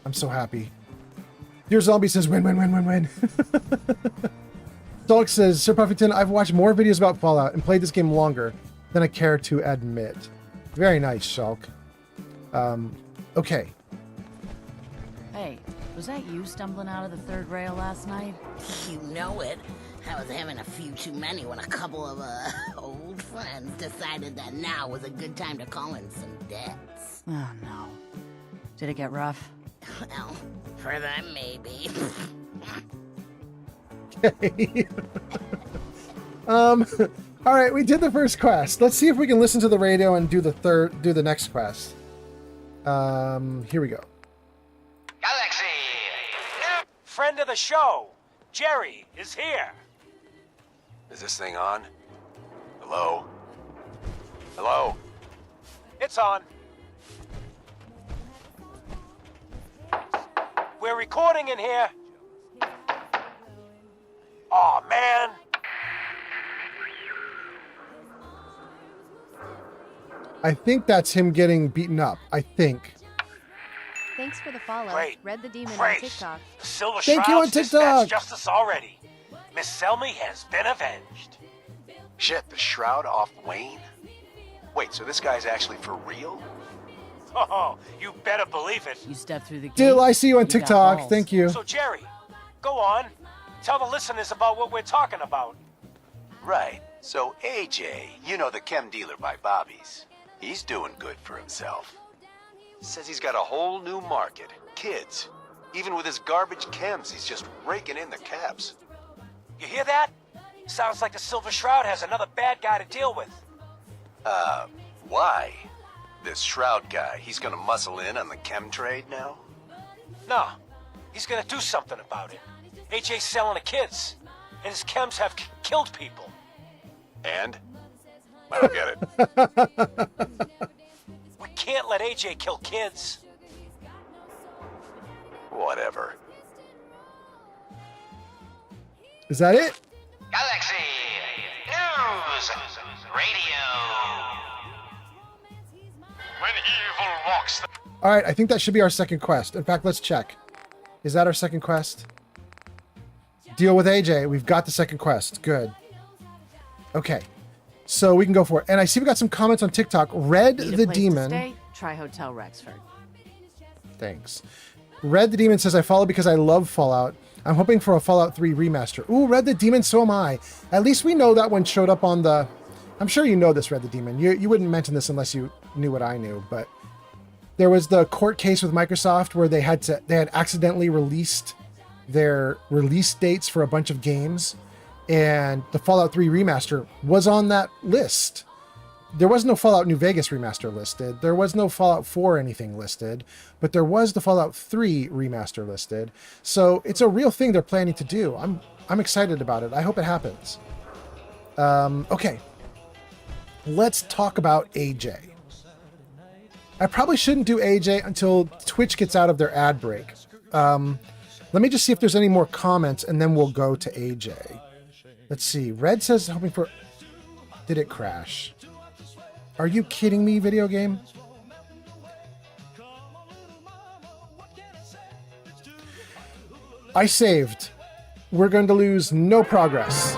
S4: I'm so happy. Dear Zombie says win, win, win, win, win. Dog says, Sir Puffington, I've watched more videos about Fallout and played this game longer than I care to admit. Very nice, Shulk. Okay.
S21: Hey, was that you stumbling out of the third rail last night? You know it. I was having a few too many when a couple of old friends decided that now was a good time to call in some debts.
S6: Oh no. Did it get rough?
S21: Well, for them maybe.
S4: Okay. All right, we did the first quest. Let's see if we can listen to the radio and do the next quest. Here we go.
S20: Galaxy! Friend of the show, Jerry, is here.
S19: Is this thing on? Hello? Hello?
S20: It's on. We're recording in here. Aw, man.
S4: I think that's him getting beaten up. I think.
S16: Thanks for the follow.
S20: Great.
S16: Read the Demon on
S20: Great.
S16: TikTok.
S20: The Silver
S4: Thank you on
S20: Shroud's
S4: TikTok.
S20: dispatched justice already. Miss Selmy has been avenged.
S12: Shit, the Shroud off Wayne? Wait, so this guy's actually for real?
S20: Oh, you better believe it.
S6: You stepped through the gate.
S4: Dill, I see you on
S6: got
S4: TikTok.
S6: balls.
S4: Thank you.
S20: So, Jerry, go on. Tell the listeners about what we're talking about.
S12: Right. So AJ, you know, the chem dealer by Bobby's, he's doing good for himself. Says he's got a whole new market. Kids. Even with his garbage chems, he's just raking in the caps.
S20: You hear that? Sounds like the Silver Shroud has another bad guy to deal with.
S12: Why? This Shroud guy, he's gonna muscle in on the chem trade now?
S20: No, he's gonna do something about it. AJ's selling the kids, and his chems have killed people.
S12: And? I don't get it.
S20: We can't let AJ kill kids.
S12: Whatever.
S4: Is that it?
S20: Galaxy News Radio. When evil walks the...
S4: All right, I think that should be our second quest. In fact, let's check. Is that our second quest? Deal with AJ. We've got the second quest. Good. Okay. So we can go for it. And I see we got some comments on TikTok. Red
S6: Need a
S4: the
S6: place to
S4: Demon.
S6: stay? Try Hotel Rexford.
S4: Thanks. Red the Demon says, I follow because I love Fallout. I'm hoping for a Fallout 3 remaster. Ooh, Red the Demon, so am I. At least we know that one showed up on the... I'm sure you know this, Red the Demon. You wouldn't mention this unless you knew what I knew, but there was the court case with Microsoft where they had accidentally released their release dates for a bunch of games, and the Fallout 3 remaster was on that list. There was no Fallout New Vegas remaster listed. There was no Fallout 4 anything listed, but there was the Fallout 3 remaster listed. So it's a real thing they're planning to do. I'm excited about it. I hope it happens. Okay. Let's talk about AJ. I probably shouldn't do AJ until Twitch gets out of their ad break. Let me just see if there's any more comments, and then we'll go to AJ. Let's see. Red says, hoping for... Did it crash? Are you kidding me, video game? I saved. We're going to lose no progress.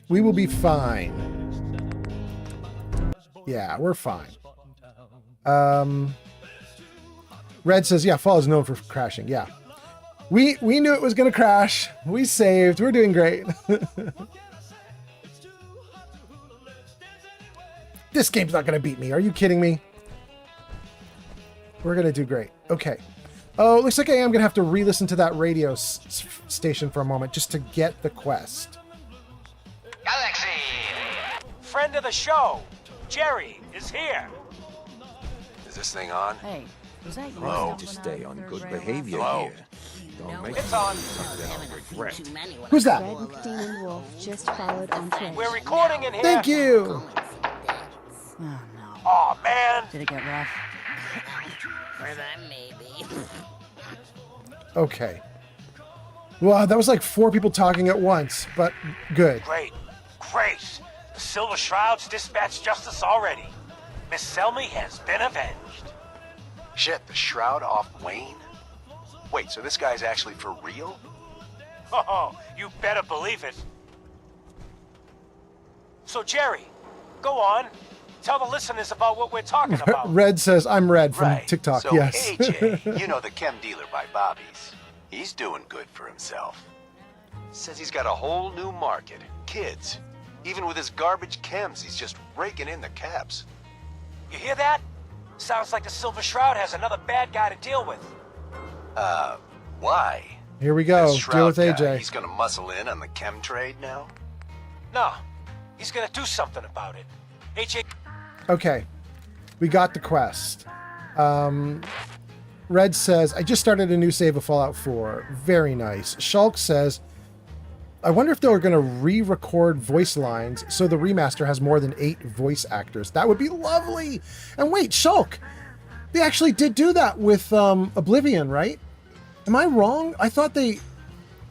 S4: We will be fine. Yeah, we're fine. Red says, yeah, Fall is known for crashing. Yeah. We knew it was going to crash. We saved. We're doing great. This game's not going to beat me. Are you kidding me? We're going to do great. Okay. Oh, looks like I am going to have to re-listen to that radio station for a moment just to get the quest.
S20: Galaxy! Friend of the show, Jerry, is here.
S12: Is this thing on?
S6: Hey, was that you?
S12: Hello?
S19: To stay on good behavior
S12: Hello?
S19: here. Don't make
S20: It's on.
S19: something I'll regret.
S4: Who's that?
S16: Red Demon Wolf just followed on Twitch.
S20: We're recording in here.
S4: Thank you.
S6: Oh no.
S20: Aw, man.
S6: Did it get rough?
S21: for them, maybe.
S4: Okay. Wow, that was like 4 people talking at once, but good.
S20: Great. The Silver Shroud's dispatched justice already. Miss Selmy has been avenged.
S12: Shit, the Shroud off Wayne? Wait, so this guy's actually for real?
S20: Oh, you better believe it. So, Jerry, go on. Tell the listeners about what we're talking about.
S4: Red says, I'm Red from TikTok,
S12: So
S4: yes.
S12: AJ, you know the chem dealer by Bobby's. He's doing good for himself. Says he's got a whole new market. Kids. Even with his garbage chems, he's just raking in the caps.
S20: You hear that? Sounds like the Silver Shroud has another bad guy to deal with.
S12: Why?
S4: Here we go.
S12: This
S4: Deal
S12: Shroud
S4: with AJ.
S12: guy, he's gonna muscle in on the chem trade now?
S20: No, he's gonna do something about it. AJ...
S4: Okay. We got the quest. Red says, I just started a new save of Fallout 4. Very nice. Shulk says, I wonder if they were going to re-record voice lines so the remaster has more than 8 voice actors. That would be lovely. And wait, Shulk, they actually did do that with Oblivion, right? Am I wrong? I thought didn't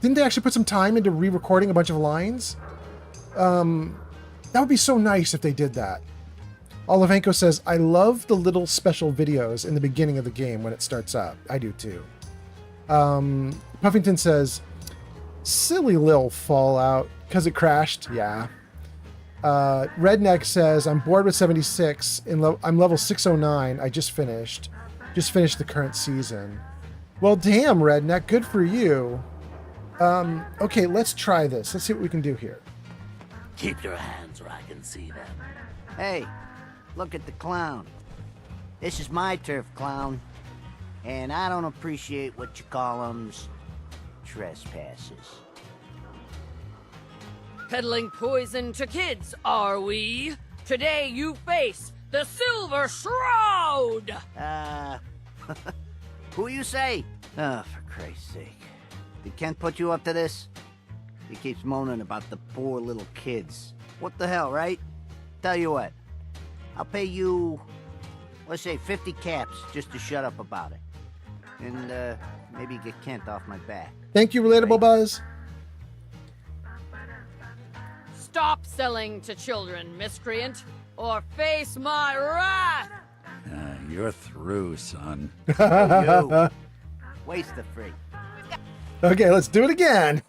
S4: they actually put some time into re-recording a bunch of lines? That would be so nice if they did that. Olivenko says, I love the little special videos in the beginning of the game when it starts up. I do too. Puffington says, silly lil Fallout, because it crashed. Yeah. Redneck says, I'm bored with 76. I'm level 609. I just finished the current season. Well, damn, Redneck. Good for you. Okay, let's try this. Let's see what we can do here.
S14: Keep your hands where I can see them.
S8: Hey, look at the clown. This is my turf, clown. And I don't appreciate what you call 'em's trespasses.
S22: Peddling poison to kids, are we? Today you face the Silver Shroud!
S8: Who you say? Oh, for Christ's sake. Did Kent put you up to this? He keeps moaning about the poor little kids. What the hell, right? Tell you what. I'll pay you, let's say 50 caps just to shut up about it. And, maybe get Kent off my back.
S4: Thank you, Relatable Buzz.
S22: Stop selling to children, miscreant, or face my wrath!
S15: You're through, son.
S8: You. Waste the free.
S4: Okay, let's do it again.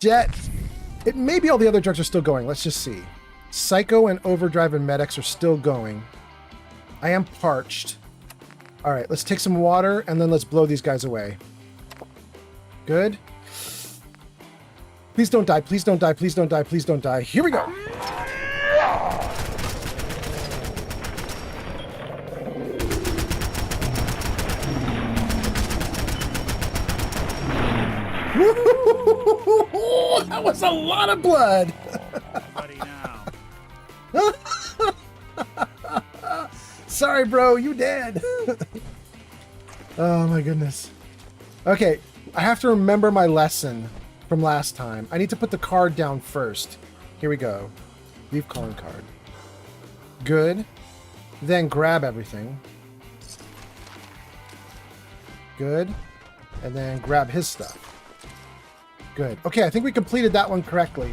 S4: Jet. It may be all the other drugs are still going. Let's just see. Psycho and Overdrive and Medics are still going. I am parched. All right, let's take some water and then let's blow these guys away. Good. Please don't die. Please don't die. Please don't die. Please don't die. Here we go. That was a lot of blood. Sorry, bro, you dead. Oh my goodness. Okay, I have to remember my lesson from last time. I need to put the card down first. Here we go. Leave calling card. Good. Then grab everything. Good. And then grab his stuff. Good. Okay, I think we completed that one correctly.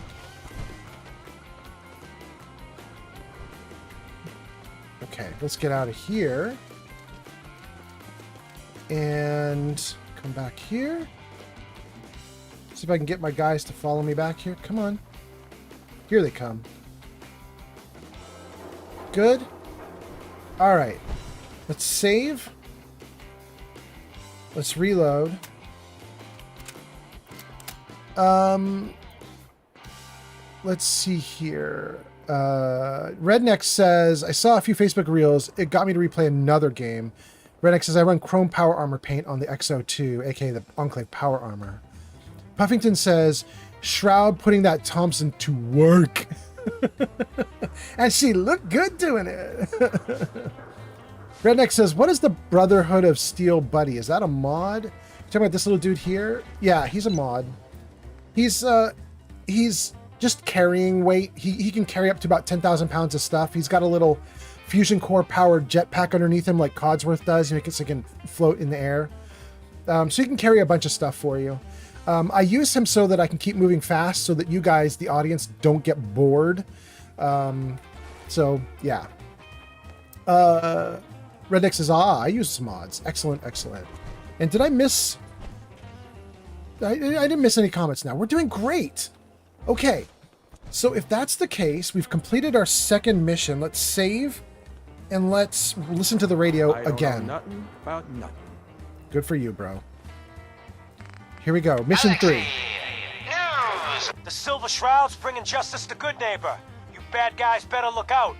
S4: Okay, let's get out of here. And come back here. See if I can get my guys to follow me back here. Come on. Here they come. Good. All right. Let's save. Let's reload. Let's see here. Redneck says, I saw a few Facebook reels. It got me to replay another game. Redneck says, I run Chrome Power Armor paint on the XO2, aka the Enclave Power Armor. Puffington says, Shroud putting that Thompson to work. And she looked good doing it. Redneck says, what is the Brotherhood of Steel Buddy? Is that a mod? You talking about this little dude here? Yeah, he's a mod. He's just carrying weight. He can carry up to about 10,000 pounds of stuff. He's got a little fusion core powered jetpack underneath him like Codsworth does. You make it so he can float in the air. So he can carry a bunch of stuff for you. I use him so that I can keep moving fast so that you guys, the audience, don't get bored. So yeah. Redneck says, I use some mods. Excellent, excellent. And did I miss... I didn't miss any comments now. We're doing great. Okay. So if that's the case, we've completed our second mission. Let's save and let's listen to the radio again.
S19: Nothing about nothing.
S4: Good for you, bro. Here we go. Mission 3.
S20: News! The Silver Shroud's bringing justice to Good Neighbor. You bad guys better look out.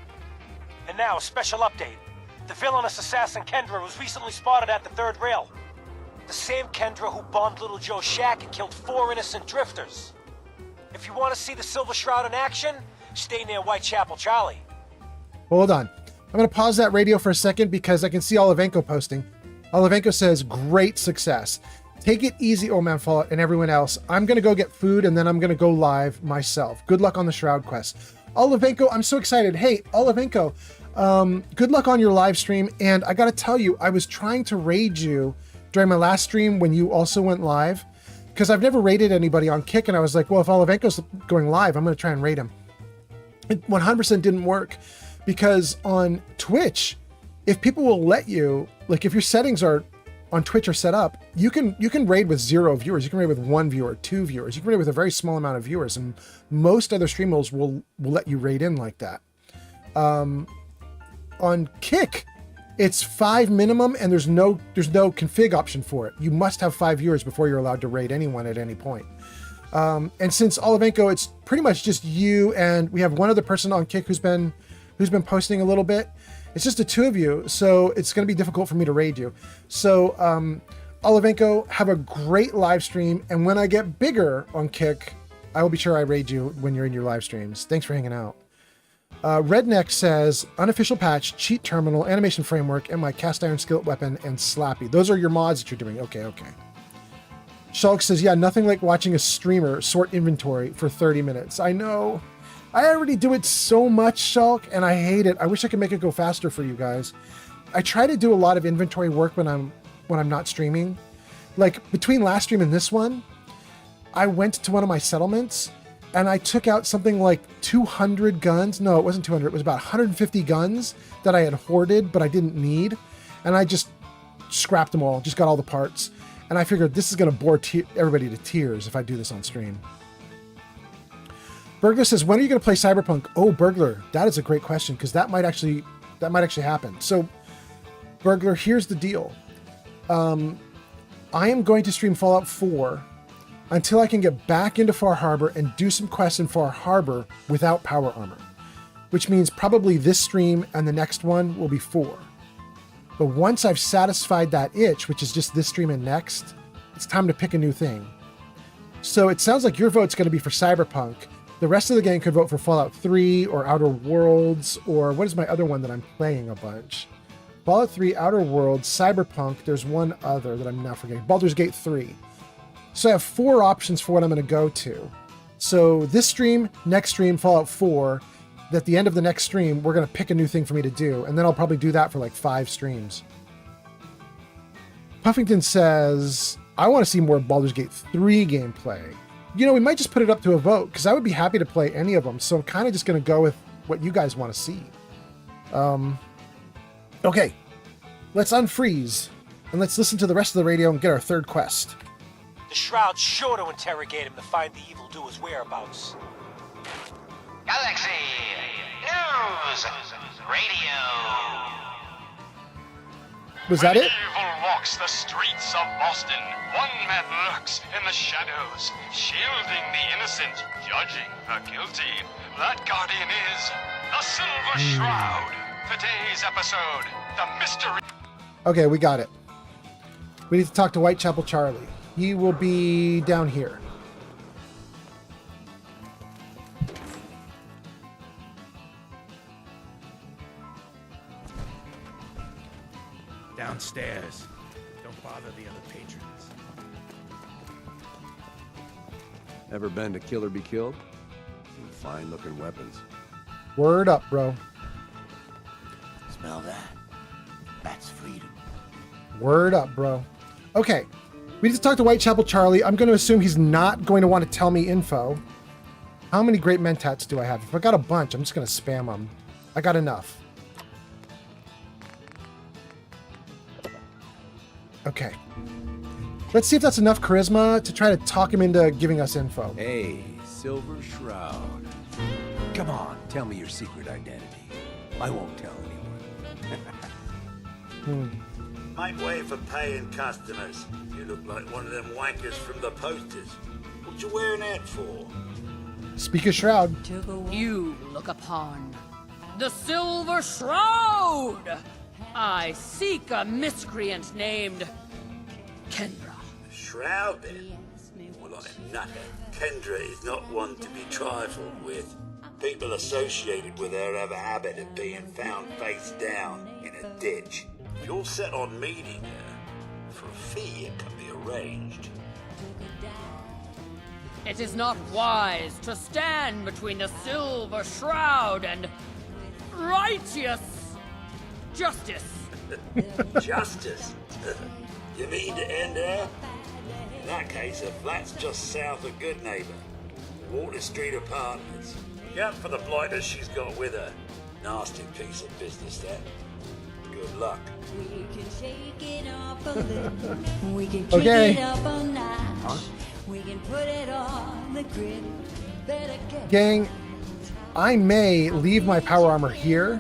S20: And now, a special update. The villainous assassin Kendra was recently spotted at the third rail. The same Kendra who bombed Little Joe's shack and killed 4 innocent drifters. If you want to see the Silver Shroud in action, stay near Whitechapel Charlie.
S4: Hold on. I'm going to pause that radio for a second because I can see Olivenko posting. Olivenko says, great success. Take it easy, Old Man Fallout, and everyone else. I'm going to go get food, and then I'm going to go live myself. Good luck on the Shroud quest. Olivenko, I'm so excited. Hey, Olivenko, good luck on your live stream. And I got to tell you, I was trying to raid you during my last stream when you also went live, because I've never raided anybody on Kick, and I was like, well, if Olivenko's going live, I'm going to try and raid him. It 100% didn't work, because on Twitch, if people will let you, like if your settings are on Twitch are set up, you can raid with 0 viewers. You can raid with 1 viewer, 2 viewers. You can raid with a very small amount of viewers, and most other streamers will let you raid in like that. On Kick, it's 5 minimum, and there's no config option for it. You must have 5 viewers before you're allowed to raid anyone at any point. And since Olivenko, it's pretty much just you, and we have one other person on Kick who's been posting a little bit. It's just the 2 of you, so it's going to be difficult for me to raid you. So, Olivenko, have a great live stream, and when I get bigger on Kick, I will be sure I raid you when you're in your live streams. Thanks for hanging out. Redneck says, unofficial patch, cheat terminal, animation framework, and my cast iron skillet weapon, and Slappy. Those are your mods that you're doing. Okay. Shulk says, yeah, nothing like watching a streamer sort inventory for 30 minutes. I know. I already do it so much, Shulk, and I hate it. I wish I could make it go faster for you guys. I try to do a lot of inventory work when I'm not streaming. Like between last stream and this one, I went to one of my settlements and I took out something like 200 guns. No, it wasn't 200. It was about 150 guns that I had hoarded, but I didn't need. And I just scrapped them all, just got all the parts. And I figured this is going to bore everybody to tears if I do this on stream. Burglar says, when are you going to play Cyberpunk? Oh, Burglar, that is a great question, because that might actually happen. So, Burglar, here's the deal. I am going to stream Fallout 4 until I can get back into Far Harbor and do some quests in Far Harbor without power armor, which means probably this stream and the next one will be 4. But once I've satisfied that itch, which is just this stream and next, it's time to pick a new thing. So it sounds like your vote's going to be for Cyberpunk. The rest of the gang could vote for Fallout 3 or Outer Worlds, or what is my other one that I'm playing a bunch? Fallout 3, Outer Worlds, Cyberpunk, there's one other that I'm now forgetting, Baldur's Gate 3. So I have 4 options for what I'm going to go to. So this stream, next stream, Fallout 4, at the end of the next stream, we're going to pick a new thing for me to do, and then I'll probably do that for like 5 streams. Puffington says, I want to see more Baldur's Gate 3 gameplay. You know, we might just put it up to a vote, because I would be happy to play any of them, so I'm kind of just going to go with what you guys want to see. Okay, let's unfreeze, and let's listen to the rest of the radio and get our third quest.
S20: The Shroud's sure to interrogate him to find the evildoer's whereabouts.
S5: Galaxy News Radio.
S4: Was that it?
S18: Evil walks the streets of Boston. One man lurks in the shadows, shielding the innocent, judging the guilty. That guardian is the Silver Shroud. Today's episode, the mystery.
S4: Okay, we got it. We need to talk to Whitechapel Charlie. He will be down here.
S11: Downstairs. Don't bother the other patrons.
S7: Ever been to Kill or Be Killed? Some fine-looking weapons.
S4: Word up, bro. Word up, bro. Okay. We need to talk to Whitechapel Charlie. I'm going to assume he's not going to want to tell me info. How many great mentats do I have? If I got a bunch, I'm just going to spam them. I got enough. Okay. Let's see if that's enough charisma to try to talk him into giving us info.
S19: Hey, Silver Shroud. Come on, tell me your secret identity. I won't tell anyone.
S14: Make way for paying customers. You look like one of them wankers from the posters. What you wearing that for?
S4: Speak of Shroud.
S22: You look upon the Silver Shroud. I seek a miscreant named Kendra.
S14: Shroud then? More like a nutter. Kendra is not one to be trifled with. People associated with her have a habit of being found face down in a ditch. If you're set on meeting her, for a fee it can be arranged.
S22: It is not wise to stand between the Silver Shroud and righteous justice.
S14: Justice? You mean to end her? In that case, her flat's just south of Good Neighbor. Water Street Apartments. Get for the blighters she's got with her. Nasty piece of business, that. Good luck.
S3: We can shake it off a little. We can
S4: Okay.
S3: kick it up all night. We can put it on the grid. Better get
S4: Gang, I may leave my power armor here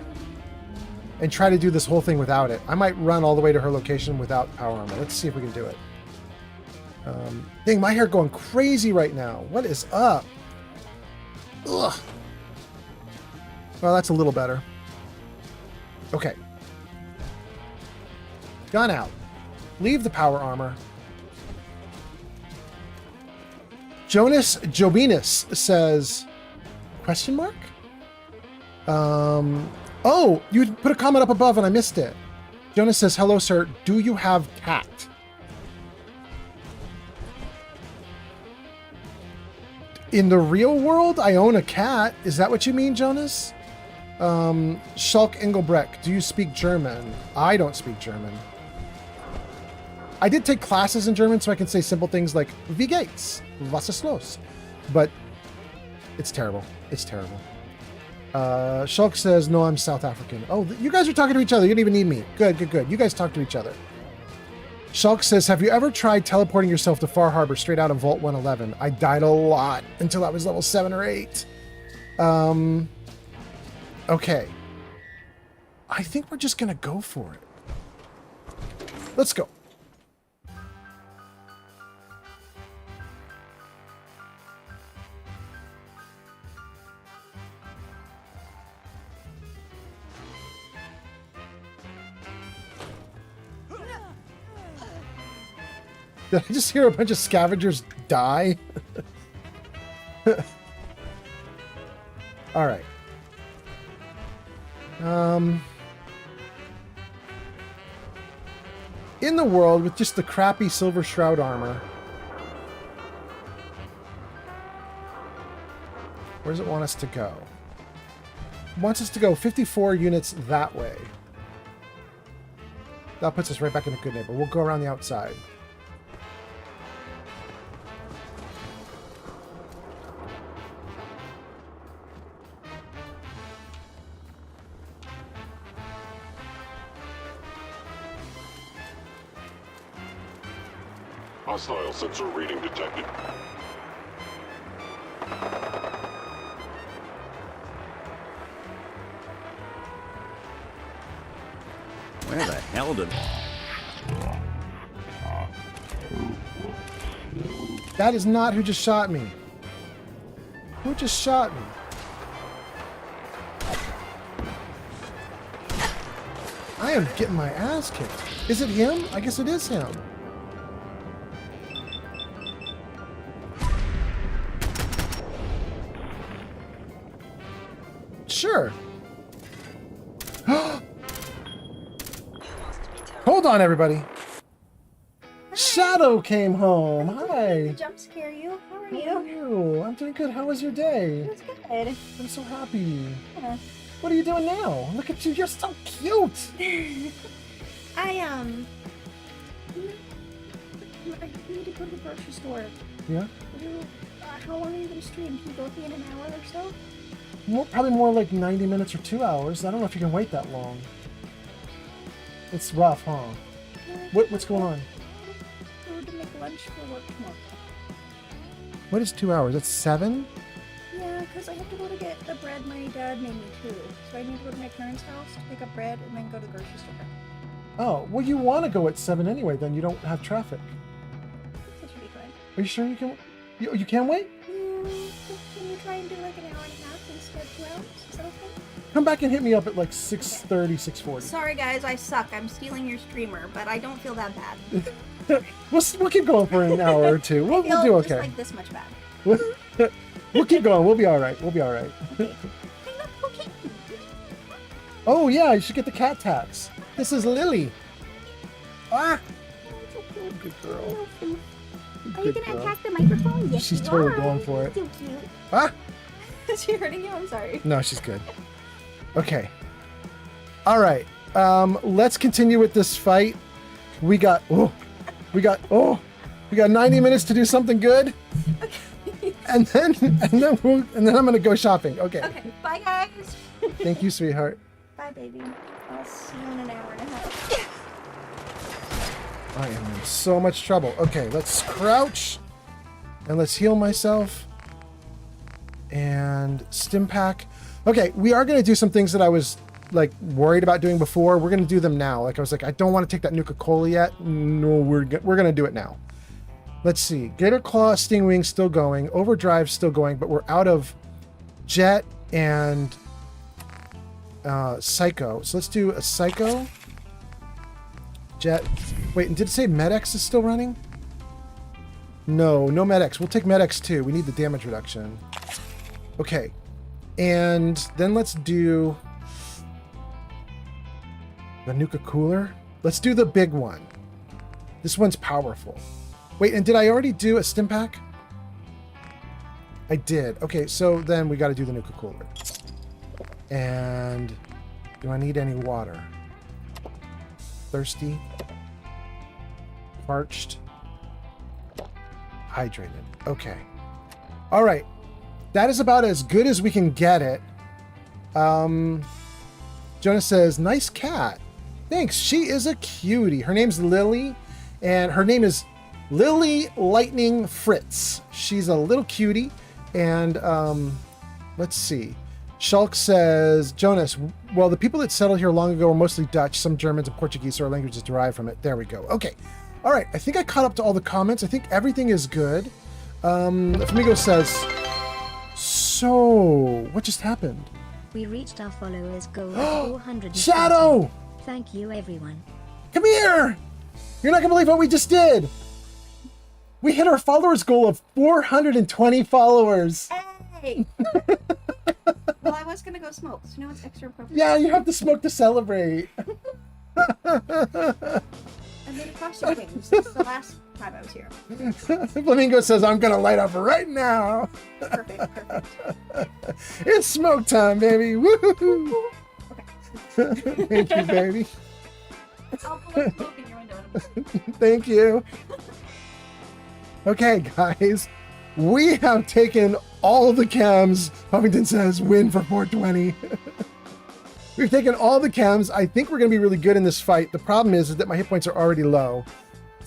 S4: and try to do this whole thing without it. I might run all the way to her location without power armor. Let's see if we can do it. Dang, my hair going crazy right now. What is up? Ugh. Well, that's a little better. Okay. Gun out. Leave the power armor. Jonas Jovinus says, question mark? Oh, you put a comment up above and I missed it. Jonas says, hello, sir. Do you have tact? In the real world, I own a cat. Is that what you mean, Jonas? Shulk Engelbrecht, do you speak German? I don't speak German. I did take classes in German, so I can say simple things like, wie geht's? Was ist los? But it's terrible. It's terrible. Shulk says, no, I'm South African. Oh, you guys are talking to each other. You don't even need me. Good, good, good. You guys talk to each other. Shulk says, have you ever tried teleporting yourself to Far Harbor straight out of Vault 111? I died a lot until I was level 7 or 8. Okay. I think we're just going to go for it. Let's go. Did I just hear a bunch of scavengers die? All right. In the world with just the crappy Silver Shroud armor. Where does it want us to go? It wants us to go 54 units that way. That puts us right back in the Good Neighbor. We'll go around the outside.
S17: Hostile sensor reading detected.
S15: Where the hell did...
S4: That is not who just shot me. Who just shot me? I am getting my ass kicked. Is it him? I guess it is him. Sure. Hold on, everybody. Shadow came home. Hi.
S13: Jump scare you? How are
S4: How
S13: you?
S4: are you? I'm doing good. How was your day?
S13: It was good.
S4: I'm so happy.
S13: Yeah.
S4: What are you doing now? Look at you. You're so cute.
S9: I need to go to the grocery store.
S4: Yeah?
S9: How long are you going to stream? Can you go in an hour or so?
S4: Probably more like 90 minutes or 2 hours. I don't know if you can wait that long. It's rough, huh? What's going on?
S9: We're going to make lunch for work tomorrow.
S4: What is 2 hours? That's 7?
S9: Yeah, because I have to go to get the bread my dad made me too. So I need to go to my parents' house to pick up bread and then go to the grocery store.
S4: Oh, well, you want to go at 7 anyway, then you don't have traffic.
S9: That should be fine.
S4: Are you sure you can? You can't wait?
S9: Can you try and do like an hour and a half instead of 2 hours? Is that okay?
S4: Come back and hit me up at like 6:30, 6:40.
S9: Sorry guys, I suck. I'm stealing your streamer, but I don't feel that bad.
S4: We'll keep going for an hour or two. We'll do
S9: just
S4: okay.
S9: like this much bad.
S4: We'll keep going. We'll be all right. We'll be all right. Oh yeah, you should get the cat tax. This is Lily. Ah. Good girl.
S9: Are you gonna attack the microphone? Yes,
S4: She's
S9: you
S4: totally
S9: are.
S4: going for it.
S9: So cute.
S4: Ah.
S9: Is she hurting you? I'm sorry.
S4: No, she's good. Okay. All right. Let's continue with this fight. We got 90 minutes to do something good. Okay. And then I'm gonna go shopping. Okay.
S9: Okay. Bye guys.
S4: Thank you, sweetheart.
S9: Bye baby. I'll see you in an hour and a half.
S4: I am in so much trouble. Okay, let's crouch and let's heal myself. And stim pack. Okay, we are going to do some things that I was like worried about doing before. We're going to do them now. Like I was like, I don't want to take that Nuka-Cola yet. No, we're going to do it now. Let's see. Gator Claw, Stingwing still going. Overdrive still going, but we're out of Jet and Psycho. So let's do a Psycho. Jet. Wait, and did it say MedX is still running? No MedX. We'll take MedX too. We need the damage reduction. Okay. And then let's do the Nuka Cooler. Let's do the big one. This one's powerful. Wait, and did I already do a stim pack? I did. Okay, so then we got to do the Nuka Cooler. And do I need any water? Thirsty. Parched. Hydrated. Okay. All right. That is about as good as we can get it. Jonah says, nice cat. Thanks. She is a cutie. Her name's Lily, and her name is Lily Lightning Fritz. She's a little cutie, and let's see. Shulk says, Jonas, well, the people that settled here long ago were mostly Dutch, some Germans and Portuguese, so our language is derived from it. There we go. Okay. All right. I think I caught up to all the comments. I think everything is good. Flamingo says, so what just happened?
S13: We reached our followers goal of 400.
S4: Shadow!
S13: Thank you, everyone.
S4: Come here! You're not gonna believe what we just did! We hit our followers goal of 420 followers!
S9: Hey! Well, I was gonna go smoke, so now it's extra appropriate.
S4: Yeah, you have to smoke to celebrate!
S9: I made a costume change since the last time I was here.
S4: Flamingo says, I'm gonna light up right now!
S9: Perfect.
S4: It's smoke time, baby! Woohoo! Okay. Thank you, baby.
S9: I'll put smoke in your window.
S4: Thank you. Okay, guys. We have taken all the chems. Huffington says, win for 420. We've taken all the chems. I think we're going to be really good in this fight. The problem is that my hit points are already low.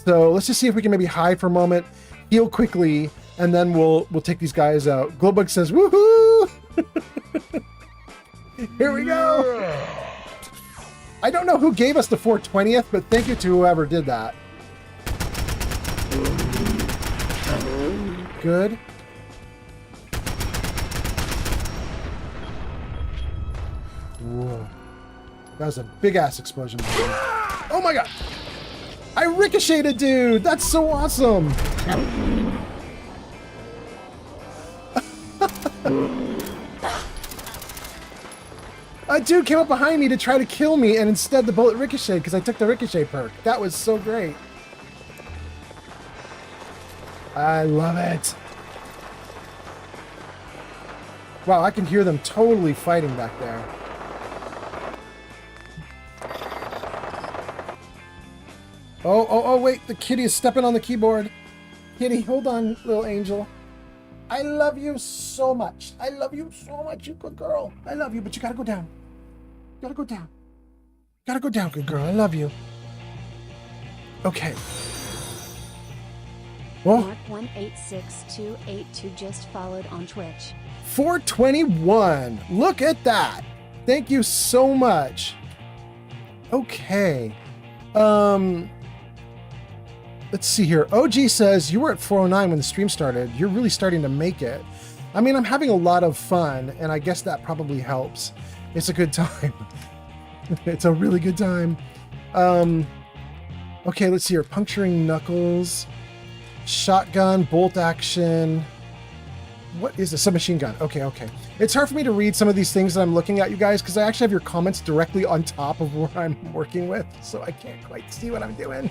S4: So let's just see if we can maybe hide for a moment, heal quickly, and then we'll take these guys out. Glowbug says, woohoo! Here we go. I don't know who gave us the 420th, but thank you to whoever did that. Good. Whoa. That was a big ass explosion. Oh my god! I ricocheted, dude! That's so awesome! A dude came up behind me to try to kill me, and instead the bullet ricocheted because I took the ricochet perk. That was so great. I love it. Wow, I can hear them totally fighting back there. Oh, wait. The kitty is stepping on the keyboard. Kitty, hold on, little angel. I love you so much. I love you so much, you good girl. I love you, but you gotta go down. You gotta go down. Gotta go down, good girl. I love you. Okay. Well,
S16: Mark186282 just followed on Twitch.
S4: 421. Look at that. Thank you so much. Okay. Let's see here. OG says you were at 409 when the stream started. You're really starting to make it. I mean, I'm having a lot of fun, and I guess that probably helps. It's a good time. It's a really good time. Okay, let's see here. Puncturing knuckles. Shotgun, bolt action. What is a submachine gun? Okay. It's hard for me to read some of these things that I'm looking at, you guys, because I actually have your comments directly on top of what I'm working with, so I can't quite see what I'm doing.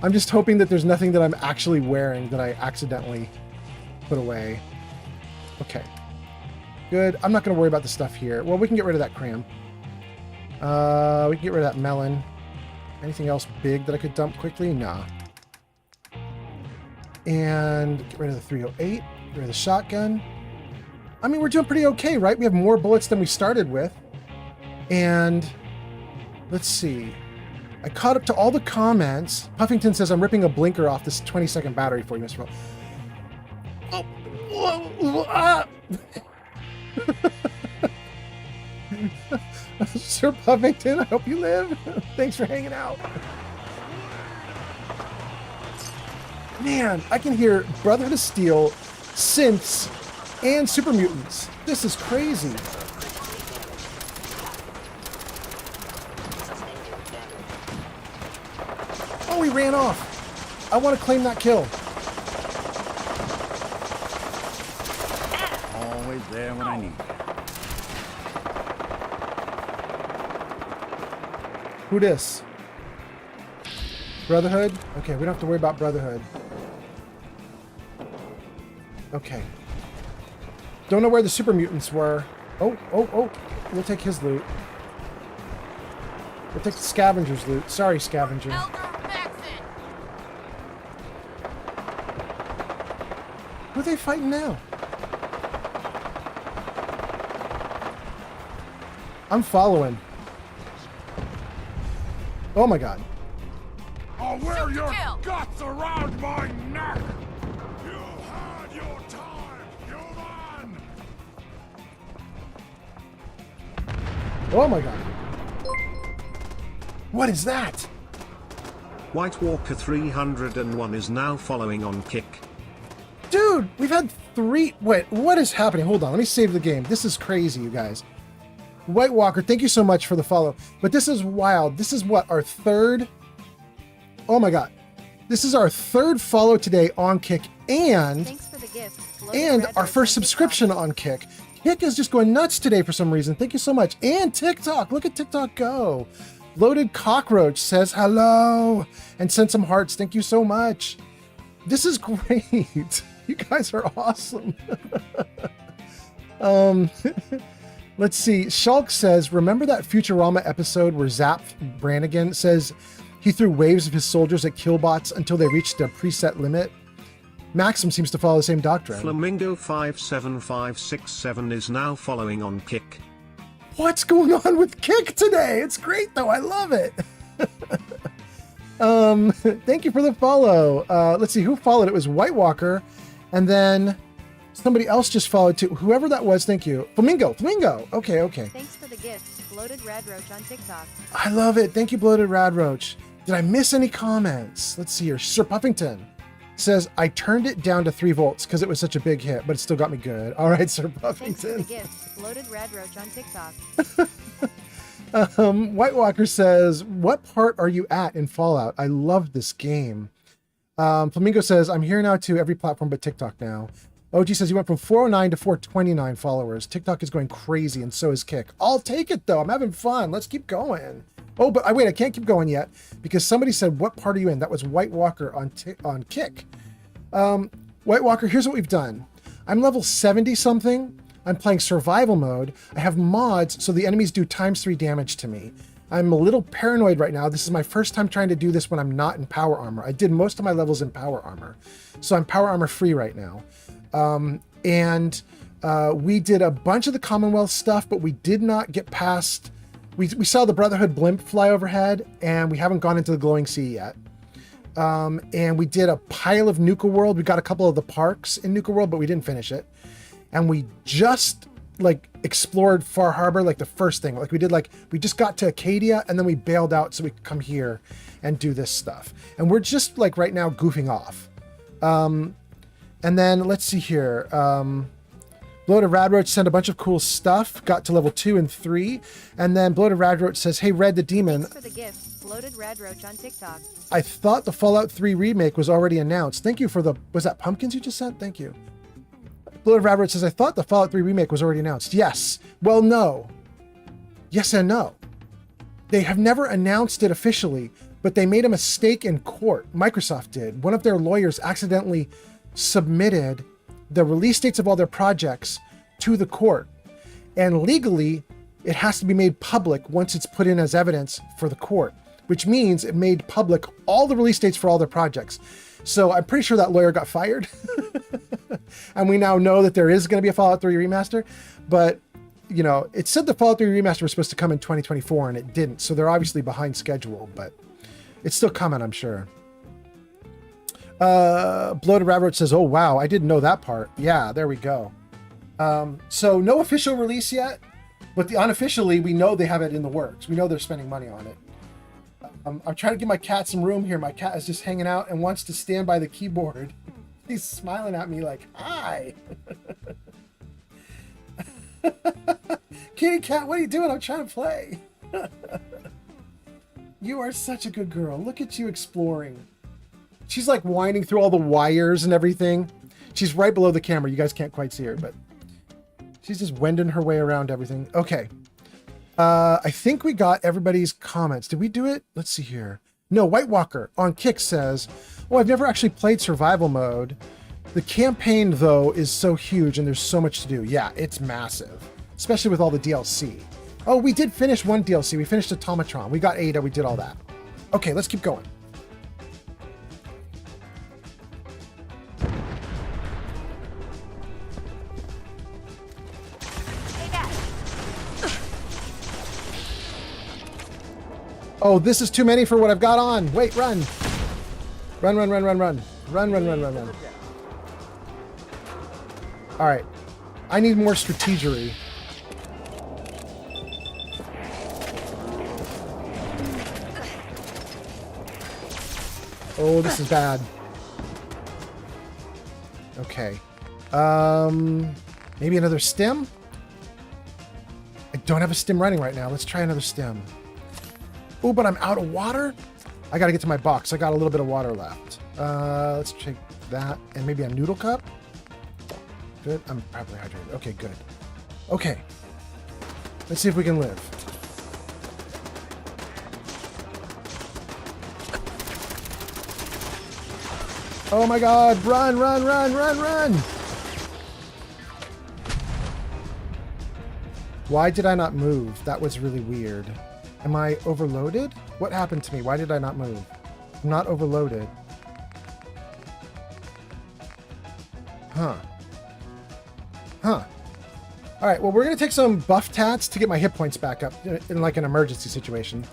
S4: I'm just hoping that there's nothing that I'm actually wearing that I accidentally put away. Okay. Good. I'm not going to worry about the stuff here. Well, we can get rid of that cram. We can get rid of that melon. Anything else big that I could dump quickly? Nah. And get rid of the 308. Get rid of the shotgun. I mean, we're doing pretty okay, right? We have more bullets than we started with. And let's see. I caught up to all the comments. Puffington says, I'm ripping a blinker off this 20-second battery for you, Mr. Sir Puffington, I hope you live. Thanks for hanging out. Man, I can hear Brotherhood of Steel, synths, and super mutants. This is crazy. Oh, he ran off. I want to claim that kill.
S15: Always there when I need you.
S4: Who dis? Brotherhood? Okay, we don't have to worry about Brotherhood. Okay. Don't know where the super mutants were. Oh. We'll take his loot. We'll take the scavenger's loot. Sorry, scavenger. Who are they fighting now? I'm following. Oh my god.
S11: I'll wear your guts around my neck! You had your time, human!
S4: Oh my god. What is that?
S1: White Walker 301 is now following on Kick.
S4: Dude, we've had 3... Wait, what is happening? Hold on, let me save the game. This is crazy, you guys. White Walker, thank you so much for the follow. But this is wild. This is what, our third... Oh my god. This is our third follow today on Kick, and...
S16: Thanks for the gift.
S4: And our first subscription on Kick. Kick is just going nuts today for some reason. Thank you so much. And TikTok. Look at TikTok go. Loaded Cockroach says hello and sent some hearts. Thank you so much. This is great. You guys are awesome. Let's see. Shulk says, remember that Futurama episode where Zap Brannigan says he threw waves of his soldiers at killbots until they reached a preset limit? Maxim seems to follow the same doctrine.
S1: Flamingo 57567 is now following on Kick.
S4: What's going on with Kick today? It's great though. I love it. Thank you for the follow. Let's see who followed. It was White Walker, and then somebody else just followed too. Whoever that was, thank you. Flamingo. Okay.
S16: Thanks for the gift. Bloated Radroach on TikTok.
S4: I love it. Thank you, Bloated Radroach. Did I miss any comments? Let's see here. Sir Puffington says, I turned it down to 3 volts because it was such a big hit, but it still got me good. All right, Sir Puffington.
S16: Thanks for the gift. Bloated Radroach on TikTok.
S4: White Walker says, what part are you at in Fallout? I love this game. Flamingo says, I'm here now too, every platform but TikTok now. OG says, you went from 409 to 429 followers. TikTok is going crazy, and so is Kick. I'll take it, though. I'm having fun. Let's keep going. Oh, but wait, I can't keep going yet, because somebody said, what part are you in? That was White Walker on Kick. White Walker, here's what we've done. I'm level 70-something. I'm playing survival mode. I have mods, so the enemies do ×3 damage to me. I'm a little paranoid right now. This is my first time trying to do this when I'm not in power armor. I did most of my levels in power armor. So I'm power armor free right now. We did a bunch of the Commonwealth stuff, but we did not get past... We saw the Brotherhood blimp fly overhead, and we haven't gone into the Glowing Sea yet. And we did a pile of Nuka World. We got a couple of the parks in Nuka World, but we didn't finish it. And we just like explored Far Harbor, like the first thing. Like we just got to Acadia, and then we bailed out so we could come here and do this stuff. And we're just like right now goofing off. And then let's see here. Bloated Radroach sent a bunch of cool stuff, got to level 2 and 3, and then Bloated Radroach says, "Hey, Red the Demon.
S16: Thanks for the gift, Bloated Radroach on TikTok.
S4: I thought the Fallout 3 remake was already announced. Thank you for the... Was that pumpkins you just sent? Thank you." Bloated Radroach says, "I thought the Fallout 3 remake was already announced." Yes. Well, no. Yes and no. They have never announced it officially, but they made a mistake in court. Microsoft did. One of their lawyers accidentally submitted the release dates of all their projects to the court. And legally, it has to be made public once it's put in as evidence for the court, which means it made public all the release dates for all their projects. So I'm pretty sure that lawyer got fired. And we now know that there is going to be a Fallout 3 remaster. But, you know, it said the Fallout 3 remaster was supposed to come in 2024, and it didn't. So they're obviously behind schedule, but it's still coming, I'm sure. Bloated Rabbit says, "Oh, wow, I didn't know that part." Yeah, there we go. So no official release yet, but unofficially, we know they have it in the works. We know they're spending money on it. I'm trying to give my cat some room here. My cat is just hanging out and wants to stand by the keyboard. He's smiling at me like, "Hi." Kitty cat, what are you doing? I'm trying to play. You are such a good girl. Look at you exploring. She's like winding through all the wires and everything. She's right below the camera. You guys can't quite see her, but she's just wending her way around everything. Okay. I think we got everybody's comments. Did we do it? Let's see here. No, White Walker on Kick says, "Oh, I've never actually played survival mode. The campaign, though, is so huge and there's so much to do." Yeah, it's massive, especially with all the DLC. Oh, we did finish one DLC. We finished Automatron. We got Ada. We did all that. Okay, let's keep going. Oh, this is too many for what I've got on. Wait, run. Run, run, run, run, run. Run, run, run, run, run. All right. I need more strategery. Oh, this is bad. Okay. Maybe another stim? I don't have a stim running right now. Let's try another stim. Oh, but I'm out of water? I gotta get to my box. I got a little bit of water left. Let's check that. And maybe a noodle cup? Good. I'm properly hydrated. Okay, good. Okay. Let's see if we can live. Oh my god! Run, run, run, run, run! Why did I not move? That was really weird. Am I overloaded? What happened to me? Why did I not move? I'm not overloaded. Huh. Huh. Alright, well, we're going to take some buff tats to get my hit points back up in like an emergency situation.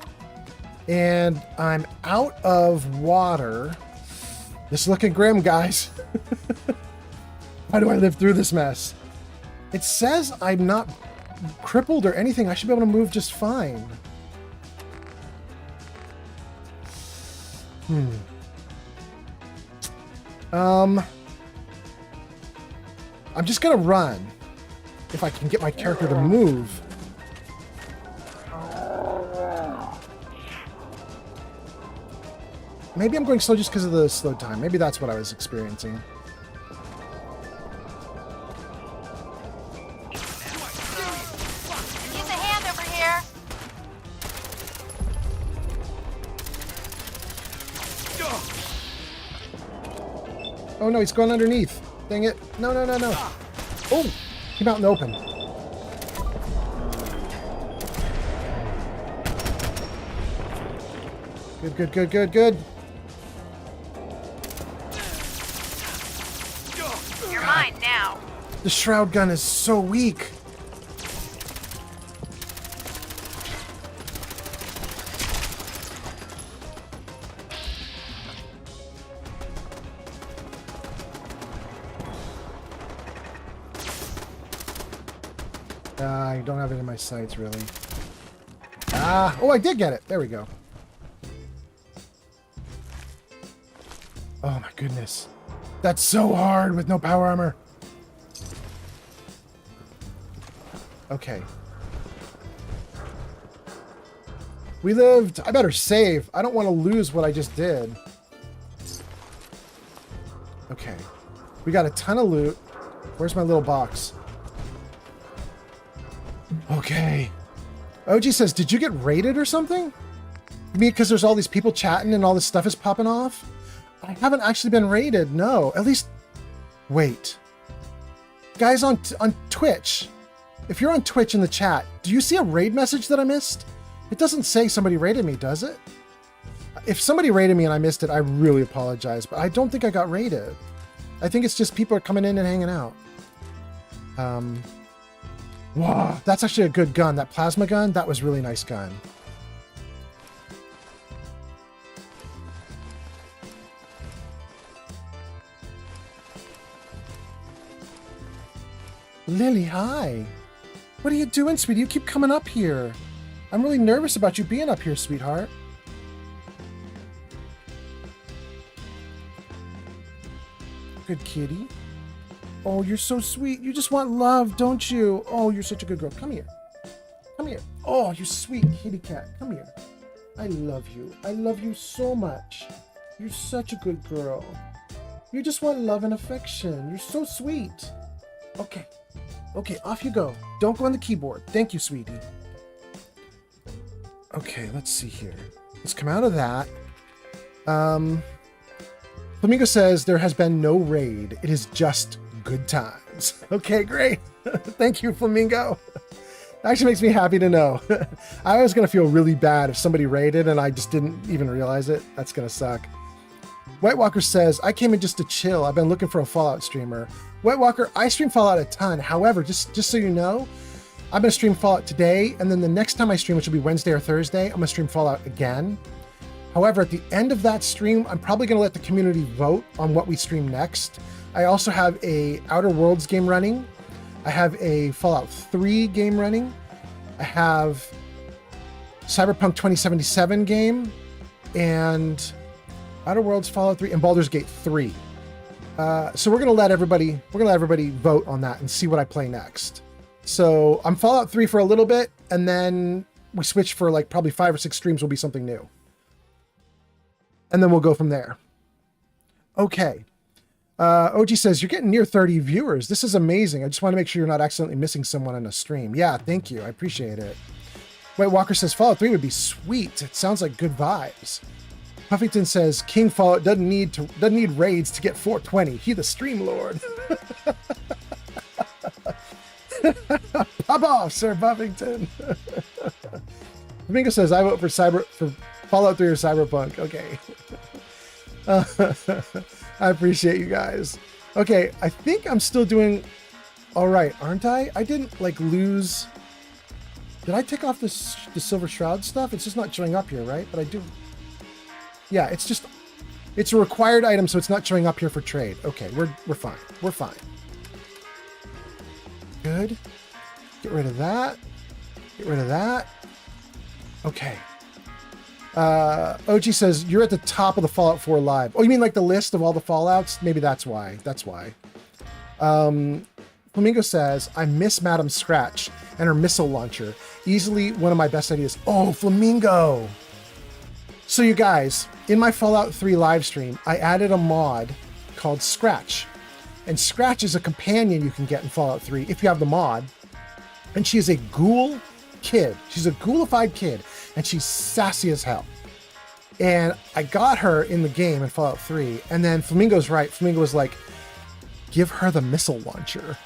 S4: And I'm out of water. This is looking grim, guys. How do I live through this mess? It says I'm not crippled or anything. I should be able to move just fine. I'm just gonna run if I can get my character to move. Maybe I'm going slow just because of the slow time. Maybe that's what I was experiencing.
S2: Needs a hand over here.
S4: Oh no, he's going underneath. Dang it. No, no, no, no. Oh, came out in the open. Good, good, good, good, good.
S16: You're mine now.
S4: The shroud gun is so weak. I don't have it in my sights, really. Ah, oh, I did get it. There we go. Oh my goodness. That's so hard with no power armor. Okay. We lived. I better save. I don't want to lose what I just did. Okay. We got a ton of loot. Where's my little box? Okay. OG says, did you get raided or something? You mean because there's all these people chatting and all this stuff is popping off? I haven't actually been raided, no. At least, wait. Guys on Twitch, if you're on Twitch in the chat, do you see a raid message that I missed? It doesn't say somebody raided me, does it? If somebody raided me and I missed it, I really apologize, but I don't think I got raided. I think it's just people are coming in and hanging out. Wow, that's actually a good gun. That plasma gun, that was a really nice gun. Lily, hi. What are you doing, sweetie? You keep coming up here. I'm really nervous about you being up here, sweetheart. Good kitty. Oh, you're so sweet. You just want love, don't you? Oh, you're such a good girl. Come here. Come here. Oh, you sweet kitty cat. Come here. I love you. I love you so much. You're such a good girl. You just want love and affection. You're so sweet. Okay. Okay, off you go. Don't go on the keyboard. Thank you, sweetie. Okay, let's see here. Let's come out of that. Flamingo says there has been no raid. It is just good times. Okay, great. Thank you, Flamingo. Actually makes me happy to know. I was going to feel really bad if somebody raided and I just didn't even realize it. That's going to suck. White Walker says, I came in just to chill. I've been looking for a Fallout streamer. White Walker, I stream Fallout a ton. However, just so you know, I'm going to stream Fallout today, and then the next time I stream, which will be Wednesday or Thursday, I'm going to stream Fallout again. However, at the end of that stream, I'm probably going to let the community vote on what we stream next. I also have a Outer Worlds game running. I have a Fallout 3 game running. I have Cyberpunk 2077 game, and Outer Worlds, Fallout 3, and Baldur's Gate 3. So we're gonna let everybody vote on that and see what I play next. So I'm Fallout 3 for a little bit, and then we switch for like probably 5 or 6 streams will be something new. And then we'll go from there. Okay. OG says, you're getting near 30 viewers. This is amazing. I just want to make sure you're not accidentally missing someone on a stream. Yeah, thank you. I appreciate it. White Walker says, Fallout 3 would be sweet. It sounds like good vibes. Puffington says, King Fallout doesn't need raids to get 420. He the stream lord. Pop off, Sir Puffington. Domingo says, I vote for Fallout 3 or Cyberpunk. Okay. I appreciate you guys. Okay, I think I'm still doing all right, aren't I? I didn't like lose. Did I take off the Silver Shroud stuff? It's just not showing up here, right? But I do. Yeah, it's a required item, so it's not showing up here for trade. Okay, we're fine. We're fine. Good. Get rid of that. Get rid of that. Okay. OG says, you're at the top of the Fallout 4 live. Oh, you mean like the list of all the Fallouts? Maybe that's why. That's why. Flamingo says, I miss Madam Scratch and her missile launcher. Easily one of my best ideas. Oh, Flamingo! So you guys, in my Fallout 3 live stream, I added a mod called Scratch. And Scratch is a companion you can get in Fallout 3 if you have the mod. And she is a ghoul kid. She's a ghoulified kid. And she's sassy as hell. And I got her in the game in Fallout 3. And then Flamingo's right. Flamingo was like, give her the missile launcher.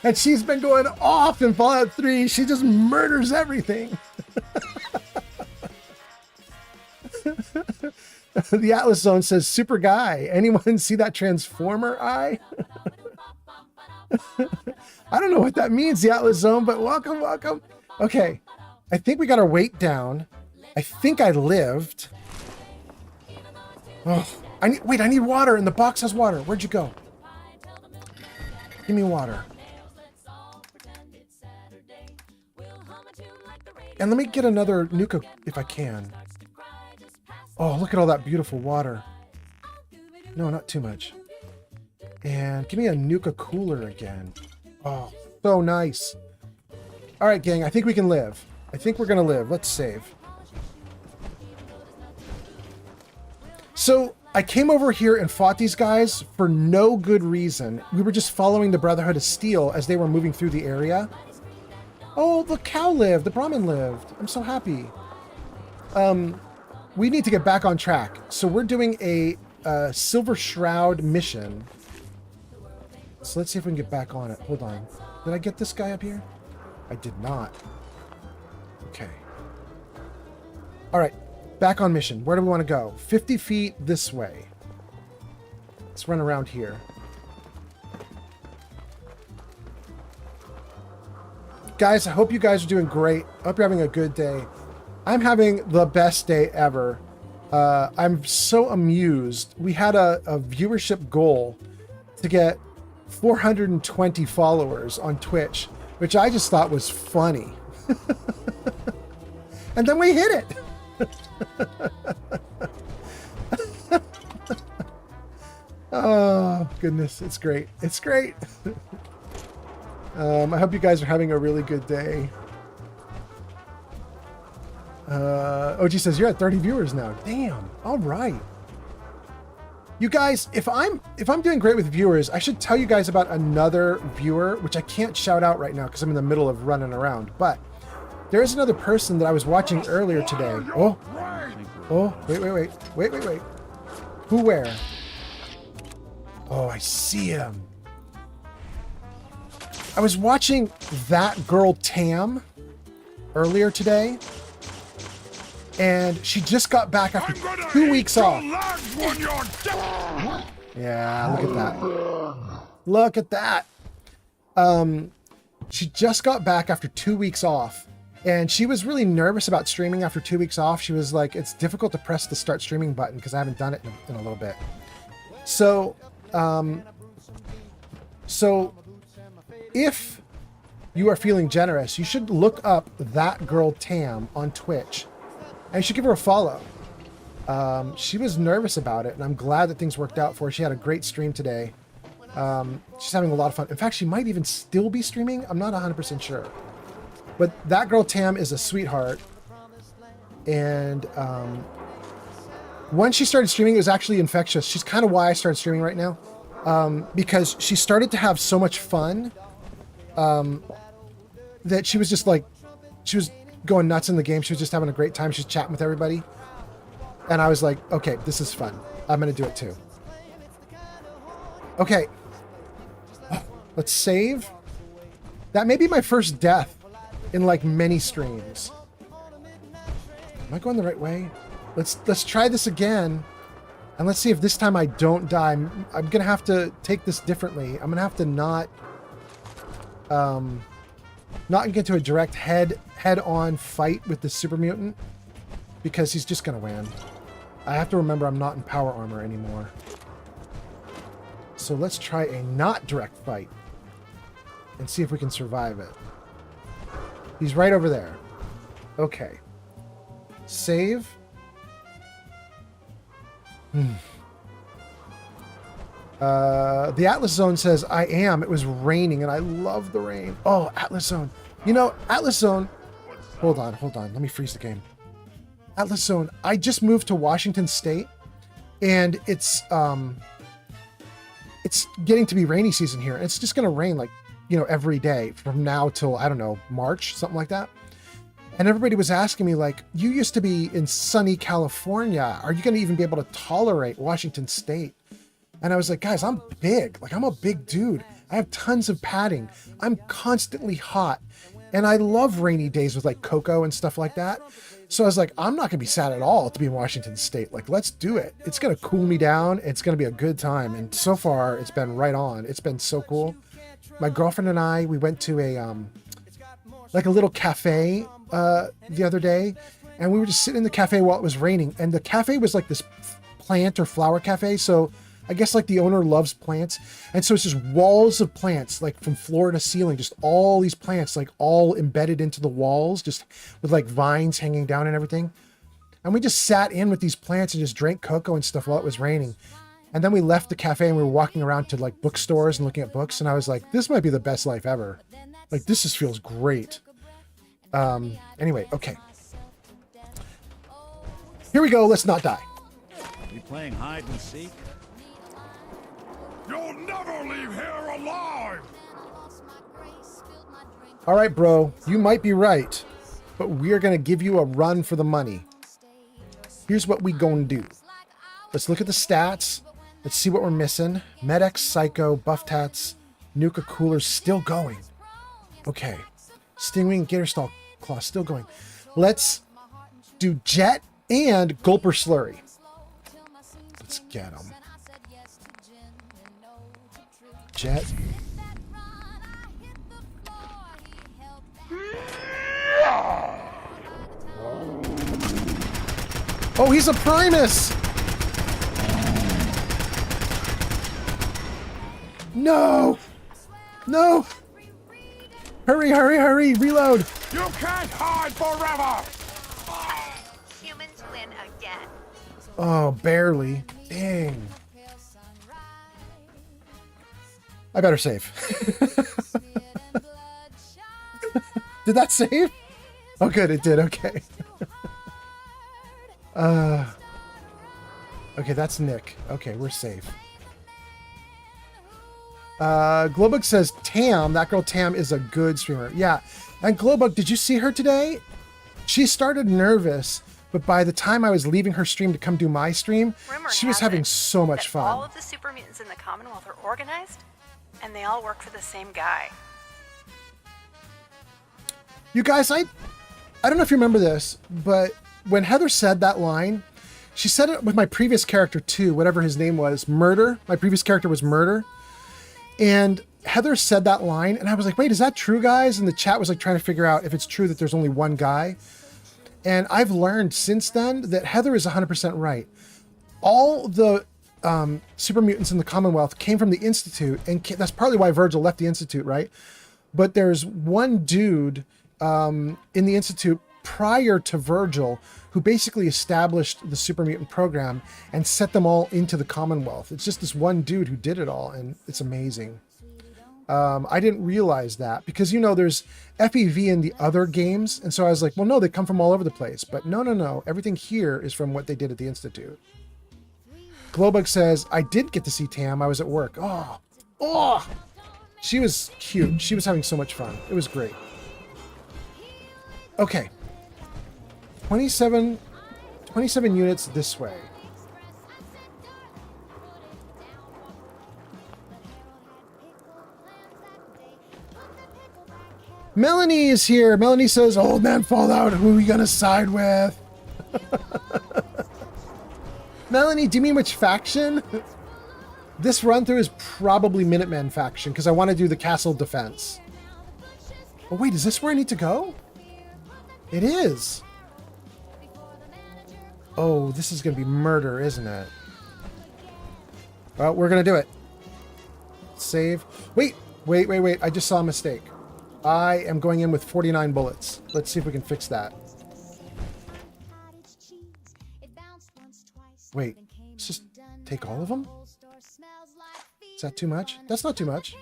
S4: And she's been going off in Fallout 3. She just murders everything. The Atlas Zone says, super guy. Anyone see that Transformer eye? I don't know what that means, the Atlas Zone, but welcome, welcome. Okay, I think we got our weight down. I think I lived. Oh, I need water, and the box has water. Where'd you go? Give me water. And let me get another Nuka if I can. Oh, look at all that beautiful water. No, not too much. And give me a Nuka cooler again. Oh, so nice. All right, gang, I think we can live. I think we're going to live. Let's save. So I came over here and fought these guys for no good reason. We were just following the Brotherhood of Steel as they were moving through the area. Oh, the cow lived. The Brahmin lived. I'm so happy. We need to get back on track. So we're doing a Silver Shroud mission. So let's see if we can get back on it. Hold on. Did I get this guy up here? I did not. Okay. All right. Back on mission. Where do we want to go? 50 feet this way. Let's run around here. Guys, I hope you guys are doing great. I hope you're having a good day. I'm having the best day ever. I'm so amused. We had a viewership goal to get 420 followers on Twitch, which I just thought was funny. And then we hit it. Oh, goodness. It's great. It's great. I hope you guys are having a really good day. OG says you're at 30 viewers now. Damn. All right. You guys, if I'm doing great with viewers, I should tell you guys about another viewer, which I can't shout out right now because I'm in the middle of running around. But there is another person that I was watching earlier today. Oh, wait. Who, where? Oh, I see him. I was watching that girl Tam earlier today, and she just got back after 2 weeks off. Yeah, look at that. Look at that. She just got back after 2 weeks off, and she was really nervous about streaming after 2 weeks off. She was like, it's difficult to press the start streaming button because I haven't done it in a little bit. So if you are feeling generous, you should look up that girl Tam on Twitch, and you should give her a follow. She was nervous about it, and I'm glad that things worked out for her. She had a great stream today. She's having a lot of fun. In fact, she might even still be streaming. I'm not 100% sure. But that girl Tam is a sweetheart. And once she started streaming, it was actually infectious. She's kind of why I started streaming right now. Because she started to have so much fun that she was just like, she was going nuts in the game. She was just having a great time. She was chatting with everybody. And I was like, okay, this is fun. I'm going to do it too. Okay. Let's save. That may be my first death in like many streams. Am I going the right way? Let's try this again. And let's see if this time I don't die. I'm going to have to take this differently. I'm going to have to not get to a direct head-on fight with the super mutant, because he's just going to win. I have to remember I'm not in power armor anymore. So let's try a not direct fight and see if we can survive it. He's right over there. Okay. Save. The Atlas Zone says, I am. It was raining and I love the rain. Oh, Atlas Zone. You know, Atlas Zone. Hold on. Let me freeze the game. Atlas Zone. I just moved to Washington State, and it's getting to be rainy season here. It's just going to rain like, every day from now till, I don't know, March, something like that. And everybody was asking me like, you used to be in sunny California. Are you going to even be able to tolerate Washington State? And I was like, guys, I'm big. Like, I'm a big dude. I have tons of padding. I'm constantly hot. And I love rainy days with like cocoa and stuff like that. So I was like, I'm not going to be sad at all to be in Washington State. Like, let's do it. It's going to cool me down. It's going to be a good time. And so far, it's been right on. It's been so cool. My girlfriend and I, we went to a like a little cafe the other day. And we were just sitting in the cafe while it was raining. And the cafe was like this plant or flower cafe. So I guess like the owner loves plants. And so it's just walls of plants, like from floor to ceiling, just all these plants, like all embedded into the walls, just with like vines hanging down and everything. And we just sat in with these plants and just drank cocoa and stuff while it was raining. And then we left the cafe and we were walking around to like bookstores and looking at books. And I was like, this might be the best life ever. Like, this just feels great. Anyway, okay. Here we go. Let's not die.
S15: You playing hide and seek?
S11: You'll never leave here alive!
S4: All right, bro, you might be right, but we're going to give you a run for the money. Here's what we gonna do. Let's look at the stats. Let's see what we're missing. Med-X, Psycho, Buff Tats, Nuka Cooler's still going. Okay. Stingwing, Gatorstall Claw still going. Let's do Jet and Gulper Slurry. Let's get them. Jet. Oh, he's a Primus! No! No! Hurry, hurry, hurry! Reload!
S11: You can't hide forever!
S16: Humans win again.
S4: Oh, barely. Dang. I better save. Did that save? Oh, good, it did. Okay. Okay, that's Nick. Okay, we're safe. Glowbug says Tam, that girl Tam is a good streamer. Yeah, and Glowbug, did you see her today? She started nervous, but by the time I was leaving her stream to come do my stream, she was having so much fun.
S2: All of the super mutants in the Commonwealth are organized, and they all work for the same guy.
S4: You guys, I don't know if you remember this, but when Heather said that line, she said it with my previous character too, whatever his name was, Murder. My previous character was Murder. And Heather said that line, and I was like, wait, is that true, guys? And the chat was like trying to figure out if it's true that there's only one guy. And I've learned since then that Heather is 100% right. All the super mutants in the Commonwealth came from the Institute, and that's partly why Virgil left the Institute, right? But there's one dude in the Institute prior to Virgil who basically established the super mutant program and set them all into the Commonwealth. It's just this one dude who did it all, and it's amazing. I didn't realize that because, you know, there's FEV in the other games, and so I was like, well, no, they come from all over the place. But no, everything here is from what they did at the Institute. Glowbug says, I did get to see Tam. I was at work. Oh, she was cute. She was having so much fun. It was great. Okay. 27 units this way. Melanie is here. Melanie says, Old Man Fallout, who are we gonna side with? Melanie, do you mean which faction? This run through is probably Minutemen faction because I want to do the castle defense. Oh wait, is this where I need to go? It is. Oh, this is going to be murder, isn't it? Well, we're going to do it. Save. Wait. I just saw a mistake. I am going in with 49 bullets. Let's see if we can fix that. Wait, let's just take all of them? Is that too much? That's not too much.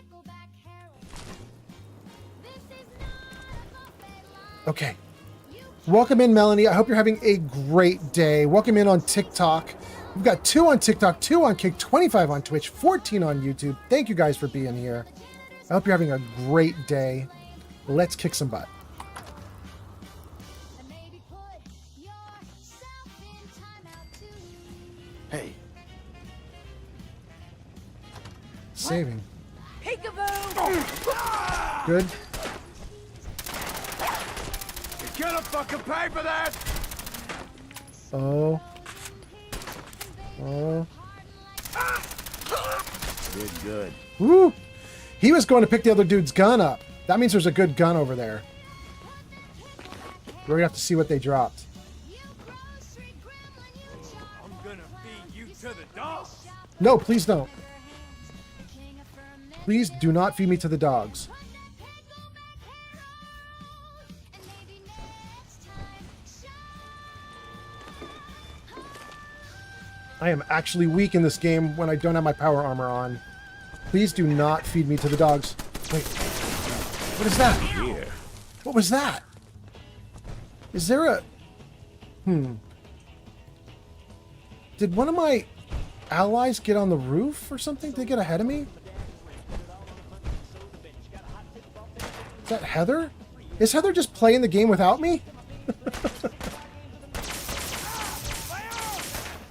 S4: Okay. Welcome in, Melanie. I hope you're having a great day. Welcome in on TikTok. We've got 2 on TikTok, 2 on Kick, 25 on Twitch, 14 on YouTube. Thank you guys for being here. I hope you're having a great day. Let's kick some butt.
S7: Hey.
S4: Saving.
S22: Peekaboo!
S4: Good.
S11: gonna fucking pay for that!
S4: Oh. Oh.
S8: Good.
S4: Woo! He was going to pick the other dude's gun up. That means there's a good gun over there. We're gonna have to see what they dropped.
S11: I'm gonna feed you to the dogs.
S4: No, please don't. Please do not feed me to the dogs. I am actually weak in this game when I don't have my power armor on. Please do not feed me to the dogs. Wait. What is that?
S19: Here.
S4: What was that? Is there a... Did one of my allies get on the roof or something? Did they get ahead of me? Is that Heather? Is Heather just playing the game without me?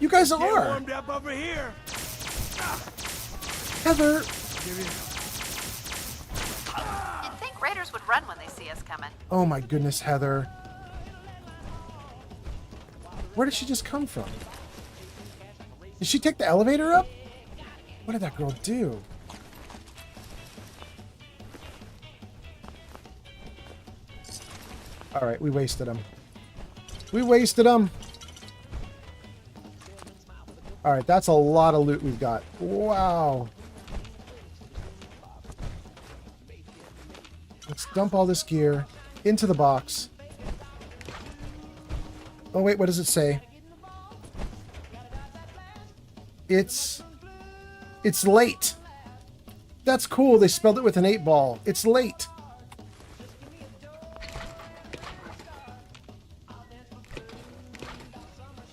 S4: You guys
S11: Get
S4: are.
S11: warmed up over here.
S4: Heather.
S2: You'd think raiders would run when they see us coming.
S4: Oh my goodness, Heather. Where did she just come from? Did she take the elevator up? What did that girl do? All right, we wasted him. We wasted him. All right, that's a lot of loot we've got. Wow. Let's dump all this gear into the box. Oh, wait, what does it say? It's late. That's cool. They spelled it with an 8-ball. It's late.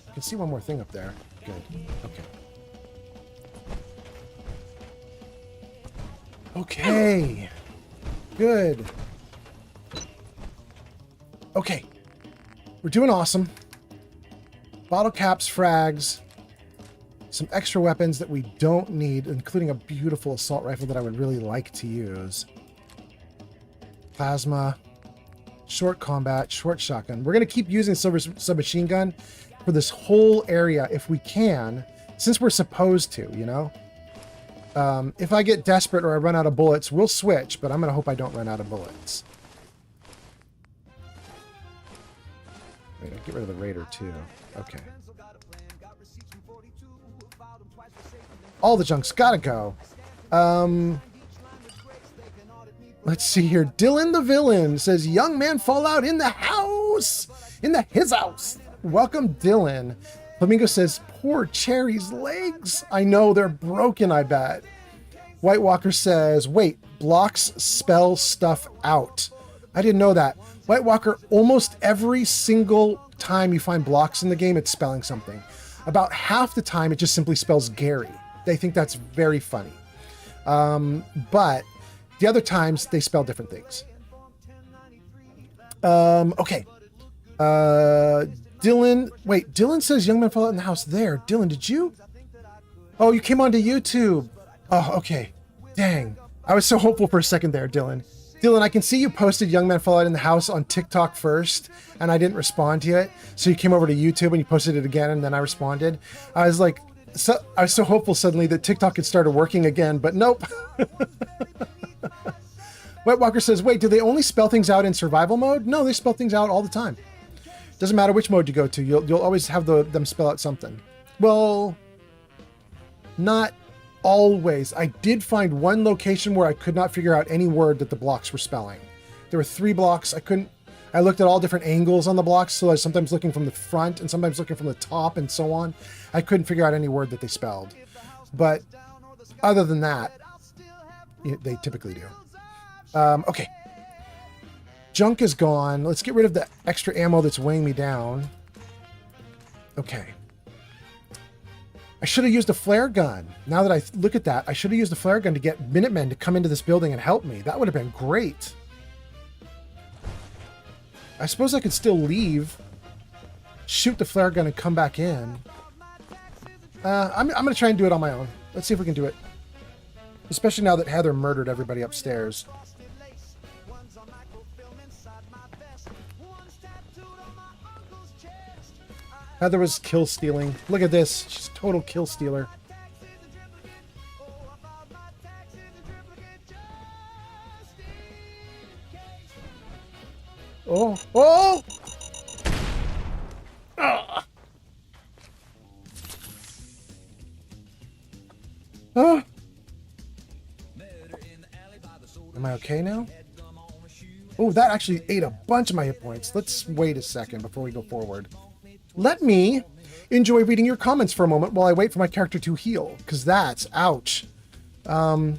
S4: I can see one more thing up there. Good. Okay. Okay. Good. Okay. We're doing awesome. Bottle caps, frags, some extra weapons that we don't need, including a beautiful assault rifle that I would really like to use. Plasma, short combat, short shotgun. We're going to keep using silver submachine gun for this whole area if we can, since we're supposed to, you know? If I get desperate or I run out of bullets, we'll switch, but I'm going to hope I don't run out of bullets. Wait, I'll get rid of the raider too. Okay. All the junk's gotta go. Let's see here. Dylan the Villain says, young man fallout in the house! In his house! Welcome, Dylan. Flamingo says, poor Cherry's legs. I know, they're broken, I bet. White Walker says, wait, blocks spell stuff out. I didn't know that. White Walker, almost every single time you find blocks in the game, it's spelling something. About half the time, it just simply spells Gary. They think that's very funny. But the other times, they spell different things. Okay. Dylan, wait, Dylan says young man fell out in the house there. Dylan, did you? Oh, you came onto YouTube. Oh, okay. Dang. I was so hopeful for a second there, Dylan. Dylan, I can see you posted Young Man Fall Out in the House on TikTok first, and I didn't respond to it. So you came over to YouTube and you posted it again, and then I responded. I was like, I was so hopeful suddenly that TikTok had started working again, but nope. White Walker says, wait, do they only spell things out in survival mode? No, they spell things out all the time. Doesn't matter which mode you go to, you'll always have them spell out something. Well, not always. I did find one location where I could not figure out any word that the blocks were spelling. There were 3 blocks. I looked at all different angles on the blocks, so I was sometimes looking from the front and sometimes looking from the top and so on. I couldn't figure out any word that they spelled. But other than that, they typically do. Okay. Junk is gone. Let's get rid of the extra ammo that's weighing me down. Okay. I should have used a flare gun. Now that I look at that, I should have used a flare gun to get Minutemen to come into this building and help me. That would have been great. I suppose I could still leave, shoot the flare gun, and come back in. I'm going to try and do it on my own. Let's see if we can do it. Especially now that Heather murdered everybody upstairs. Heather was kill stealing. Look at this. She's a total kill stealer. Oh! Oh! Ah! Oh! Am I okay now? Oh, that actually ate a bunch of my hit points. Let's wait a second before we go forward. Let me enjoy reading your comments for a moment while I wait for my character to heal, because that's ouch. Let's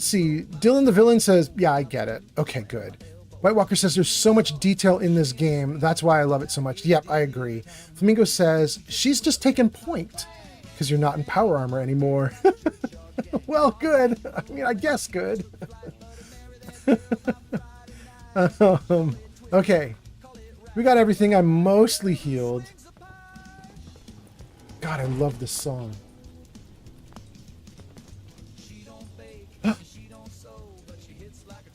S4: see. Dylan the villain says, yeah, I get it. Okay, good. White Walker says there's so much detail in this game. That's why I love it so much. Yep, I agree. Flamingo says, she's just taking point because you're not in power armor anymore. Well, good. I mean, I guess good. Okay. We got everything. I'm mostly healed. God, I love this song.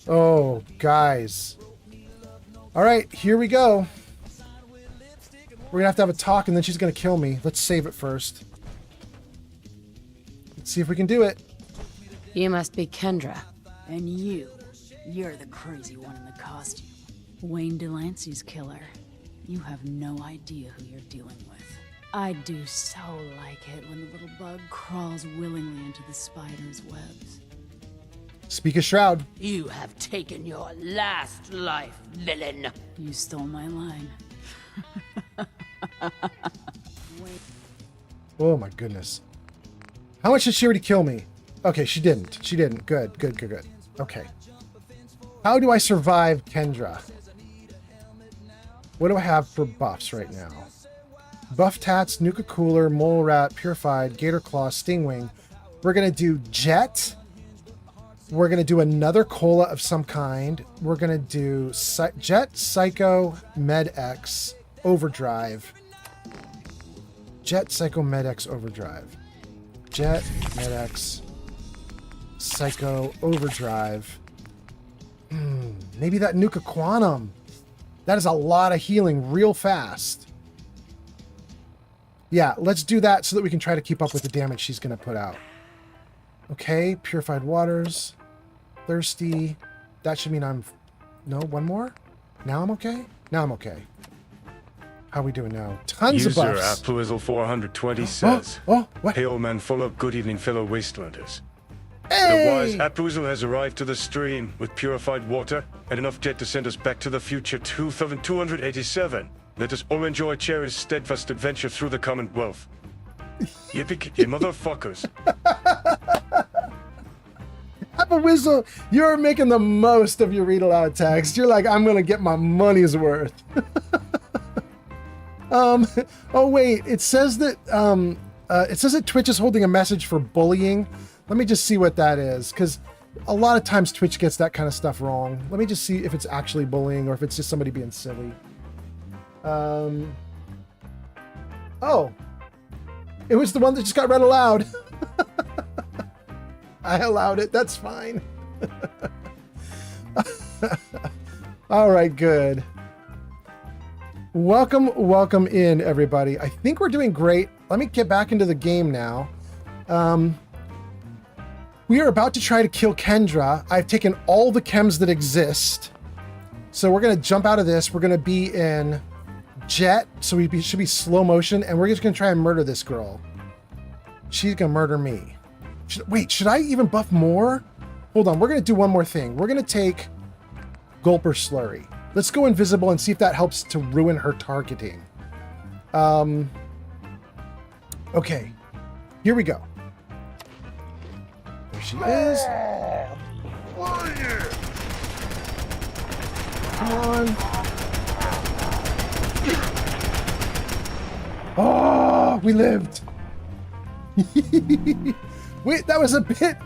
S4: Oh, guys. All right, here we go. We're going to have a talk, and then she's going to kill me. Let's save it first. Let's see if we can do it.
S21: You must be Kendra. And you're the crazy one in the costume. Wayne Delancey's killer. You have no idea who you're dealing with. I do so like it when the little bug crawls willingly into the spider's webs.
S4: Speak a Shroud.
S22: You have taken your last life, villain.
S21: You stole my line.
S4: Oh my goodness. How much did she already kill me? Okay, she didn't. She didn't. Good, good, good, good. Okay. How do I survive Kendra? What do I have for buffs right now? Buff Tats, Nuka Cooler, Mole Rat, Purified, Gator Claw, Stingwing. We're going to do Jet. We're going to do another cola of some kind. We're going to do Jet, Psycho, Med-X, Overdrive. Jet, Psycho, Med-X, Overdrive. Jet, Med-X, Psycho, Overdrive. Maybe that Nuka Quantum. That is a lot of healing real fast. Yeah, let's do that so that we can try to keep up with the damage she's going to put out. Okay, Purified Waters. Thirsty. That should mean I'm... No, one more? Now I'm okay? Now I'm okay. How are we doing now? Tons of buffs.
S6: User Applewizzle 420 says,
S4: what?
S6: Hey old man full up, good evening fellow wastelanders.
S4: Hey!
S6: The wise Applewizzle has arrived to the stream with purified water and enough jet to send us back to the future 2287. Let us all enjoy Cherry's steadfast adventure through the Commonwealth. Yippee-ki-yay, motherfuckers.
S4: Applewizzle, you're making the most of your read aloud text. You're like, I'm gonna get my money's worth. Oh wait, it says that Twitch is holding a message for bullying. Let me just see what that is, because a lot of times Twitch gets that kind of stuff wrong. Let me just see if it's actually bullying or if it's just somebody being silly. Oh, it was the one that just got read aloud. I allowed it. That's fine. All right, good. Welcome in, everybody. I think we're doing great. Let me get back into the game now. We are about to try to kill Kendra. I've taken all the chems that exist. So we're going to jump out of this. We're going to be in Jet, so we should be slow motion, and we're just going to try and murder this girl. She's going to murder me. Wait, should I even buff more? Hold on, we're going to do one more thing. We're going to take Gulper Slurry. Let's go invisible and see if that helps to ruin her targeting. Okay, here we go. There she is. Come on. Oh, we lived. Wait, that was a bit...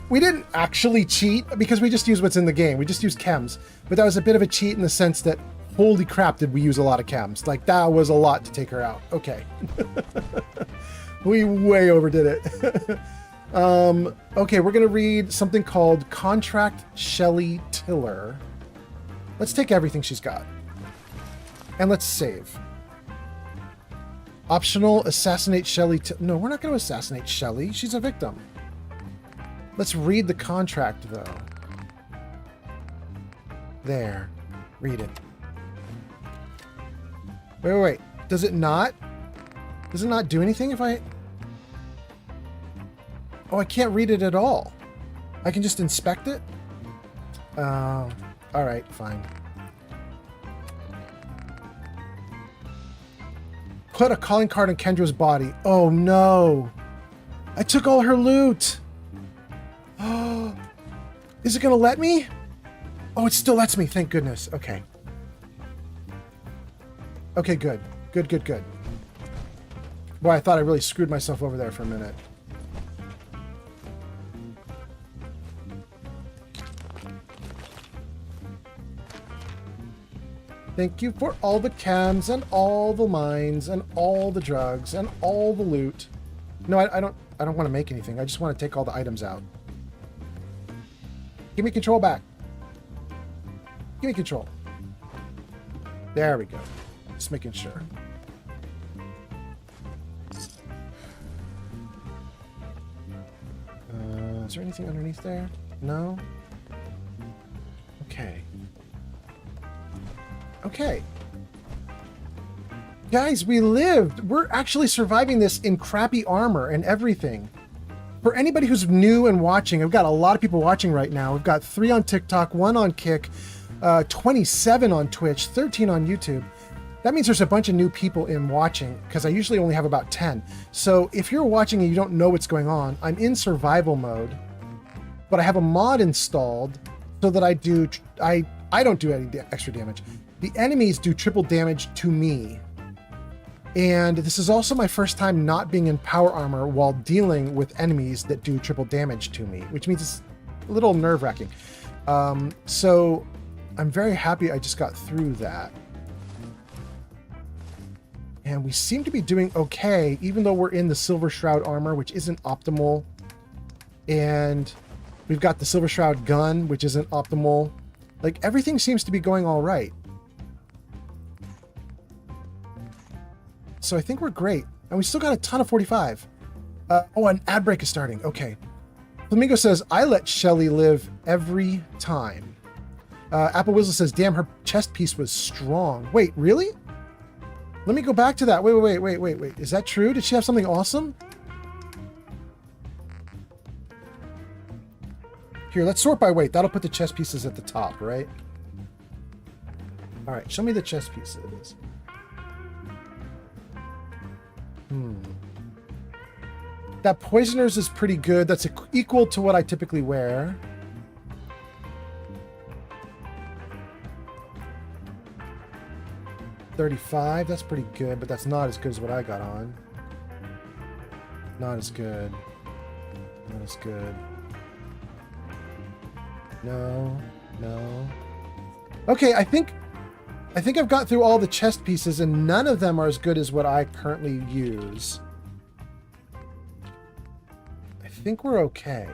S4: We didn't actually cheat because we just used what's in the game. We just used chems. But that was a bit of a cheat in the sense that, holy crap, did we use a lot of chems. Like, that was a lot to take her out. Okay. We way overdid it. Okay, we're going to read something called Contract Shelly Tiller. Let's take everything she's got. And let's save. Optional, assassinate Shelly. No, we're not going to assassinate Shelly. She's a victim. Let's read the contract, though. There. Read it. Wait. Does it not do anything if I... Oh, I can't read it at all. I can just inspect it? Alright, fine. Put a calling card on Kendra's body. Oh no! I took all her loot! Oh, is it gonna let me? Oh, it still lets me, thank goodness. Okay. Okay, good. Good. Boy, I thought I really screwed myself over there for a minute. Thank you for all the cams and all the mines and all the drugs and all the loot. No, I don't want to make anything. I just want to take all the items out. Give me control back. Give me control. There we go. Just making sure. Is there anything underneath there? No? Okay. Okay. Guys, we lived. We're actually surviving this in crappy armor and everything. For anybody who's new and watching, I've got a lot of people watching right now. We've got 3 on TikTok, 1 on Kick, 27 on Twitch, 13 on YouTube. That means there's a bunch of new people in watching because I usually only have about 10. So if you're watching and you don't know what's going on, I'm in survival mode, but I have a mod installed so that I don't do any extra damage. The enemies do triple damage to me. And this is also my first time not being in power armor while dealing with enemies that do triple damage to me, which means it's a little nerve-wracking. So I'm very happy I just got through that. And we seem to be doing okay, even though we're in the Silver Shroud armor, which isn't optimal. And we've got the Silver Shroud gun, which isn't optimal. Like, everything seems to be going all right. So I think we're great. And we still got a ton of 45. Oh, an ad break is starting. Okay. Flamingo says, I let Shelly live every time. Apple Whizzle says, damn, her chest piece was strong. Wait, really? Let me go back to that. Wait. Is that true? Did she have something awesome? Here, let's sort by weight. That'll put the chess pieces at the top, right? All right, show me the chess pieces. That Poisoner's is pretty good. That's equal to what I typically wear. $35, that's pretty good, but that's not as good as what I got on. Not as good. Not as good. No. Okay, I think I've got through all the chest pieces, and none of them are as good as what I currently use. I think we're okay.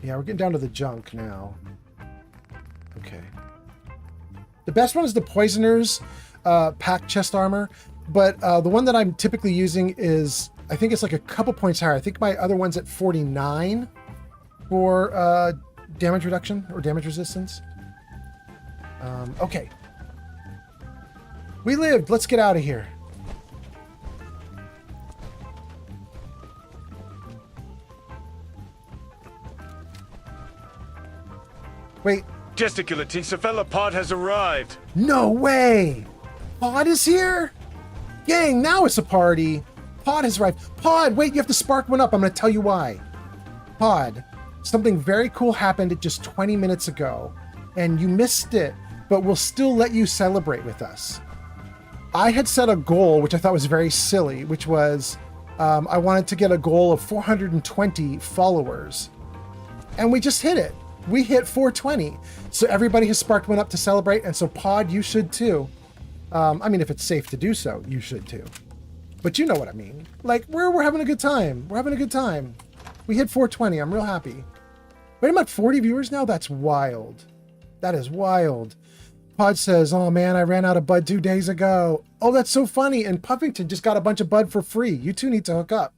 S4: Yeah, we're getting down to the junk now. Okay. The best one is the Poisoner's pack chest armor, but the one that I'm typically using is, I think it's like a couple points higher. I think my other one's at 49 for damage reduction or damage resistance. Okay. We lived. Let's get out of here. Wait.
S6: Gesticulate, Savella Pod has arrived.
S4: No way! Pod is here? Gang, now it's a party. Pod has arrived. Pod, wait, you have to spark one up. I'm going to tell you why. Pod, something very cool happened just 20 minutes ago, and you missed it, but we'll still let you celebrate with us. I had set a goal, which I thought was very silly, which was I wanted to get a goal of 420 followers, and we just hit it. We hit 420. So everybody has sparked one up to celebrate, and so Pod, you should too. I mean, if it's safe to do so, you should too. But you know what I mean. Like, we're having a good time. We're having a good time. We hit 420. I'm real happy. Wait, I'm at 40 viewers now? That's wild. That is wild. Pod says, oh man, I ran out of bud 2 days ago. Oh, that's so funny. And Puffington just got a bunch of bud for free. You two need to hook up.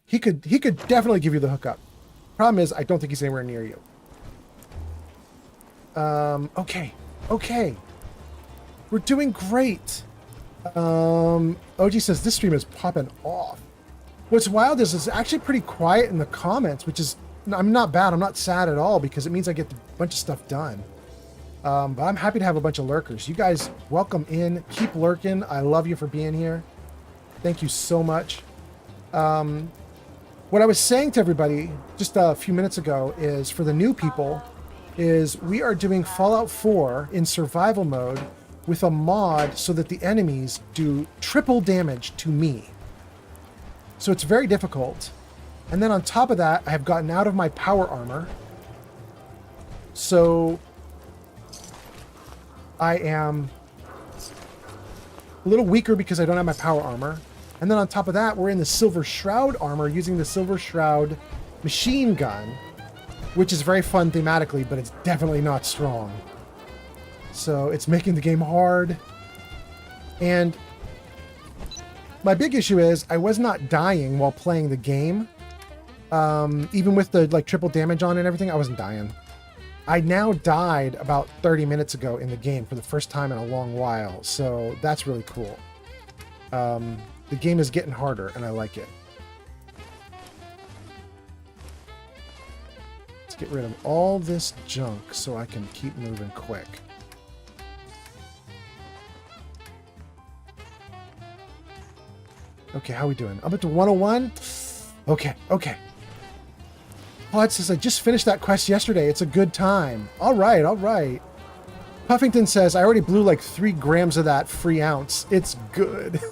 S4: He could definitely give you the hookup. Problem is, I don't think he's anywhere near you. Okay. We're doing great. OG says this stream is popping off. What's wild is it's actually pretty quiet in the comments, which is, I'm not bad. I'm not sad at all because it means I get a bunch of stuff done. But I'm happy to have a bunch of lurkers. You guys, welcome in. Keep lurking. I love you for being here. Thank you so much. What I was saying to everybody just a few minutes ago is for the new people is we are doing Fallout 4 in survival mode with a mod so that the enemies do triple damage to me. So it's very difficult. And then on top of that, I have gotten out of my power armor. So I am a little weaker because I don't have my power armor. And then on top of that, we're in the Silver Shroud armor using the Silver Shroud machine gun, which is very fun thematically, but it's definitely not strong. So it's making the game hard. And my big issue is I was not dying while playing the game. Even with the triple damage on and everything, I wasn't dying. I now died about 30 minutes ago in the game for the first time in a long while. So that's really cool. The game is getting harder, and I like it. Let's get rid of all this junk so I can keep moving quick. Okay, how are we doing? I'm up to 101? Okay. Pod says, I just finished that quest yesterday. It's a good time. All right. Puffington says, I already blew like 3 grams of that free ounce. It's good.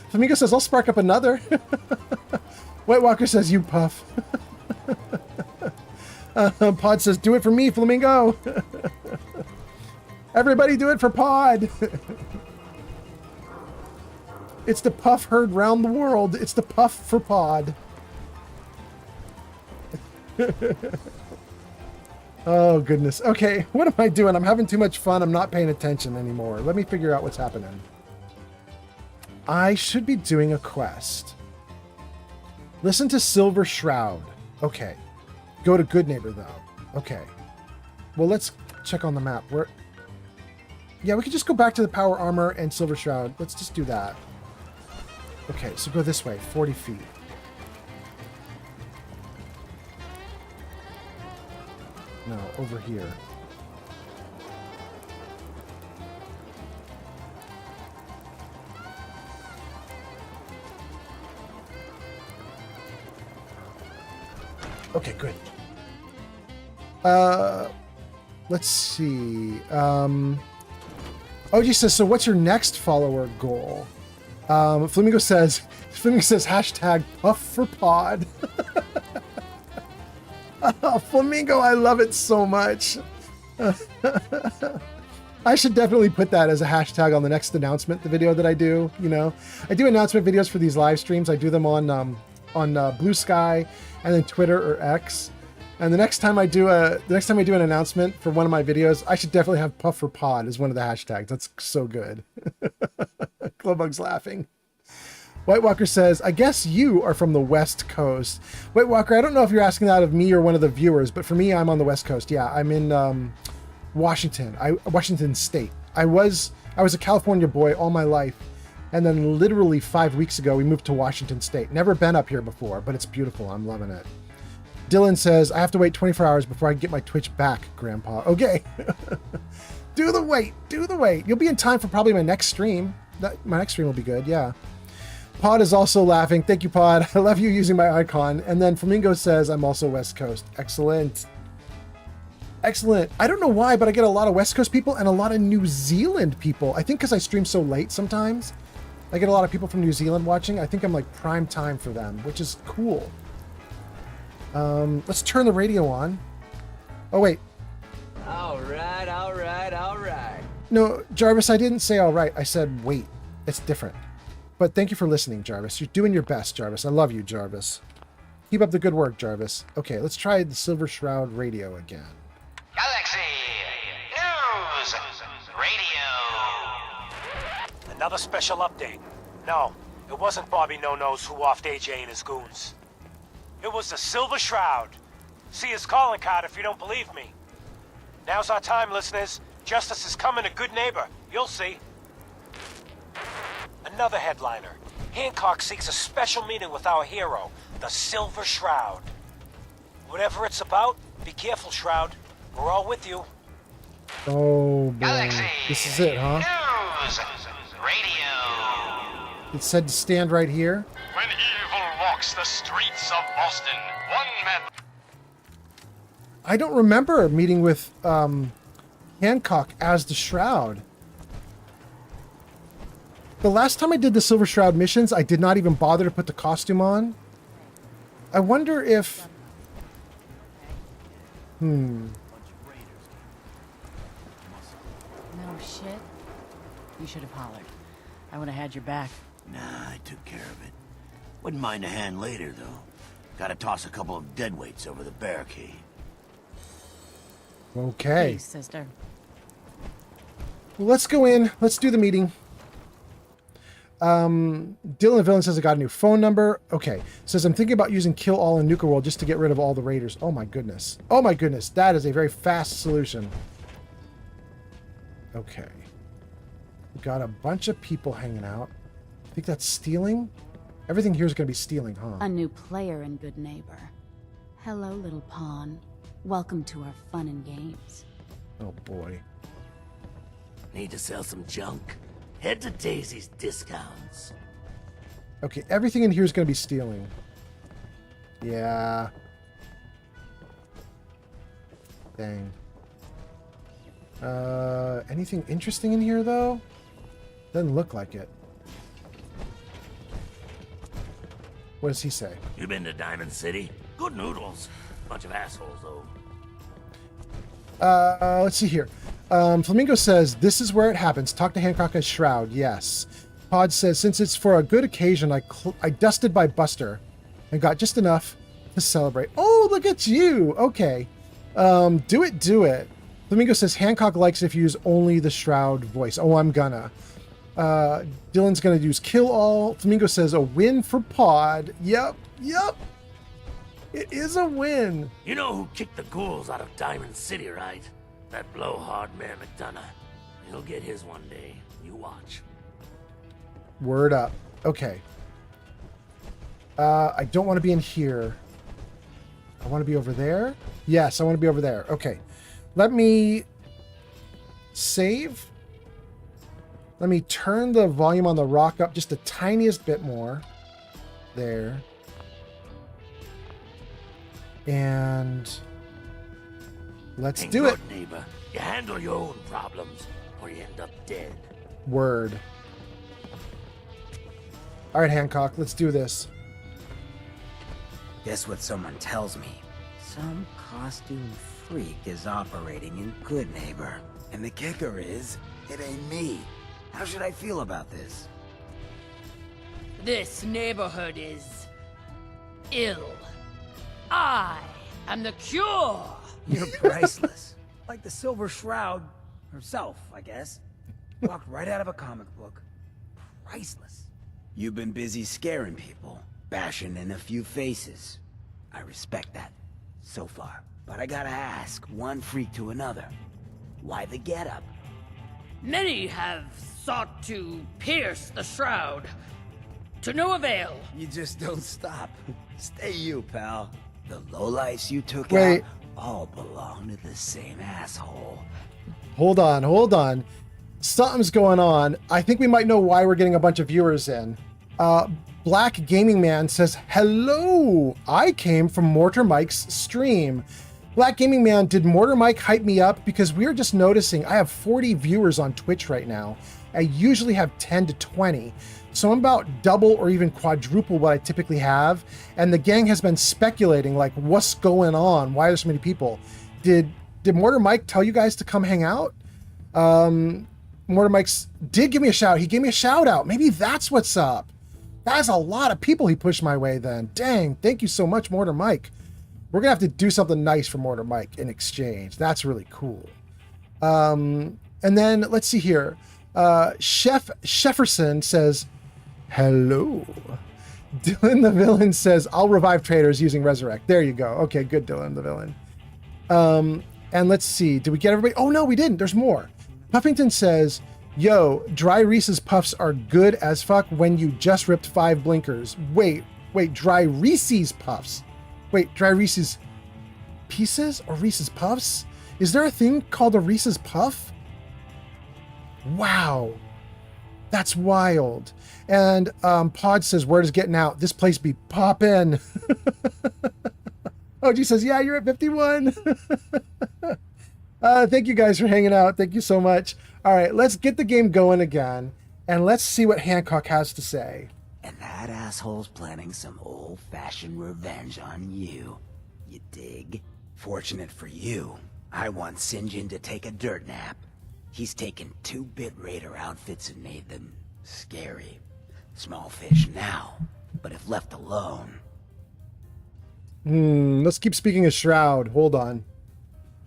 S4: Flamingo says, I'll spark up another. White Walker says, you puff. Pod says, do it for me, Flamingo. Everybody do it for Pod. It's the puff heard round the world. It's the puff for Pod. Oh, goodness. Okay, what am I doing? I'm having too much fun. I'm not paying attention anymore. Let me figure out what's happening. I should be doing a quest. Listen to Silver Shroud. Okay. Go to Good Neighbor, though. Okay. Well, let's check on the map. Yeah, we could just go back to the Power Armor and Silver Shroud. Let's just do that. Okay, so go this way, 40 feet. No, over here. Okay, good. Let's see. OG says, so what's your next follower goal? Flamingo says hashtag puff for pod. Oh, Flamingo, I love it so much. I should definitely put that as a hashtag on the next announcement, the video that I do. You know, I do announcement videos for these live streams. I do them on Blue Sky and then Twitter or X. And the next time I do an announcement for one of my videos, I should definitely have puff for pod as one of the hashtags. That's so good. Glowbug's laughing. White Walker says, I guess you are from the West Coast. White Walker, I don't know if you're asking that of me or one of the viewers, but for me, I'm on the West Coast. Yeah, I'm in Washington State. I was a California boy all my life. And then literally 5 weeks ago, we moved to Washington State. Never been up here before, but it's beautiful. I'm loving it. Dylan says, I have to wait 24 hours before I can get my Twitch back, Grandpa. Okay. Do the wait. You'll be in time for probably my next stream. My next stream will be good, yeah. Pod is also laughing. Thank you, Pod. I love you using my icon. And then Flamingo says, I'm also West Coast. Excellent. I don't know why, but I get a lot of West Coast people and a lot of New Zealand people. I think because I stream so late sometimes. I get a lot of people from New Zealand watching. I think I'm like prime time for them, which is cool. Let's turn the radio on. Oh, wait.
S10: All right.
S4: No, Jarvis, I didn't say all right. I said wait. It's different. But thank you for listening, Jarvis. You're doing your best, Jarvis. I love you, Jarvis. Keep up the good work, Jarvis. Okay, let's try the Silver Shroud radio again.
S5: Galaxy News Radio.
S20: Another special update. No, it wasn't Bobby No-Nose who offed AJ and his goons. It was the Silver Shroud. See his calling card if you don't believe me. Now's our time, listeners. Justice is coming to Good Neighbor. You'll see. Another headliner. Hancock seeks a special meeting with our hero, the Silver Shroud. Whatever it's about, be careful, Shroud. We're all with you.
S4: Oh, boy. This is it, huh?
S5: News Radio.
S4: It said to stand right here.
S11: When evil walks the streets of Boston, one man...
S4: I don't remember meeting with Hancock as the Shroud. The last time I did the Silver Shroud missions, I did not even bother to put the costume on. I wonder if...
S21: No shit. You should have hollered. I would have had your back.
S10: Nah, I took care of it. Wouldn't mind a hand later, though. Gotta toss a couple of deadweights over the barricade.
S4: Okay.
S21: Hey, sister.
S4: Well, let's go in. Let's do the meeting. Dylan the Villain says I got a new phone number. Okay. Says I'm thinking about using Kill All in Nuka World just to get rid of all the raiders. Oh my goodness. Oh my goodness. That is a very fast solution. Okay. We got a bunch of people hanging out. I think that's stealing. Everything here is going to be stealing, huh?
S21: A new player in Good Neighbor. Hello, little pawn. Welcome to our fun and games.
S4: Oh boy.
S10: Need to sell some junk? Head to Daisy's Discounts.
S4: Okay, everything in here is going to be stealing. Yeah. Dang. Anything interesting in here, though? Doesn't look like it. What does he say?
S10: You been to Diamond City? Good noodles. Bunch of assholes, though.
S4: Let's see here. Flamingo says, this is where it happens. Talk to Hancock as Shroud. Yes. Pod says, since it's for a good occasion, I dusted by Buster and got just enough to celebrate. Oh, look at you. Okay. Do it. Flamingo says, Hancock likes if you use only the Shroud voice. Oh, I'm gonna. Dylan's gonna use Kill All. Flamingo says, a win for Pod. Yep. It is a win.
S10: You know who kicked the ghouls out of Diamond City, right? That blowhard Mayor McDonough. He'll get his one day. You watch.
S4: Word up. Okay. I don't want to be in here. I want to be over there. Yes, I want to be over there. Okay. Let me save. Let me turn the volume on the rock up just the tiniest bit more. There. And let's do it.
S10: Neighbor. You handle your own problems, or you end up dead.
S4: Word. All right, Hancock, let's do this.
S12: Guess what someone tells me? Some costume freak is operating in Good Neighbor. And the kicker is, it ain't me. How should I feel about this?
S22: This neighborhood is ill. I am the cure.
S12: You're priceless. Like the Silver Shroud herself, I guess. Walked right out of a comic book. Priceless. You've been busy scaring people, bashing in a few faces. I respect that, so far. But I gotta ask, one freak to another. Why the getup?
S22: Many have sought to pierce the shroud, to no avail.
S12: You just don't stop. Stay you, pal. The lowlifes you took
S4: Wait.
S12: out all belong to the same asshole.
S4: Hold on. Something's going on. I think we might know why we're getting a bunch of viewers in. Black Gaming Man says, hello, I came from Mortar Mike's stream. Black Gaming Man, did Mortar Mike hype me up? Because we're just noticing I have 40 viewers on Twitch right now. I usually have 10 to 20. So I'm about double or even quadruple what I typically have. And the gang has been speculating, like, what's going on? Why are there so many people? Did Mortar Mike tell you guys to come hang out? Mortar Mike's did give me a shout. He gave me a shout out. Maybe that's what's up. That's a lot of people he pushed my way then. Dang, thank you so much, Mortar Mike. We're gonna have to do something nice for Mortar Mike in exchange. That's really cool. And then let's see here. Chef Shefferson says, hello. Dylan the Villain says, I'll revive traitors using Resurrect. There you go. Okay, good, Dylan the Villain. And let's see. Did we get everybody? Oh, no, we didn't. There's more. Puffington says, yo, Dry Reese's Puffs are good as fuck when you just ripped 5 blinkers. Wait, Dry Reese's Puffs. Wait, Dry Reese's Pieces or Reese's Puffs? Is there a thing called a Reese's Puff? Wow. That's wild. And Pod says, word is getting out. This place be poppin'. OG says, yeah, you're at 51. Thank you guys for hanging out. Thank you so much. All right, let's get the game going again. And let's see what Hancock has to say.
S12: And that asshole's planning some old-fashioned revenge on you. You dig? Fortunate for you, I want Sinjin to take a dirt nap. He's taken 2-bit raider outfits and made them scary. Small fish now, but if left alone...
S4: Let's keep speaking of Shroud. Hold on.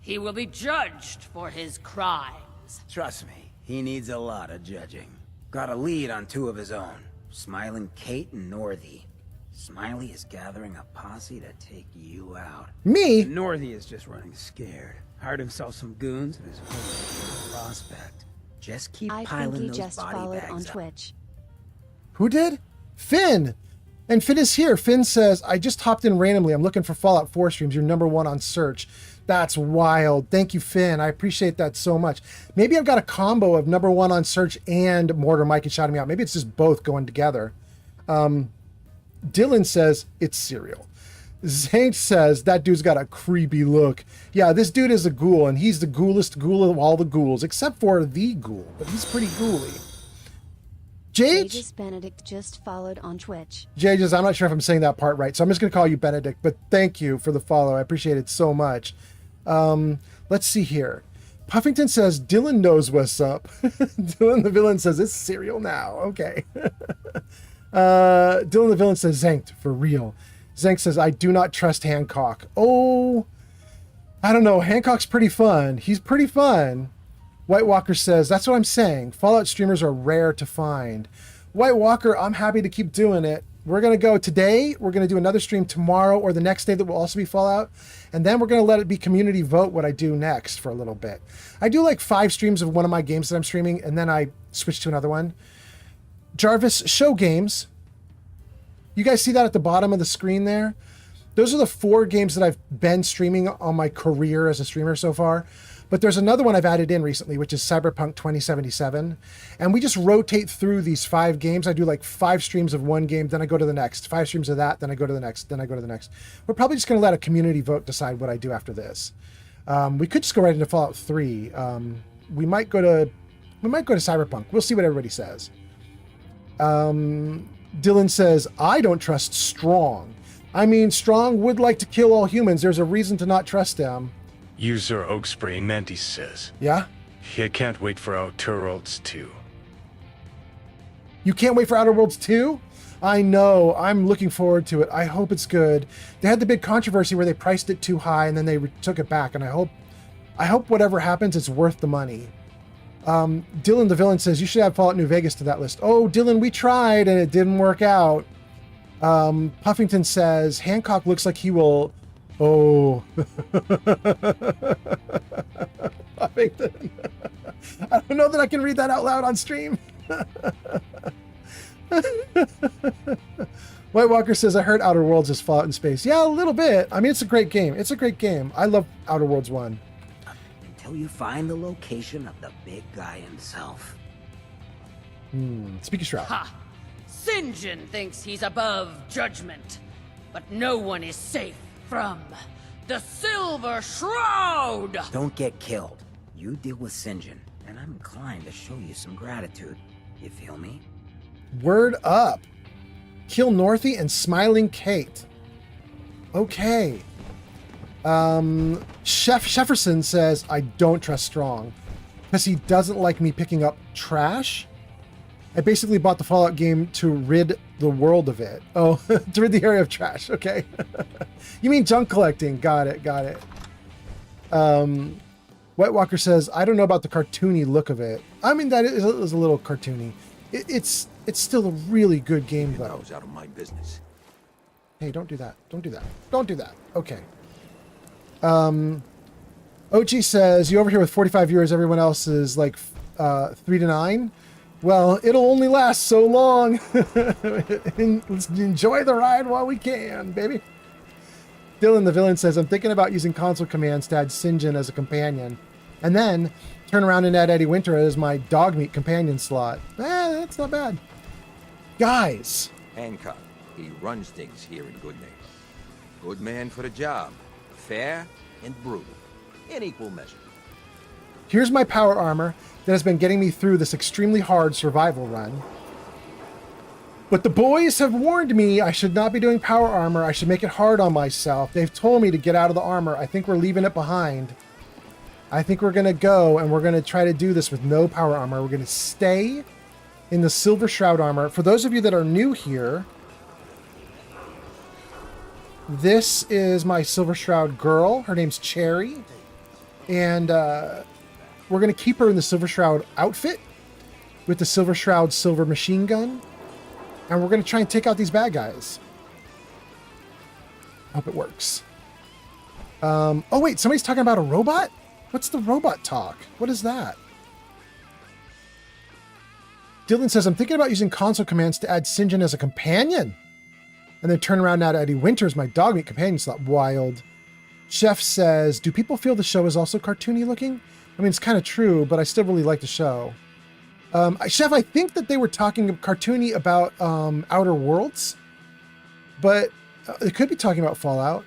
S22: He will be judged for his crimes.
S12: Trust me, he needs a lot of judging. Got a lead on 2 of his own. Smiling Kate and Northy. Smiley is gathering a posse to take you out.
S4: Me?
S12: Northy is just running scared. Hired himself some goons and is a prospect. Just keep piling those
S13: just
S12: body
S13: followed
S12: bags
S13: on
S12: up.
S13: Twitch.
S4: Who did? Finn! And Finn is here. Finn says, I just hopped in randomly. I'm looking for Fallout 4 streams. You're #1 on search. That's wild. Thank you, Finn. I appreciate that so much. Maybe I've got a combo of #1 on search and Mortar Mike and shouting me out. Maybe it's just both going together. Dylan says, it's cereal. Zank says, that dude's got a creepy look. Yeah, this dude is a ghoul, and he's the ghoulest ghoul of all the ghouls, except for the ghoul, but he's pretty ghouly.
S13: Jages Benedict just followed on Twitch.
S4: Jages, I'm not sure if I'm saying that part right, so I'm just going to call you Benedict, but thank you for the follow. I appreciate it so much. Let's see here. Puffington says, Dylan knows what's up. Dylan the Villain says, it's cereal now. Okay. Dylan the Villain says, Zanked, for real. Zank says, I do not trust Hancock. Oh, I don't know. Hancock's pretty fun. He's pretty fun. White Walker says, that's what I'm saying. Fallout streamers are rare to find. White Walker, I'm happy to keep doing it. We're going to go today. We're going to do another stream tomorrow or the next day that will also be Fallout. And then we're going to let it be community vote what I do next for a little bit. I do like 5 streams of one of my games that I'm streaming, and then I switch to another one. Jarvis, show games. You guys see that at the bottom of the screen there? Those are the 4 games that I've been streaming on my career as a streamer so far. But there's another one I've added in recently, which is Cyberpunk 2077. And we just rotate through these 5 games. I do like 5 streams of one game, then I go to the next. 5 streams of that, then I go to the next, then I go to the next. We're probably just going to let a community vote decide what I do after this. We could just go right into Fallout 3. We might go to Cyberpunk. We'll see what everybody says. Dylan says, I don't trust Strong. I mean, Strong would like to kill all humans. There's a reason to not trust him.
S6: User Oakspray Mantis says,
S4: yeah?
S6: He can't wait for Outer Worlds 2.
S4: You can't wait for Outer Worlds 2? I know. I'm looking forward to it. I hope it's good. They had the big controversy where they priced it too high and then they took it back. And I hope whatever happens, it's worth the money. Dylan the Villain says, you should add Fallout New Vegas to that list. Oh, Dylan, we tried and it didn't work out. Puffington says, Hancock looks like he will... Oh. Puffington. I don't know that I can read that out loud on stream. White Walker says, I heard Outer Worlds is Fallout in space. Yeah, a little bit. I mean, it's a great game. It's a great game. I love Outer Worlds 1.
S12: Until you find the location of the big guy himself.
S4: Speaking Shroud.
S22: Ha! Sinjin thinks he's above judgment, but no one is safe from the Silver Shroud!
S12: Don't get killed. You deal with Sinjin, and I'm inclined to show you some gratitude. You feel me?
S4: Word up. Kill Northy and Smiling Kate. Okay. Shefferson says, I don't trust Strong because he doesn't like me picking up trash. I basically bought the Fallout game to rid the world of it. Oh, to rid the area of trash. Okay. You mean junk collecting. Got it. Got it. White Walker says, I don't know about the cartoony look of it. I mean, that is a little cartoony. It's still a really good game, though.
S19: Out of my business.
S4: Hey, don't do that. Don't do that. Don't do that. Okay. OG says, you over here with 45 viewers, everyone else is like 3 to 9. Well, it'll only last so long. Let's enjoy the ride while we can, baby. Dylan the Villain says, I'm thinking about using console commands to add Sinjin as a companion. And then turn around and add Eddie Winter as my dog meat companion slot. That's not bad. Guys.
S19: Hancock, he runs things here in Good Neighbor. Good man for the job. Fair and brutal. In equal measure.
S4: Here's my power armor that has been getting me through this extremely hard survival run. But the boys have warned me I should not be doing power armor. I should make it hard on myself. They've told me to get out of the armor. I think we're leaving it behind. I think we're going to go and we're going to try to do this with no power armor. We're going to stay in the Silver Shroud armor. For those of you that are new here, this is my Silver Shroud girl. Her name's Cherry. And we're going to keep her in the Silver Shroud outfit with the Silver Shroud silver machine gun. And we're going to try and take out these bad guys. Hope it works. Oh, wait. Somebody's talking about a robot? What's the robot talk? What is that? Dylan says, I'm thinking about using console commands to add Sinjin as a companion. And then turn around now to Eddie Winters, my dog meat companion slot. Wild. Chef says, do people feel the show is also cartoony looking? I mean, it's kind of true, but I still really like the show. Chef, I think that they were talking cartoony about Outer Worlds, but they could be talking about Fallout.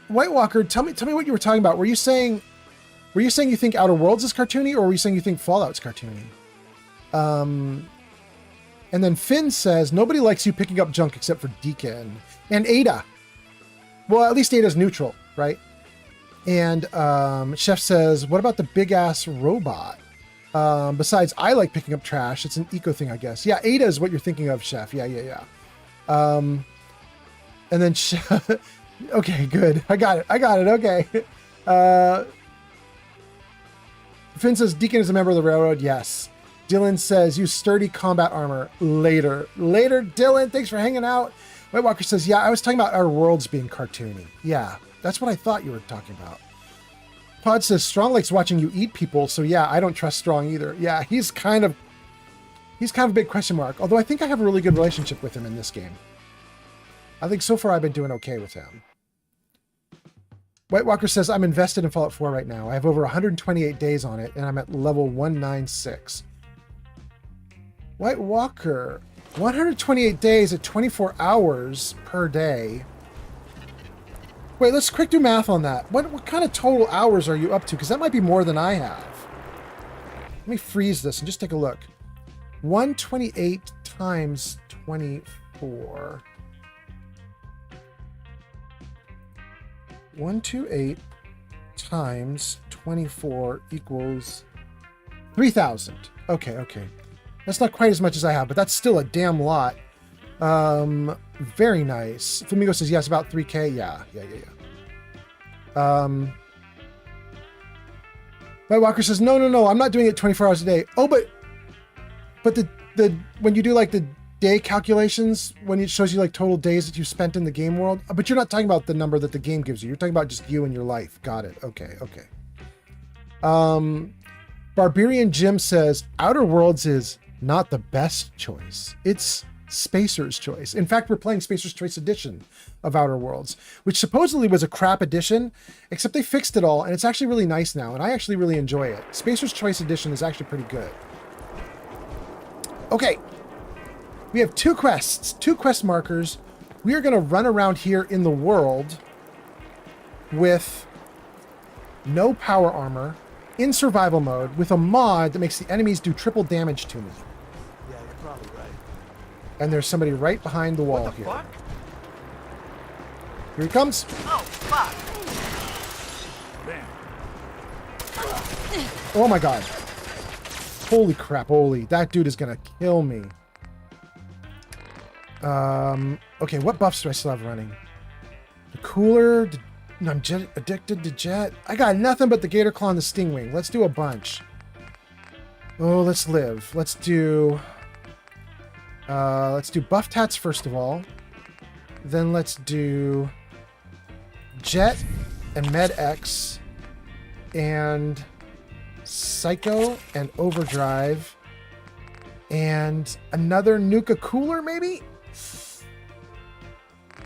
S4: White Walker, tell me what you were talking about. Were you saying you think Outer Worlds is cartoony, or were you saying you think Fallout's cartoony? And then Finn says, nobody likes you picking up junk except for Deacon and Ada. Well, at least Ada's neutral, right? And Chef says, what about the big ass robot? Besides, I like picking up trash. It's an eco thing, I guess. Yeah, Ada is what you're thinking of, Chef. Yeah. And then Chef... Okay, good. I got it. Okay. Finn says, Deacon is a member of the railroad. Yes. Dylan says, use sturdy combat armor. Later, Dylan. Thanks for hanging out. White Walker says, yeah, I was talking about our worlds being cartoony. Yeah, that's what I thought you were talking about. Pod says, Strong likes watching you eat people, so yeah, I don't trust Strong either. Yeah, he's kind of a big question mark, although I think I have a really good relationship with him in this game. I think so far I've been doing okay with him. White Walker says, I'm invested in Fallout 4 right now. I have over 128 days on it, and I'm at level 196. White Walker, 128 days at 24 hours per day. Wait, let's quick do math on that. What kind of total hours are you up to? Because that might be more than I have. Let me freeze this and just take a look. 128 times 24. 128 times 24 equals 3,000. Okay. That's not quite as much as I have, but that's still a damn lot. Very nice. Flamingo says, yes, about 3K. Yeah. White Walker says, no, I'm not doing it 24 hours a day. Oh, but the when you do like the day calculations, when it shows you like total days that you spent in the game world, but you're not talking about the number that the game gives you. You're talking about just you and your life. Got it. Okay. Barbarian Jim says, Outer Worlds is not the best choice. It's Spacer's Choice. In fact, we're playing Spacer's Choice Edition of Outer Worlds, which supposedly was a crap edition, except they fixed it all, and it's actually really nice now, and I actually really enjoy it. Spacer's Choice Edition is actually pretty good. Okay. We have two quest markers. We are going to run around here in the world with no power armor, in survival mode, with a mod that makes the enemies do triple damage to me.
S14: Yeah, you're probably right.
S4: And there's somebody right behind the wall here.
S14: Fuck?
S4: Here he comes.
S14: Oh, fuck.
S4: Oh my god. Holy crap, holy. That dude is gonna kill me. Okay, what buffs do I still have running? The cooler, I'm addicted to jet. I got nothing but the Gator Claw and the Stingwing. Let's do a bunch. Oh, let's live. Let's do Buff Tats first of all. Then let's do Jet and Med X and Psycho and Overdrive and another Nuka Cooler maybe?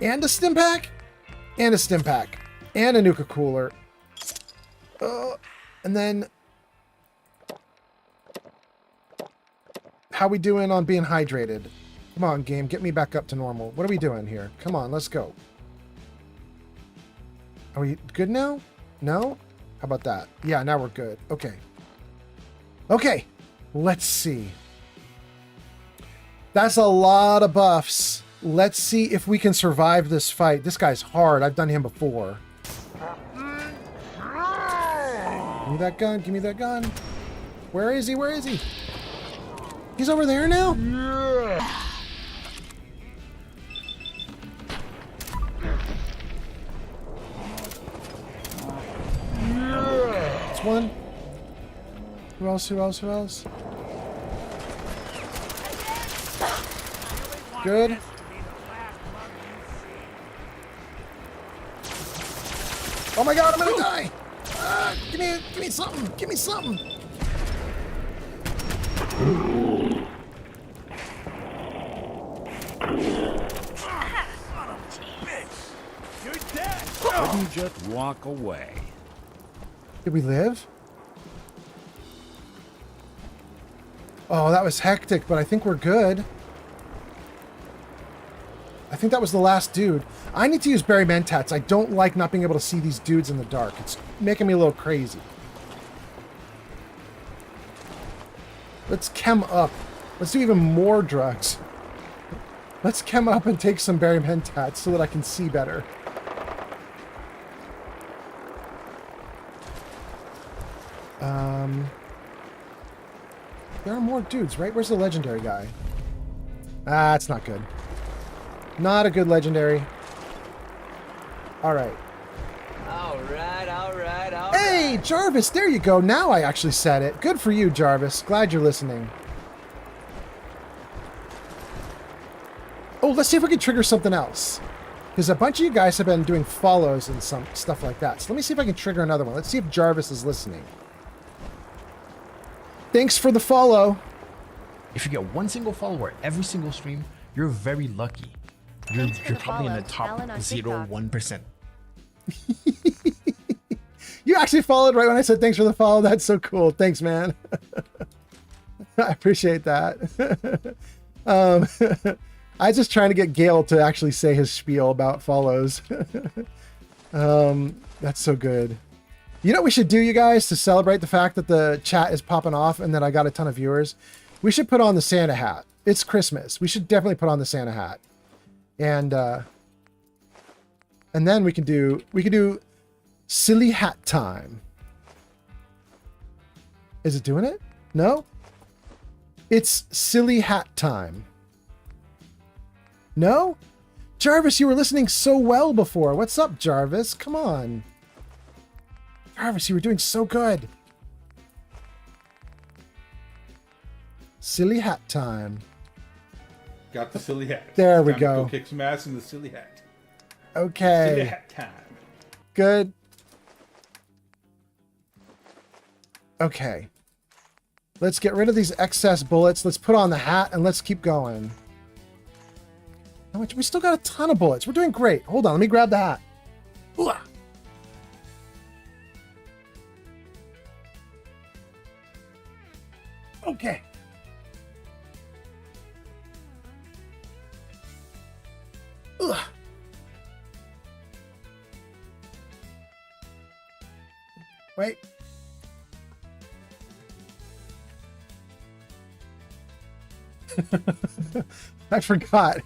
S4: And a Stim Pack? And a Stim Pack. And a Nuka Cooler. And then how we doing on being hydrated? Come on, game, get me back up to normal. What are we doing here? Come on, let's go. Are we good now? No? How about that? Yeah, now we're good. Okay. Okay, let's see. That's a lot of buffs. Let's see if we can survive this fight. This guy's hard. I've done him before. Give me that gun. Give me that gun. Where is he? Where is he? He's over there now? Yeah. That's one. Who else? Who else? Who else? Good. Oh my god, I'm gonna die! Give me something! Give me something!
S15: Couldn't just walk away.
S4: Did we live? Oh, that was hectic, but I think we're good. I think that was the last dude. I need to use Berry Mentats. I don't like not being able to see these dudes in the dark. It's making me a little crazy. Let's chem up. Let's do even more drugs. Let's chem up and take some Berry Mentats so that I can see better. There are more dudes, right? Where's the legendary guy? Ah, it's not good. Not a good legendary. Alright.
S3: Alright.
S4: Hey, Jarvis, there you go. Now I actually said it. Good for you, Jarvis. Glad you're listening. Oh, let's see if we can trigger something else. Because a bunch of you guys have been doing follows and some stuff like that. So let me see if I can trigger another one. Let's see if Jarvis is listening. Thanks for the follow.
S3: If you get one single follower every single stream, you're very lucky. You're probably in the top 0.1%.
S4: You actually followed right when I said thanks for the follow. That's so cool. Thanks, man. I appreciate that. I was just trying to get Gale to actually say his spiel about follows. That's so good. You know what we should do, you guys, to celebrate the fact that the chat is popping off and that I got a ton of viewers? We should put on the Santa hat. It's Christmas. We should definitely put on the Santa hat. And then we can do silly hat time. Is it doing it? No? It's silly hat time. No? Jarvis, you were listening so well before. What's up, Jarvis? Come on. Jarvis, you were doing so good. Silly hat time.
S18: Got the silly hat.
S4: There we
S18: Time to
S4: go.
S18: Kick some ass in the silly hat.
S4: Okay.
S18: Silly hat time.
S4: Good. Okay. Let's get rid of these excess bullets. Let's put on the hat and let's keep going. How much? We still got a ton of bullets. We're doing great. Hold on. Let me grab the hat. Ooh. Okay. Ugh. Wait. I forgot.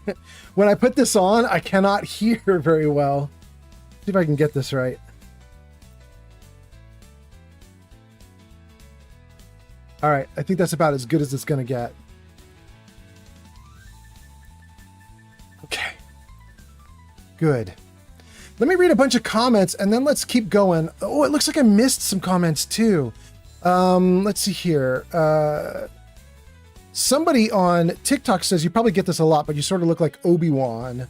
S4: When I put this on, I cannot hear very well. See if I can get this right. All right, I think that's about as good as it's going to get. Okay. Good. Let me read a bunch of comments and then let's keep going. Oh, it looks like I missed some comments too. Let's see here. Somebody on TikTok says, you probably get this a lot, but you sort of look like Obi-Wan.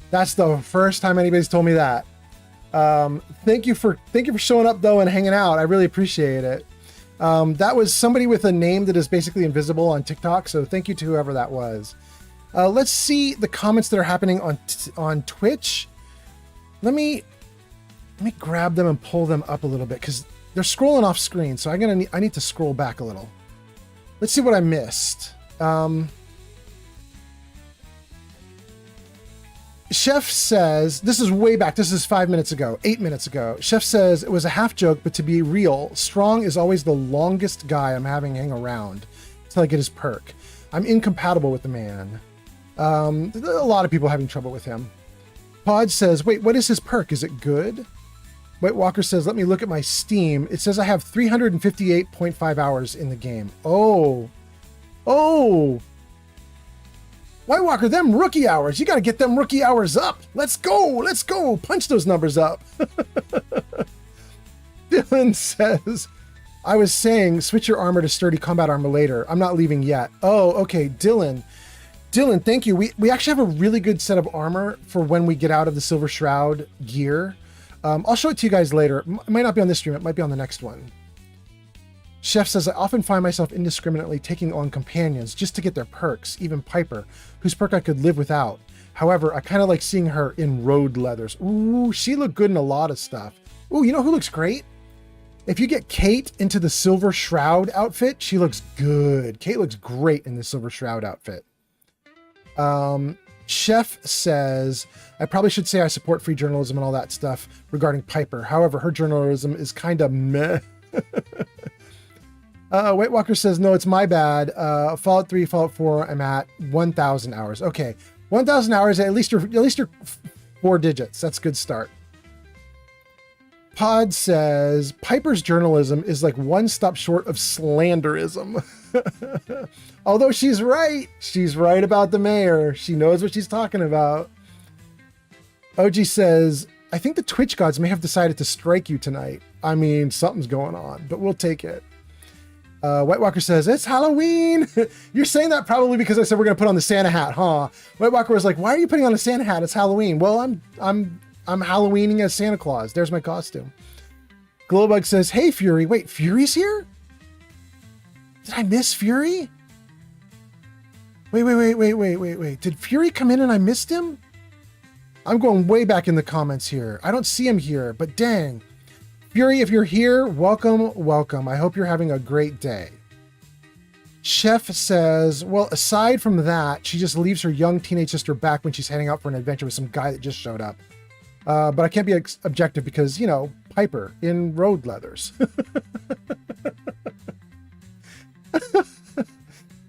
S4: That's the first time anybody's told me that. Thank you for showing up though and hanging out. I really appreciate it. That was somebody with a name that is basically invisible on TikTok. So thank you to whoever that was. Let's see the comments that are happening on Twitch. Let me grab them and pull them up a little bit because they're scrolling off screen. So I need to scroll back a little. Let's see what I missed. Chef says, this is way back. This is 8 minutes ago. Chef says, it was a half joke, but to be real, Strong is always the longest guy I'm having hang around until I get his perk. I'm incompatible with the man. A lot of people having trouble with him. Pod says, wait, what is his perk? Is it good? White Walker says, let me look at my Steam. It says I have 358.5 hours in the game. Oh. White Walker, them rookie hours. You got to get them rookie hours up. Let's go. Punch those numbers up. Dylan says, I was saying, switch your armor to sturdy combat armor later. I'm not leaving yet. Oh, okay. Dylan, thank you. We actually have a really good set of armor for when we get out of the Silver Shroud gear. I'll show it to you guys later. It might not be on this stream. It might be on the next one. Chef says, I often find myself indiscriminately taking on companions just to get their perks, even Piper, whose perk I could live without. However, I kind of like seeing her in road leathers. Ooh, she looked good in a lot of stuff. Ooh, you know who looks great? If you get Kate into the Silver Shroud outfit, she looks good. Kate looks great in the Silver Shroud outfit. Chef says, I probably should say I support free journalism and all that stuff regarding Piper. However, her journalism is kind of meh. White Walker says, no, it's my bad. Fallout 3, Fallout 4, I'm at 1,000 hours. Okay, 1,000 hours, at least you're 4 digits. That's a good start. Pod says, Piper's journalism is like one stop short of slanderism. Although she's right. She's right about the mayor. She knows what she's talking about. OG says, I think the Twitch gods may have decided to strike you tonight. I mean, something's going on, but we'll take it. White Walker says, it's Halloween. You're saying that probably because I said we're going to put on the Santa hat, huh? White Walker was like, why are you putting on a Santa hat? It's Halloween. Well, I'm Halloweening as Santa Claus. There's my costume. Glowbug says, hey, Fury. Wait, Fury's here? Did I miss Fury? Wait. Did Fury come in and I missed him? I'm going way back in the comments here. I don't see him here, but dang. Fury, if you're here, welcome. I hope you're having a great day. Chef says, well, aside from that, she just leaves her young teenage sister back when she's heading out for an adventure with some guy that just showed up. But I can't be objective because, you know, Piper in road leathers.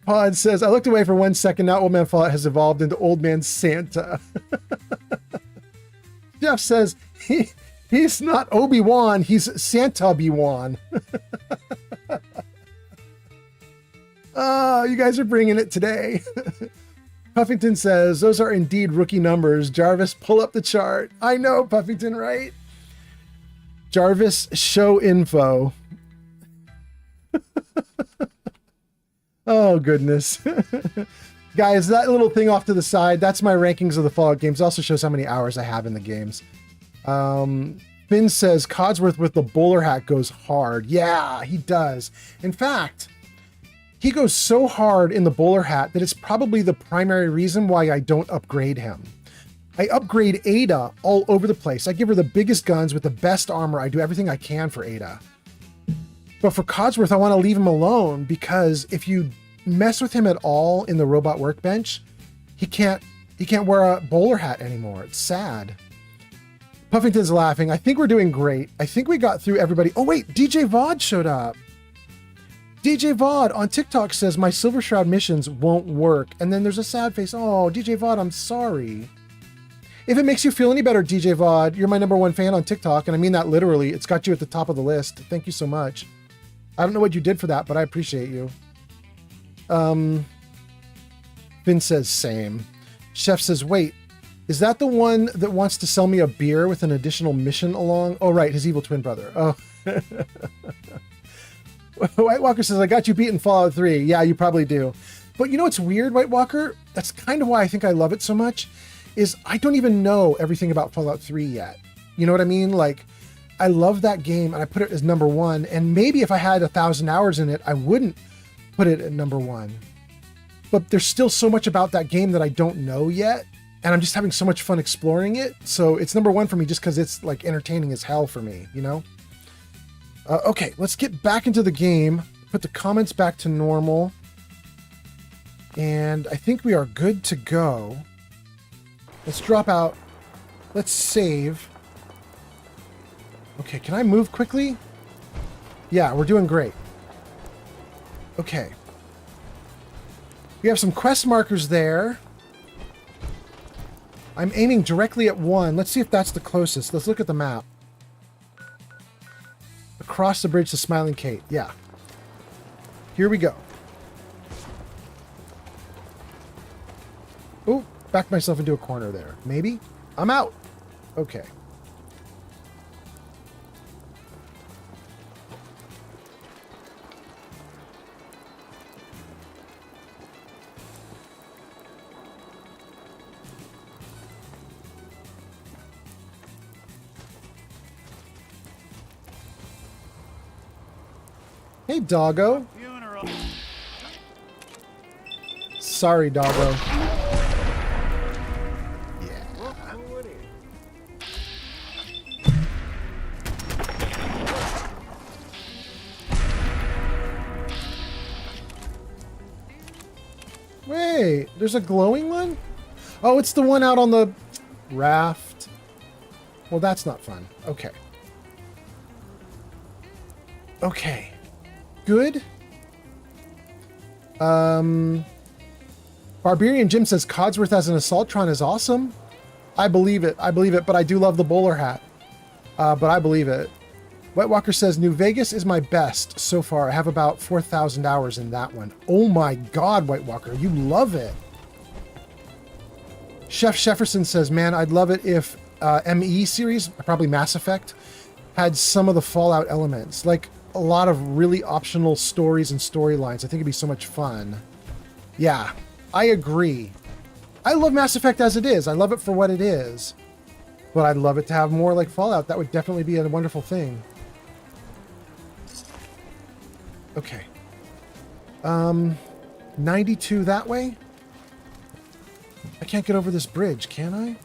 S4: Pod says, I looked away for 1 second. Now Old Man Fallout has evolved into Old Man Santa. Jeff says, he's not Obi-Wan, he's Santa-Obi-Wan. Oh, you guys are bringing it today. Puffington says, those are indeed rookie numbers. Jarvis, pull up the chart. I know, Puffington, right? Jarvis, show info. Oh, goodness. Guys, that little thing off to the side, that's my rankings of the Fallout games. It also shows how many hours I have in the games. Finn says, Codsworth with the bowler hat goes hard. Yeah, he does. In fact, he goes so hard in the bowler hat that it's probably the primary reason why I don't upgrade him. I upgrade Ada all over the place. I give her the biggest guns with the best armor. I do everything I can for Ada. But for Codsworth, I want to leave him alone because if you mess with him at all in the robot workbench, he can't wear a bowler hat anymore. It's sad. Puffington's laughing. I think we're doing great. I think we got through everybody. Oh wait, DJ Vod showed up. DJ Vod on TikTok says my Silver Shroud missions won't work. And then there's a sad face. Oh, DJ Vod, I'm sorry. If it makes you feel any better, DJ Vod, you're my #1 fan on TikTok. And I mean that literally. It's got you at the top of the list. Thank you so much. I don't know what you did for that, but I appreciate you. Finn says same. Chef says, wait, is that the one that wants to sell me a beer with an additional mission along? Oh, right, his evil twin brother. Oh. White Walker says, I got you beat in Fallout 3. Yeah, you probably do. But you know what's weird, White Walker? That's kind of why I think I love it so much, is I don't even know everything about Fallout 3 yet. You know what I mean? Like, I love that game and I put it as number 1. And maybe if I had 1,000 hours in it, I wouldn't put it at number 1. But there's still so much about that game that I don't know yet. And I'm just having so much fun exploring it. So it's number 1 for me just because it's like entertaining as hell for me, you know? Okay, let's get back into the game. Put the comments back to normal. And I think we are good to go. Let's drop out. Let's save. Okay, can I move quickly? Yeah, we're doing great. Okay. We have some quest markers there. I'm aiming directly at 1. Let's see if that's the closest. Let's look at the map. Across the bridge to Smiling Kate. Yeah. Here we go. Oh, backed myself into a corner there. Maybe? I'm out. Okay. Hey, doggo. Sorry, doggo. Wait, there's a glowing one? Oh, it's the one out on the raft. Well, that's not fun. Okay. Okay. Good. Barbarian Jim says Codsworth as an Assaultron is awesome. I believe it. I believe it, but I do love the bowler hat. But I believe it. White Walker says New Vegas is my best so far. I have about 4,000 hours in that one. Oh my God, White Walker, you love it. Chef Shefferson says, man, I'd love it if ME series, probably Mass Effect, had some of the Fallout elements. Like a lot of really optional stories and storylines. I think it'd be so much fun. Yeah, I agree. I love Mass Effect as it is. I love it for what it is. But I'd love it to have more like Fallout. That would definitely be a wonderful thing. Okay. 92 that way? I can't get over this bridge, can I?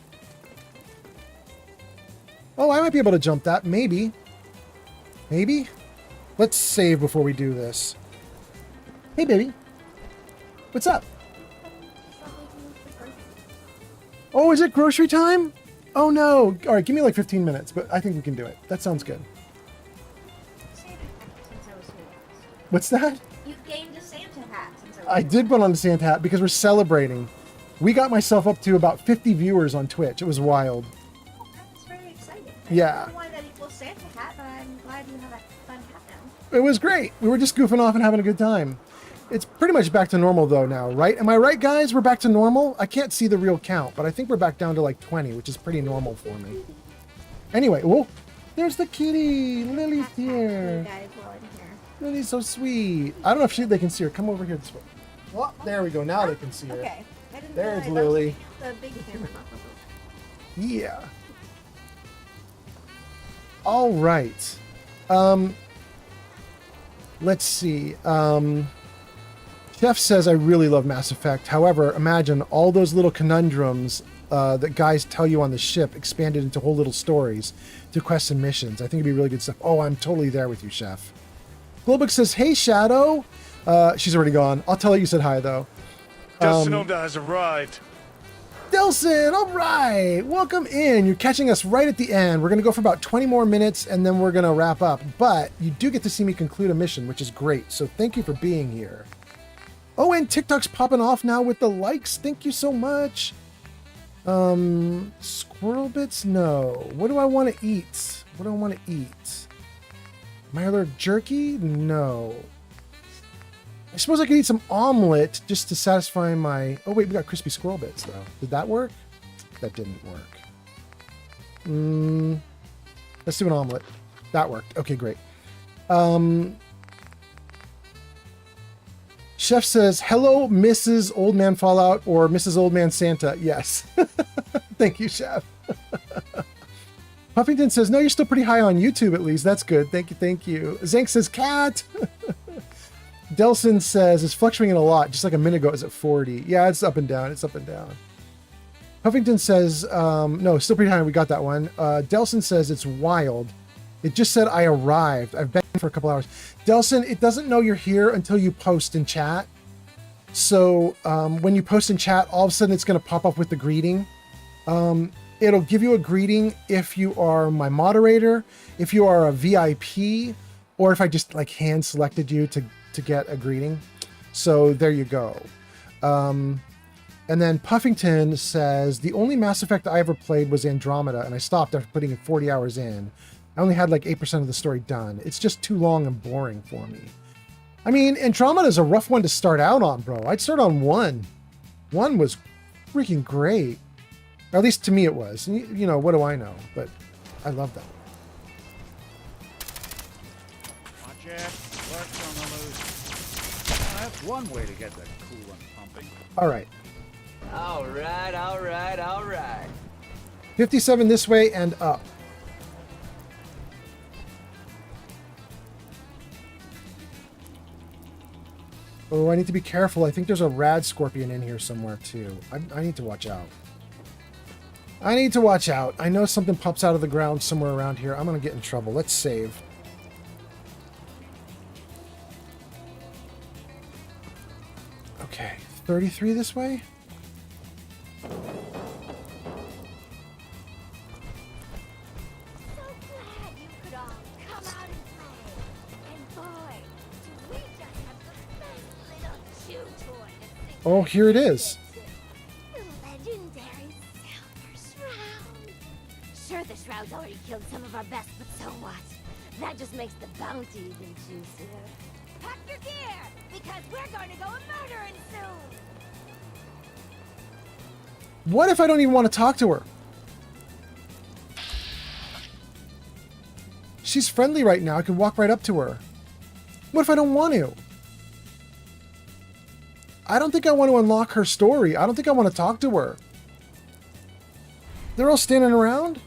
S4: Oh, I might be able to jump that. Maybe. Maybe? Let's save before we do this. Hey, baby. What's up? Oh, is it grocery time? Oh, no. All right, give me like 15 minutes, but I think we can do it. That sounds good. What's that?
S9: You gained a Santa hat since
S4: I did put on a Santa hat because we're celebrating. We got myself up to about 50 viewers on Twitch. It was wild.
S9: Oh, that's very exciting.
S4: Yeah.
S9: I don't know why that equals Santa hat, but I'm glad you have a fun hat now.
S4: It was great. We were just goofing off and having a good time. It's pretty much back to normal though now, right? Am I right, guys? We're back to normal? I can't see the real count, but I think we're back down to like 20, which is pretty normal for me. Anyway, oh, there's the kitty. Lily's here. Lily's so sweet. I don't know if they can see her. Come over here this way. Oh, there we go. Now they can see her.
S9: Okay. I didn't
S4: There's
S9: realize I was
S4: Lily.
S9: looking at the big camera.
S4: Yeah. All right. Let's see. Chef says, I really love Mass Effect. However, imagine all those little conundrums that guys tell you on the ship expanded into whole little stories through quests and missions. I think it'd be really good stuff. Oh, I'm totally there with you, Chef. Globix says, hey, Shadow. She's already gone. I'll tell her you said hi, though.
S6: Delsinonda has arrived.
S4: Delson, all right. Welcome in. You're catching us right at the end. We're going to go for about 20 more minutes, and then we're going to wrap up. But you do get to see me conclude a mission, which is great. So thank you for being here. Oh, and TikTok's popping off now with the likes. Thank you so much. Squirrel bits? No. What do I want to eat? What do I want to eat? Am I allergic jerky? No. I suppose I could eat some omelet just to satisfy my... Oh, wait, we got crispy squirrel bits, though. Did that work? That didn't work. Let's do an omelet. That worked. Okay, great. Chef says, hello, Mrs. Old Man Fallout or Mrs. Old Man Santa. Yes. Thank you, Chef. Puffington says, no, you're still pretty high on YouTube at least. That's good. Thank you, thank you. Zank says, cat. Delson says, it's fluctuating a lot. Just like a minute ago, it was at 40. Yeah, it's up and down. It's up and down. Puffington says, no, still pretty high. We got that one. Delson says, it's wild. It just said I arrived. I've been here for a couple hours. Delson, it doesn't know you're here until you post in chat. So when you post in chat, all of a sudden it's going to pop up with the greeting. It'll give you a greeting if you are my moderator, if you are a VIP, or if I just like hand selected you to get a greeting. So there you go. And then Puffington says, the only Mass Effect I ever played was Andromeda, and I stopped after putting 40 hours in. I only had like 8% of the story done. It's just too long and boring for me. I mean, Andromeda is a rough one to start out on, bro. I'd start on 1. 1 was freaking great. Or at least to me it was. You know, what do I know? But I love that.
S1: Watch it. Works on the loose. That's one way to get the coolant pumping.
S4: All right.
S17: All right, all right, all right.
S4: 57 this way and up. Oh, I need to be careful. I think there's a rad scorpion in here somewhere too. I need to watch out. I need to watch out. I know something pops out of the ground somewhere around here. I'm going to get in trouble. Let's save. Okay, 33 this way? Oh, here it is.
S23: The legendary Silver Shroud. Sure, the Shroud's already killed some of our best, but so what? That just makes the bounty even juicier. Pack your gear, because we're going to go murdering soon.
S4: What if I don't even want to talk to her? She's friendly right now. I could walk right up to her. What if I don't want to? I don't think I want to unlock her story. I don't think I want to talk to her. They're all standing around?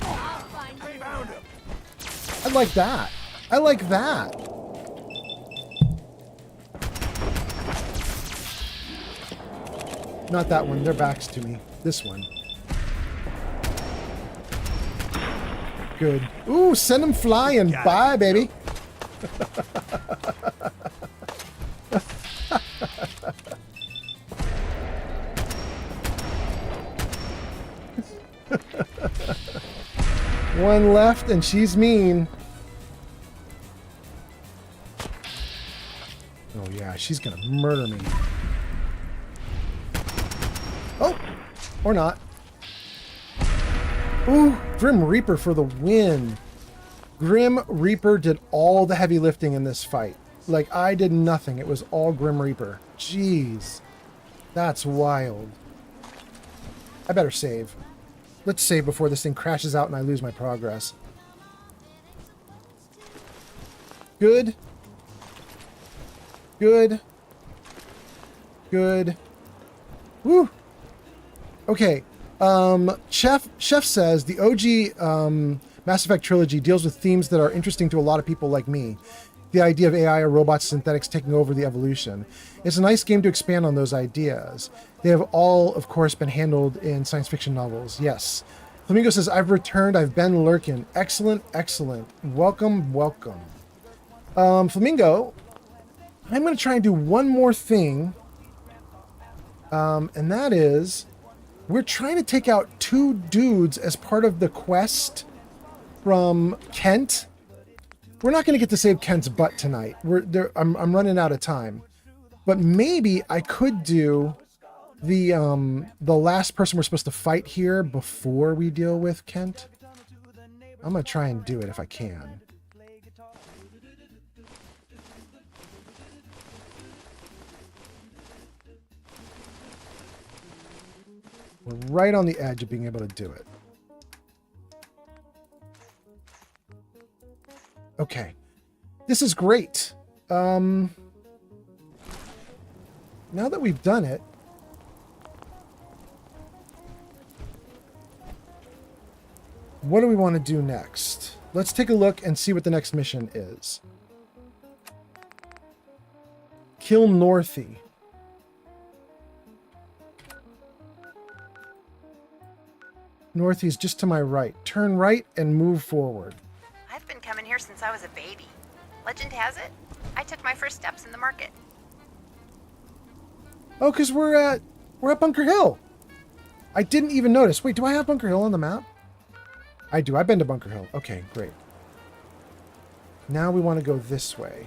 S4: I like that. I like that. Not that one. Their backs to me. This one. Good. Ooh, send them flying. Bye, baby. One left, and she's mean. Oh, yeah, she's gonna murder me. Oh, or not. Ooh, Grim Reaper for the win. Grim Reaper did all the heavy lifting in this fight. Like, I did nothing. It was all Grim Reaper. Jeez. That's wild. I better save. Let's save before this thing crashes out and I lose my progress. Good. Good. Good. Woo. Okay. Chef says the OG Mass Effect trilogy deals with themes that are interesting to a lot of people like me. The idea of AI or robots, synthetics taking over the evolution. It's a nice game to expand on those ideas. They have all, of course, been handled in science fiction novels. Yes. Flamingo says, I've returned. I've been lurking. Excellent, excellent. Welcome, welcome. Flamingo, I'm going to try and do one more thing. And that is, we're trying to take out 2 dudes as part of the quest from Kent. We're not going to get to save Kent's butt tonight. I'm running out of time. But maybe I could do the last person we're supposed to fight here before we deal with Kent. I'm gonna try and do it if I can. We're right on the edge of being able to do it. Okay. This is great. Now that we've done it, what do we want to do next? Let's take a look and see what the next mission is. Kill Northy. Northy's just to my right. Turn right and move forward.
S2: I've been coming here since I was a baby. Legend has it, I took my first steps in the market.
S4: Oh, because we're at Bunker Hill. I didn't even notice. Wait, do I have Bunker Hill on the map? I do. I've been to Bunker Hill. Okay, great. Now we want to go this way.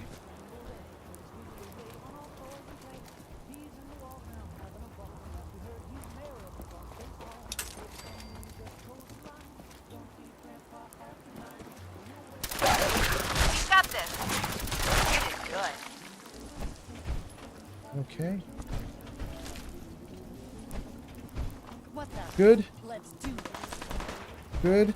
S2: You got this. You did good.
S4: Okay.
S21: What the?
S4: Good.
S21: Let's do this.
S4: Good.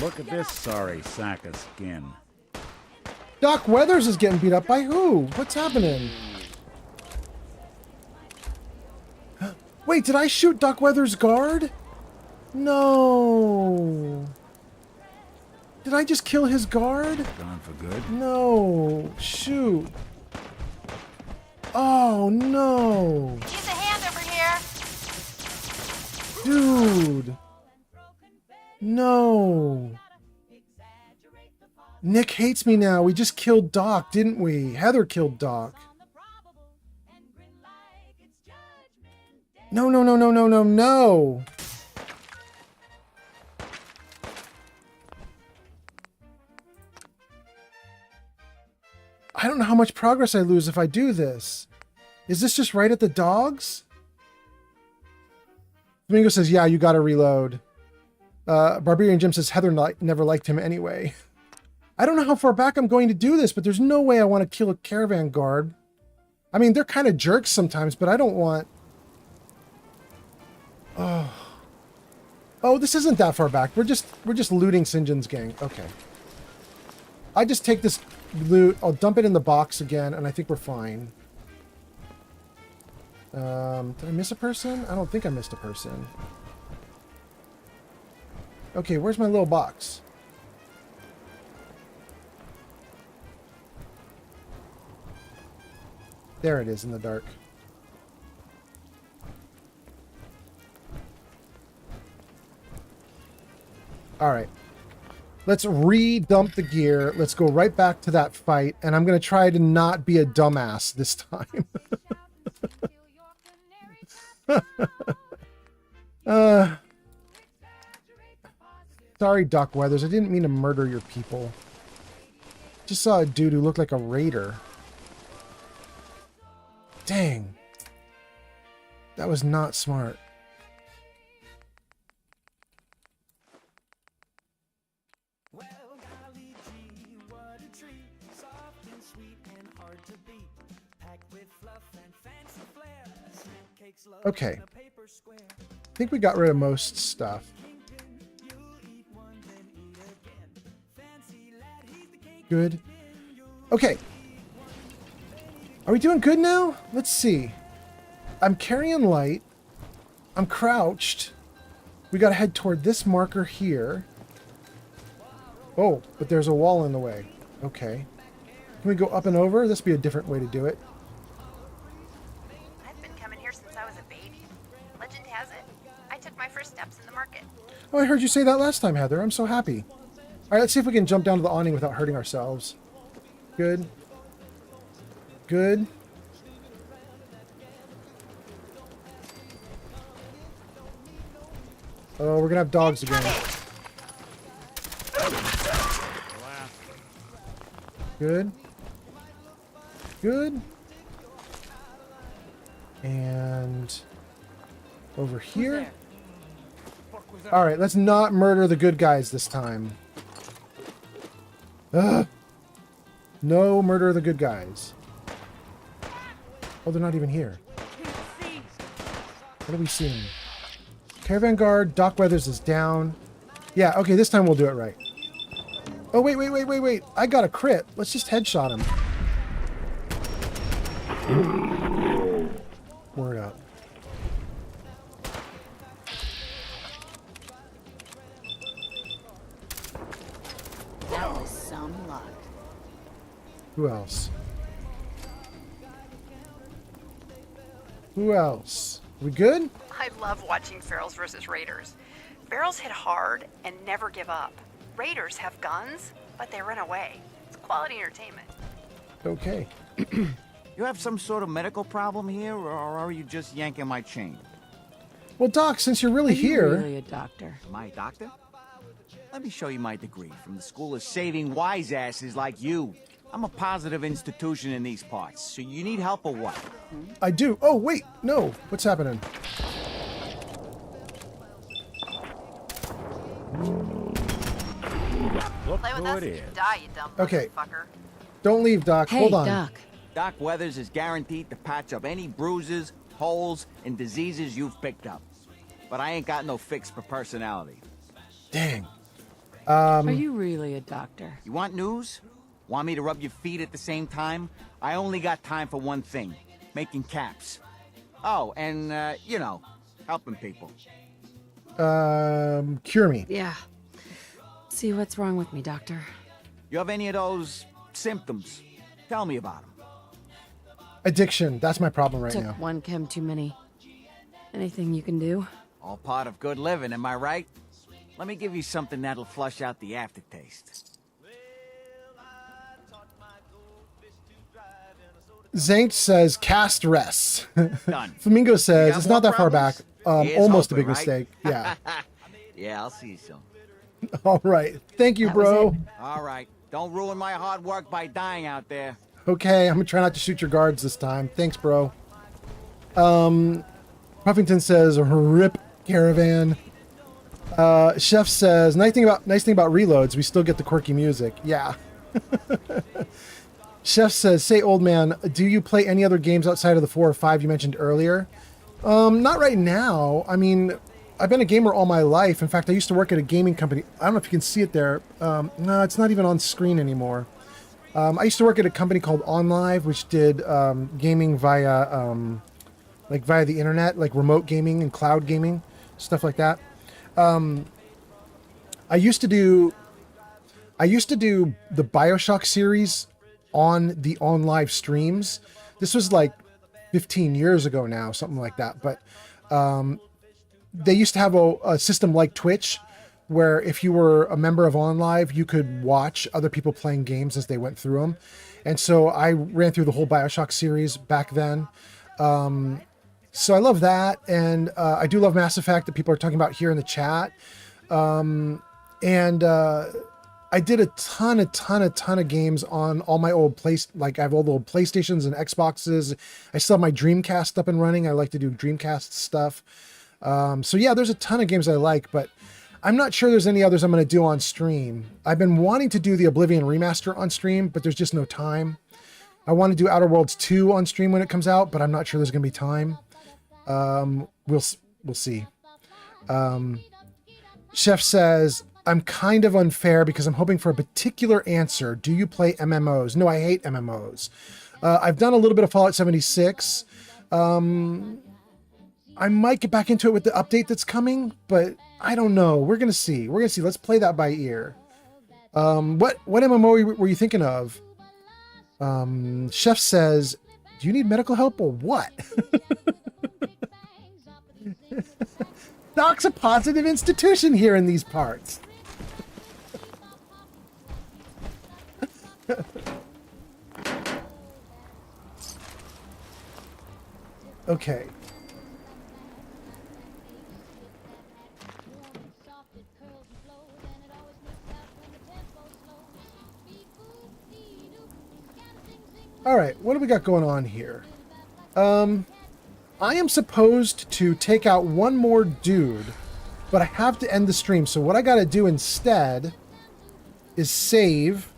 S1: Look at this sorry sack of skin.
S4: Doc Weathers is getting beat up by who? What's happening? Wait, did I shoot Doc Weathers' guard? No. Did I just kill his guard?
S1: Gone for good.
S4: No. Shoot. Oh, no.
S2: Use a hand over here.
S4: Dude. No. Nick hates me now. We just killed Doc, didn't we? Heather killed Doc. No, no, no, no, no, no, no. I don't know how much progress I lose if I do this. Is this just right at the dogs? Domingo says, yeah, you gotta reload. Barbarian Jim says, Heather never liked him anyway. I don't know how far back I'm going to do this, but there's no way I want to kill a caravan guard. I mean, they're kind of jerks sometimes, but I don't want... Oh. Oh, this isn't that far back. We're just looting St. John's gang. Okay. I just take this loot, I'll dump it in the box again, and I think we're fine. Did I miss a person? I don't think I missed a person. Okay, where's my little box? There it is in the dark. All right. Let's re-dump the gear. Let's go right back to that fight, and I'm going to try to not be a dumbass this time. Sorry, Doc Weathers. I didn't mean to murder your people. Just saw a dude who looked like a raider. Dang. That was not smart. Okay. I think we got rid of most stuff. Good. Okay. Are we doing good now? Let's see. I'm carrying light. I'm crouched. We gotta head toward this marker here. Oh, but there's a wall in the way. Okay. Can we go up and over? This would be a different way to do it.
S2: I've been coming here since I was a baby. Legend has it, I took my first steps in the market.
S4: Oh, I heard you say that last time, Heather. I'm so happy. All right, let's see if we can jump down to the awning without hurting ourselves. Good. Good. Oh, we're gonna have dogs again. Good. Good. And over here. All right, let's not murder the good guys this time. Ugh. No murder the good guys. Oh, they're not even here. What are we seeing? Caravan guard, Doc Weathers is down. Yeah, okay, this time we'll do it right. Oh, wait. I got a crit. Let's just headshot him. Word up.
S21: That was some luck.
S4: Who else? Who else? We good?
S2: I love watching Ferals versus Raiders. Ferals hit hard and never give up. Raiders have guns, but they run away. It's quality entertainment.
S4: Okay.
S7: You have some sort of medical problem here, or are you just yanking my chain?
S4: Well, Doc, since you're really here...
S21: really a doctor?
S7: Am I a doctor? Let me show you my degree from the School of Saving Wise Asses like you. I'm a positive institution in these parts, so you need help or what?
S4: I do. Oh, wait. No. What's happening?
S1: Look
S2: Play with
S1: who
S2: us,
S1: it
S2: you
S1: is.
S2: die, you dumb
S4: Okay.
S2: fucker.
S4: Don't leave, Doc. Hold on.
S21: Doc.
S7: Doc Weathers is guaranteed to patch up any bruises, holes, and diseases you've picked up. But I ain't got no fix for personality.
S4: Dang.
S21: Are you really a doctor?
S7: You want news? Want me to rub your feet at the same time? I only got time for one thing. Making caps. Oh, and, you know, helping people.
S4: Cure me.
S21: Yeah. See what's wrong with me, doctor.
S7: You have any of those symptoms? Tell me about them.
S4: Addiction. That's my problem right
S21: Took
S4: now.
S21: one chem too many. Anything you can do?
S7: All part of good living, am I right? Let me give you something that'll flush out the aftertaste.
S4: Zank says cast rests.
S7: Done.
S4: Flamingo says
S7: got
S4: it's
S7: more
S4: not that far back.
S7: problems? Here's
S4: Almost a
S7: hoping,
S4: big
S7: right?
S4: mistake. Yeah.
S7: Yeah, I'll see you soon.
S4: All right. Thank you, bro.
S7: All right. Don't ruin my hard work by dying out there.
S4: Okay, I'm gonna try not to shoot your guards this time. Thanks, bro. Puffington says rip caravan. Chef says nice thing about reloads, we still get the quirky music. Yeah. Chef says, say old man, do you play any other games outside of the 4 or 5 you mentioned earlier? Not right now. I mean, I've been a gamer all my life. In fact, I used to work at a gaming company. I don't know if you can see it there. No, it's not even on screen anymore. I used to work at a company called OnLive, which did gaming via via the internet, like remote gaming and cloud gaming, stuff like that. I used to do the BioShock series on the OnLive streams. This was like 15 years ago now, something like that. But they used to have a system like Twitch, where if you were a member of OnLive, you could watch other people playing games as they went through them. And so I ran through the whole BioShock series back then. So I love that. And I do love Mass Effect that people are talking about here in the chat. I did a ton of games on all my old I have all the old PlayStations and Xboxes. I still have my Dreamcast up and running. I like to do Dreamcast stuff. So yeah, there's a ton of games I like, but I'm not sure there's any others I'm going to do on stream. I've been wanting to do the Oblivion remaster on stream, but there's just no time. I want to do Outer Worlds 2 on stream when it comes out, but I'm not sure there's going to be time. We'll see. Chef says, I'm kind of unfair because I'm hoping for a particular answer. Do you play MMOs? No, I hate MMOs. I've done a little bit of Fallout 76. I might get back into it with the update that's coming, but I don't know. We're going to see. Let's play that by ear. What MMO were you thinking of? Chef says, do you need medical help or what? Doc's a positive institution here in these parts. Okay. All right, what do we got going on here? I am supposed to take out one more dude, but I have to end the stream. So what I got to do instead is save,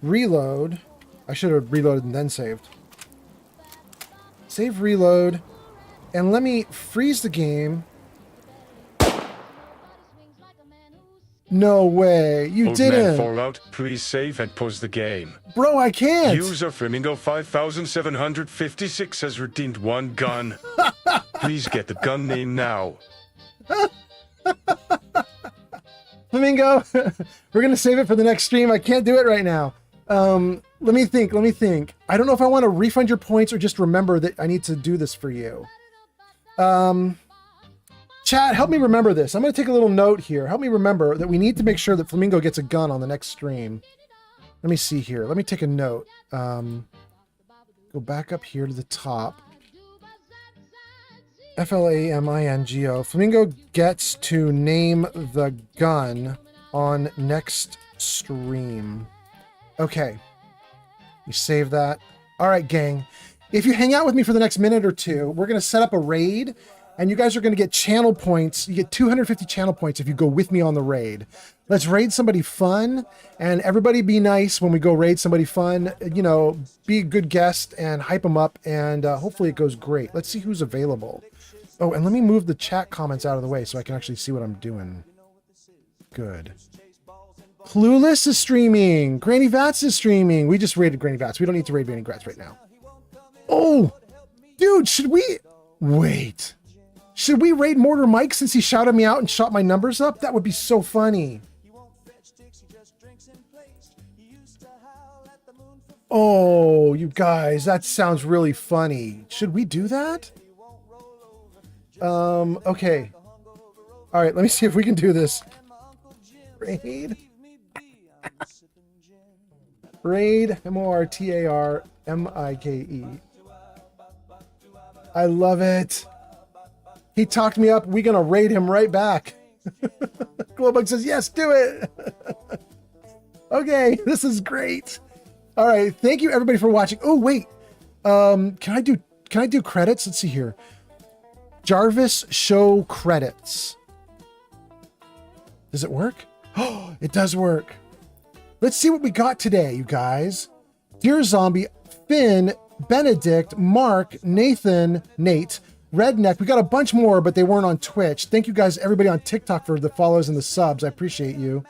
S4: reload. I should have reloaded and then saved. Save, reload, and let me freeze the game. No way, you
S6: Old
S4: didn't.
S6: Man Fallout, please save and pause the game.
S4: Bro, I can't.
S6: User Flamingo 5756 has redeemed one gun. Please get the gun name now.
S4: Flamingo, we're going to save it for the next stream. I can't do it right now. Let me think. I don't know if I want to refund your points or just remember that I need to do this for you. Chat, help me remember this. I'm going to take a little note here. Help me remember that we need to make sure that Flamingo gets a gun on the next stream. Let me see here. Let me take a note. Go back up here to the top. Flamingo. Flamingo gets to name the gun on next stream. Okay. You save that. All right, gang. If you hang out with me for the next minute or two, we're going to set up a raid. And you guys are going to get channel points. You get 250 channel points if you go with me on the raid. Let's raid somebody fun. And everybody be nice when we go raid somebody fun. You know, be a good guest and hype them up. And hopefully it goes great. Let's see who's available. Oh, and let me move the chat comments out of the way so I can actually see what I'm doing. Good. Clueless is streaming. Granny Vats is streaming. We just raided Granny Vats. We don't need to raid Granny Vats right now. Oh, dude, should we... Wait. Should we raid Mortar Mike since he shouted me out and shot my numbers up? That would be so funny. Oh, you guys, that sounds really funny. Should we do that? Okay. All right, let me see if we can do this. Raid. Raid, M-O-R-T-A-R-M-I-K-E. I love it. He talked me up. We're going to raid him right back. Glowbug says, yes, do it. Okay, this is great. All right, thank you everybody for watching. Oh, wait. Can I do credits? Let's see here. Jarvis show credits. Does it work? Oh, it does work. Let's see what we got today, you guys. Dear Zombie, Finn, Benedict, Mark, Nathan, Nate, Redneck. We got a bunch more, but they weren't on Twitch. Thank you guys, everybody on TikTok for the follows and the subs. I appreciate you.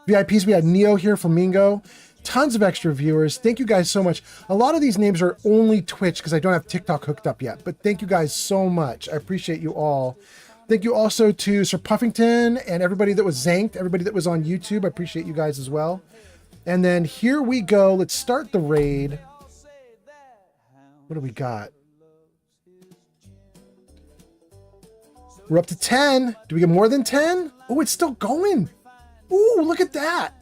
S4: VIPs, we had Neo here, Flamingo. Tons of extra viewers. Thank you guys so much. A lot of these names are only Twitch because I don't have TikTok hooked up yet. But thank you guys so much. I appreciate you all. Thank you also to Sir Puffington and everybody that was zanked, everybody that was on YouTube. I appreciate you guys as well. And then here we go. Let's start the raid. What do we got? We're up to 10. Do we get more than 10? Oh, it's still going. Ooh, look at that.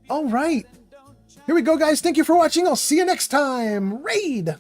S4: All right. Here we go, guys. Thank you for watching. I'll see you next time. Raid.